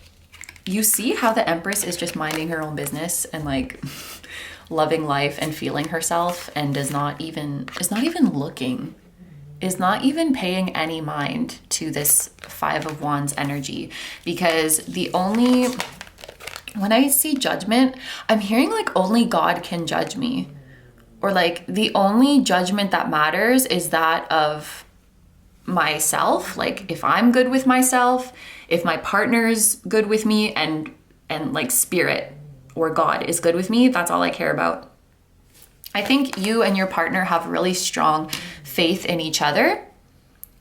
Speaker 1: you see how the Empress is just minding her own business and like loving life and feeling herself, and is not even looking, is not even paying any mind to this Five of Wands energy. Because when I see judgment, I'm hearing like only God can judge me, or like the only judgment that matters is that of myself. Like, if I'm good with myself, if my partner's good with me, and like spirit or God is good with me, that's all I care about. I think you and your partner have really strong faith in each other.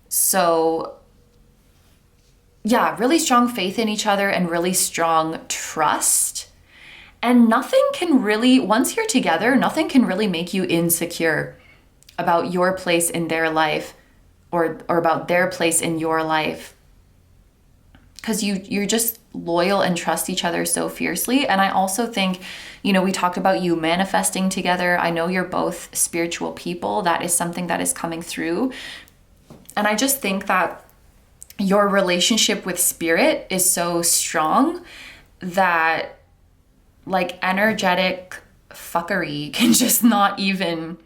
Speaker 1: So yeah, really strong faith in each other and really strong trust. And nothing can really, once you're together, nothing can really make you insecure about your place in their life, or about their place in your life. Because you're just loyal and trust each other so fiercely. And I also think, we talked about you manifesting together. I know you're both spiritual people. That is something that is coming through. And I just think that your relationship with spirit is so strong that like energetic fuckery can just not even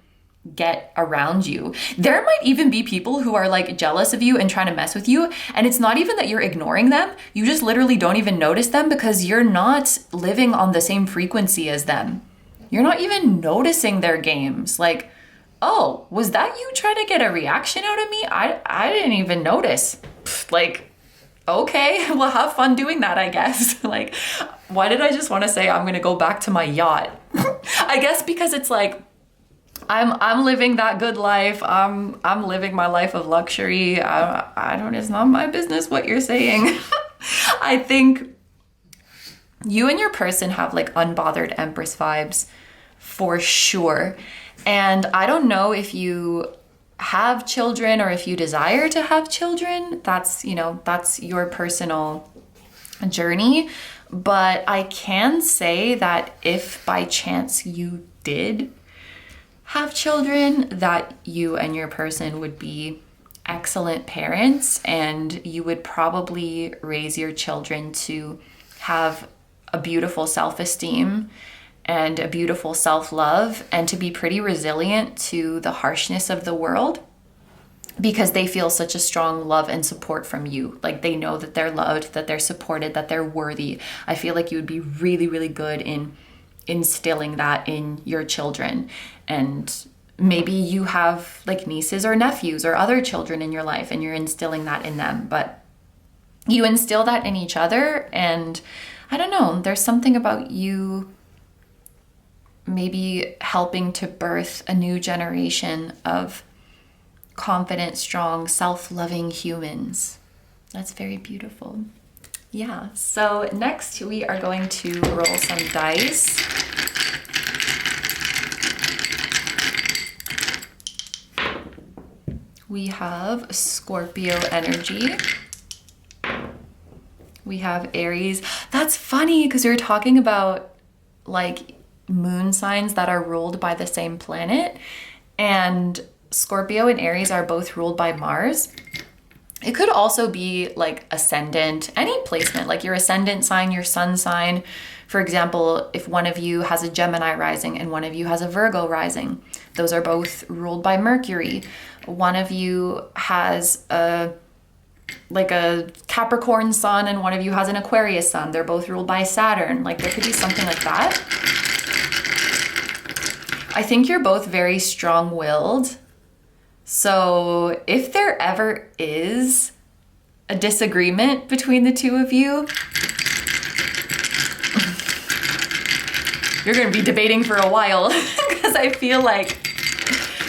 Speaker 1: get around you. There might even be people who are like jealous of you and trying to mess with you, and it's not even that you're ignoring them. You just literally don't even notice them because you're not living on the same frequency as them. You're not even noticing their games. Like, oh, was that you trying to get a reaction out of me? I didn't even notice. Like, okay, well, have fun doing that, I guess. Like, why did I just want to say I'm gonna go back to my yacht? I guess because it's like, I'm living that good life. I'm living my life of luxury. It's not my business what you're saying. I think you and your person have like unbothered Empress vibes for sure. And I don't know if you have children or if you desire to have children. That's your personal journey. But I can say that if by chance you did have children, that you and your person would be excellent parents, and you would probably raise your children to have a beautiful self-esteem and a beautiful self-love, and to be pretty resilient to the harshness of the world, because they feel such a strong love and support from you. Like they know that they're loved, that they're supported, that they're worthy. I feel like you would be really, really good in instilling that in your children. And maybe you have like nieces or nephews or other children in your life and you're instilling that in them, but you instill that in each other. And I don't know, there's something about you maybe helping to birth a new generation of confident, strong, self-loving humans. That's very beautiful. Yeah, so next we are going to roll some dice. We have Scorpio energy. We have Aries. That's funny because you're talking about like moon signs that are ruled by the same planet, and Scorpio and Aries are both ruled by Mars. It could also be like ascendant, any placement, like your ascendant sign, your sun sign. For example, if one of you has a Gemini rising and one of you has a Virgo rising, those are both ruled by Mercury. One of you has a Capricorn sun and one of you has an Aquarius sun. They're both ruled by Saturn. Like there could be something like that. I think you're both very strong-willed. So if there ever is a disagreement between the two of you, you're going to be debating for a while because I feel like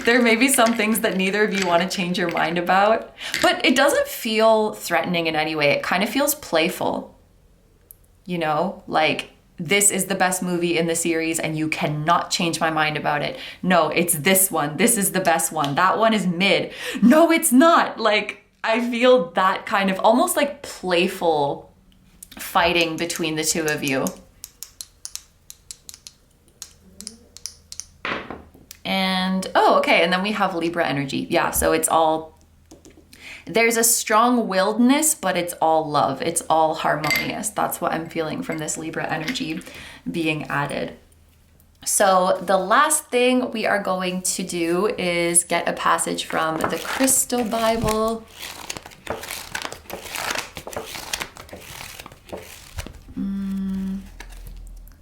Speaker 1: there may be some things that neither of you want to change your mind about, but it doesn't feel threatening in any way. It kind of feels playful, you know, like this is the best movie in the series and you cannot change my mind about it. No, it's this one. This is the best one. That one is mid. No, it's not. Like, I feel that kind of almost like playful fighting between the two of you. And, oh, okay. And then we have Libra energy. Yeah, so it's all, there's a strong-willedness, but it's all love. It's all harmonious. That's what I'm feeling from this Libra energy being added. So the last thing we are going to do is get a passage from the Crystal Bible.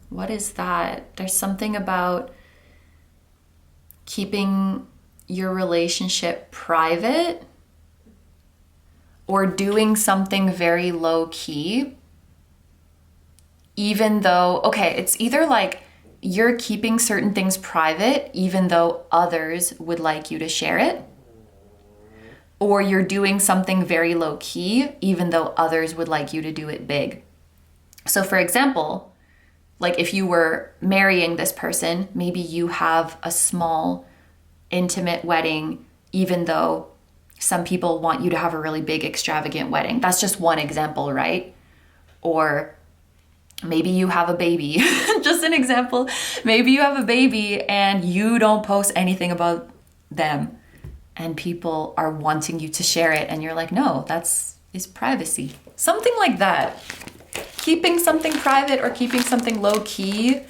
Speaker 1: What is that? There's something about keeping your relationship private or doing something very low key, even though, okay, it's either like you're keeping certain things private even though others would like you to share it, or you're doing something very low key even though others would like you to do it big. So for example, like if you were marrying this person, maybe you have a small, intimate wedding, even though some people want you to have a really big, extravagant wedding. That's just one example, right? Or maybe you have a baby, just an example. Maybe you have a baby and you don't post anything about them and people are wanting you to share it and you're like, no, is privacy. Something like that. Keeping something private or keeping something low key,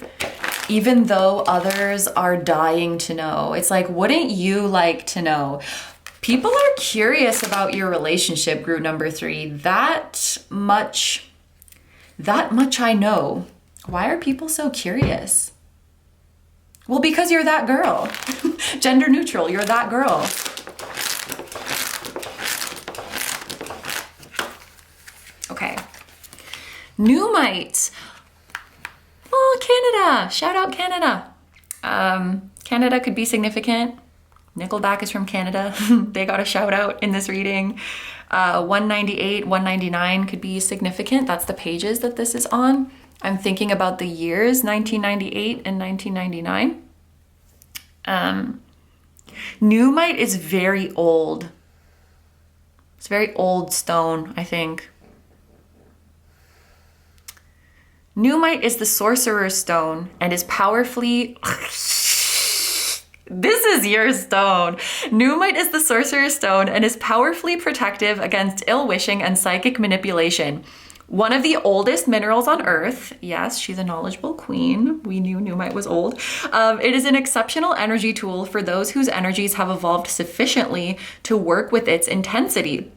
Speaker 1: even though others are dying to know. It's like, wouldn't you like to know? People are curious about your relationship, group number 3. That much I know. Why are people so curious? Well, because you're that girl. Gender neutral, you're that girl. Okay. Pneumite. Oh, Canada. Shout out Canada. Canada could be significant. Nickelback is from Canada. They got a shout out in this reading. 198, 199 could be significant. That's the pages that this is on. I'm thinking about the years 1998 and 1999. Pneumite is very old. It's very old stone, I think. Pneumite is the sorcerer's stone and is powerfully... This is your stone. Pneumite is the sorcerer's stone and is powerfully protective against ill-wishing and psychic manipulation. One of the oldest minerals on Earth. Yes, she's a knowledgeable queen. We knew Numite was old. It is an exceptional energy tool for those whose energies have evolved sufficiently to work with its intensity.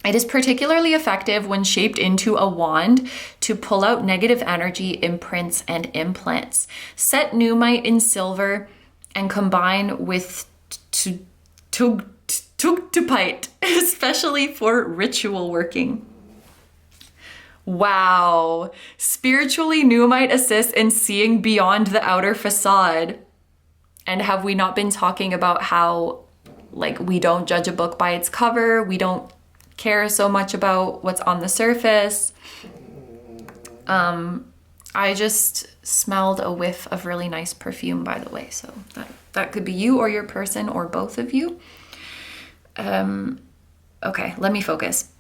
Speaker 1: It is particularly effective when shaped into a wand to pull out negative energy, imprints, and implants. Set Numite in silver and combine with Tugtupite, especially for ritual working. Wow. Spiritually, Numite assists in seeing beyond the outer facade. And have we not been talking about how, like, we don't judge a book by its cover? We don't care so much about what's on the surface. I just smelled a whiff of really nice perfume, by the way. So that could be you or your person or both of you. Okay, let me focus.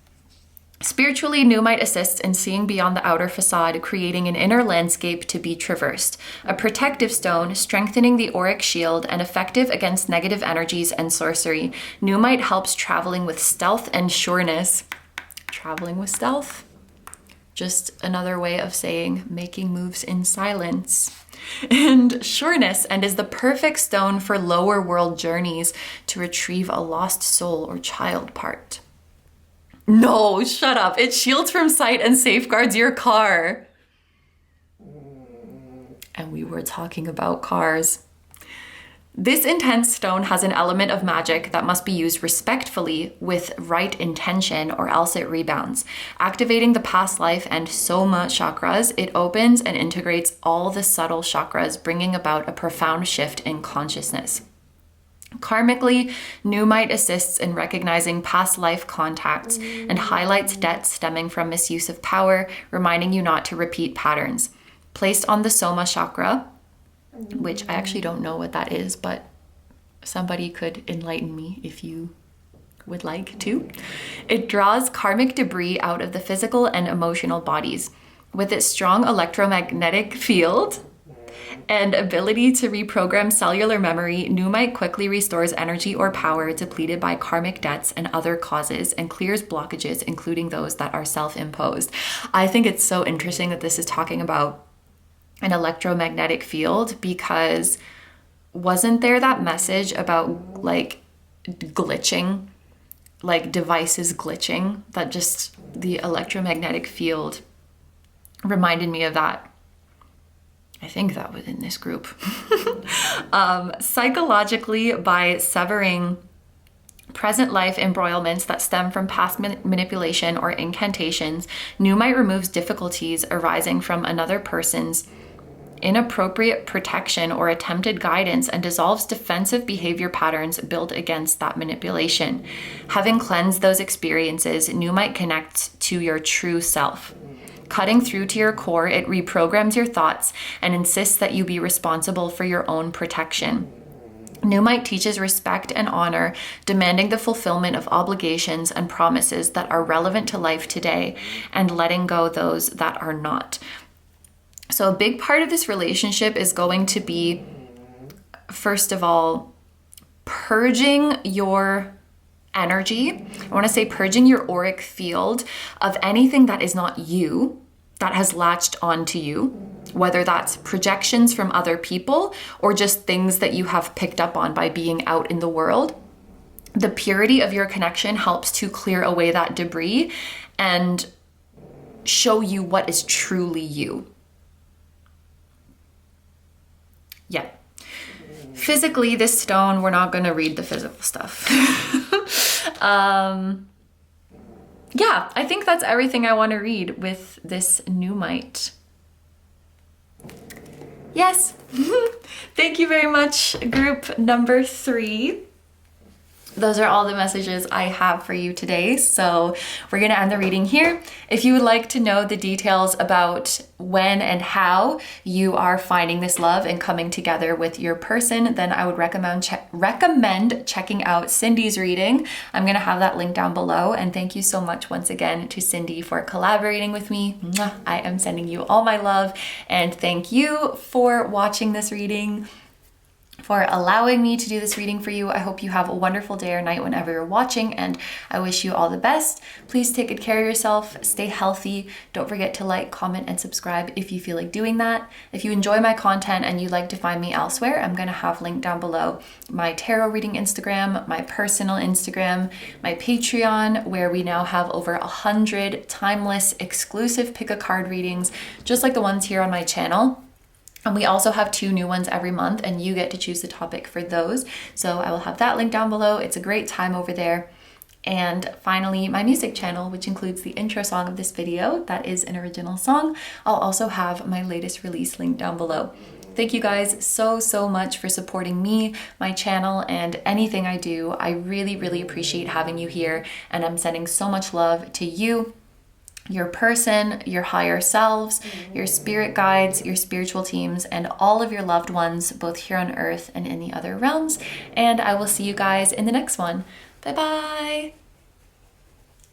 Speaker 1: Spiritually, Numite assists in seeing beyond the outer facade, creating an inner landscape to be traversed. A protective stone, strengthening the auric shield, and effective against negative energies and sorcery. Numite helps traveling with stealth and sureness. Traveling with stealth? Just another way of saying making moves in silence. And sureness, and is the perfect stone for lower world journeys to retrieve a lost soul or child part. No, shut up. It shields from sight and safeguards your car. And we were talking about cars. This intense stone has an element of magic that must be used respectfully with right intention or else it rebounds. Activating the past life and soma chakras, it opens and integrates all the subtle chakras, bringing about a profound shift in consciousness. Karmically, Numite assists in recognizing past life contacts and highlights debts stemming from misuse of power, reminding you not to repeat patterns. Placed on the Soma chakra, which I actually don't know what that is, but somebody could enlighten me if you would like to. It draws karmic debris out of the physical and emotional bodies. With its strong electromagnetic field and ability to reprogram cellular memory, Numite quickly restores energy or power depleted by karmic debts and other causes and clears blockages, including those that are self-imposed. I think it's so interesting that this is talking about an electromagnetic field, because wasn't there that message about like glitching, like devices glitching, that just the electromagnetic field reminded me of that. I think that was in this group. Psychologically, by severing present life embroilments that stem from past manipulation or incantations, Numite removes difficulties arising from another person's inappropriate protection or attempted guidance and dissolves defensive behavior patterns built against that manipulation. Having cleansed those experiences, Numite connects to your true self. Cutting through to your core, it reprograms your thoughts and insists that you be responsible for your own protection. Numite teaches respect and honor, demanding the fulfillment of obligations and promises that are relevant to life today and letting go those that are not. So a big part of this relationship is going to be, first of all, purging your energy. I want to say purging your auric field of anything that is not you, that has latched onto you, whether that's projections from other people or just things that you have picked up on by being out in the world. The purity of your connection helps to clear away that debris and show you what is truly you. Yeah. Physically, this stone, we're not going to read the physical stuff. Yeah, I think that's everything I want to read with this Numite. Yes. Thank you very much, group number 3. Those are all the messages I have for you today. So we're going to end the reading here. If you would like to know the details about when and how you are finding this love and coming together with your person, then I would recommend checking out Cindy's reading. I'm going to have that link down below. And thank you so much once again to Cindy for collaborating with me. I am sending you all my love, and thank you for watching this reading. for allowing me to do this reading for you. I hope you have a wonderful day or night whenever you're watching, and I wish you all the best. Please take good care of yourself, stay healthy. Don't forget to like, comment, and subscribe if you feel like doing that. If you enjoy my content and you'd like to find me elsewhere, I'm going to have linked down below my tarot reading Instagram, my personal Instagram, my Patreon, where we now have over 100 timeless exclusive pick a card readings, just like the ones here on my channel. And we also have 2 new ones every month, and you get to choose the topic for those. So I will have that link down below. It's a great time over there. And finally, my music channel, which includes the intro song of this video. That is an original song. I'll also have my latest release link down below. Thank you guys so much for supporting me, my channel, and anything I do. I really appreciate having you here, and I'm sending so much love to you, your person, your higher selves, your spirit guides, your spiritual teams, and all of your loved ones, both here on earth and in the other realms. And I will see you guys in the next one. Bye bye.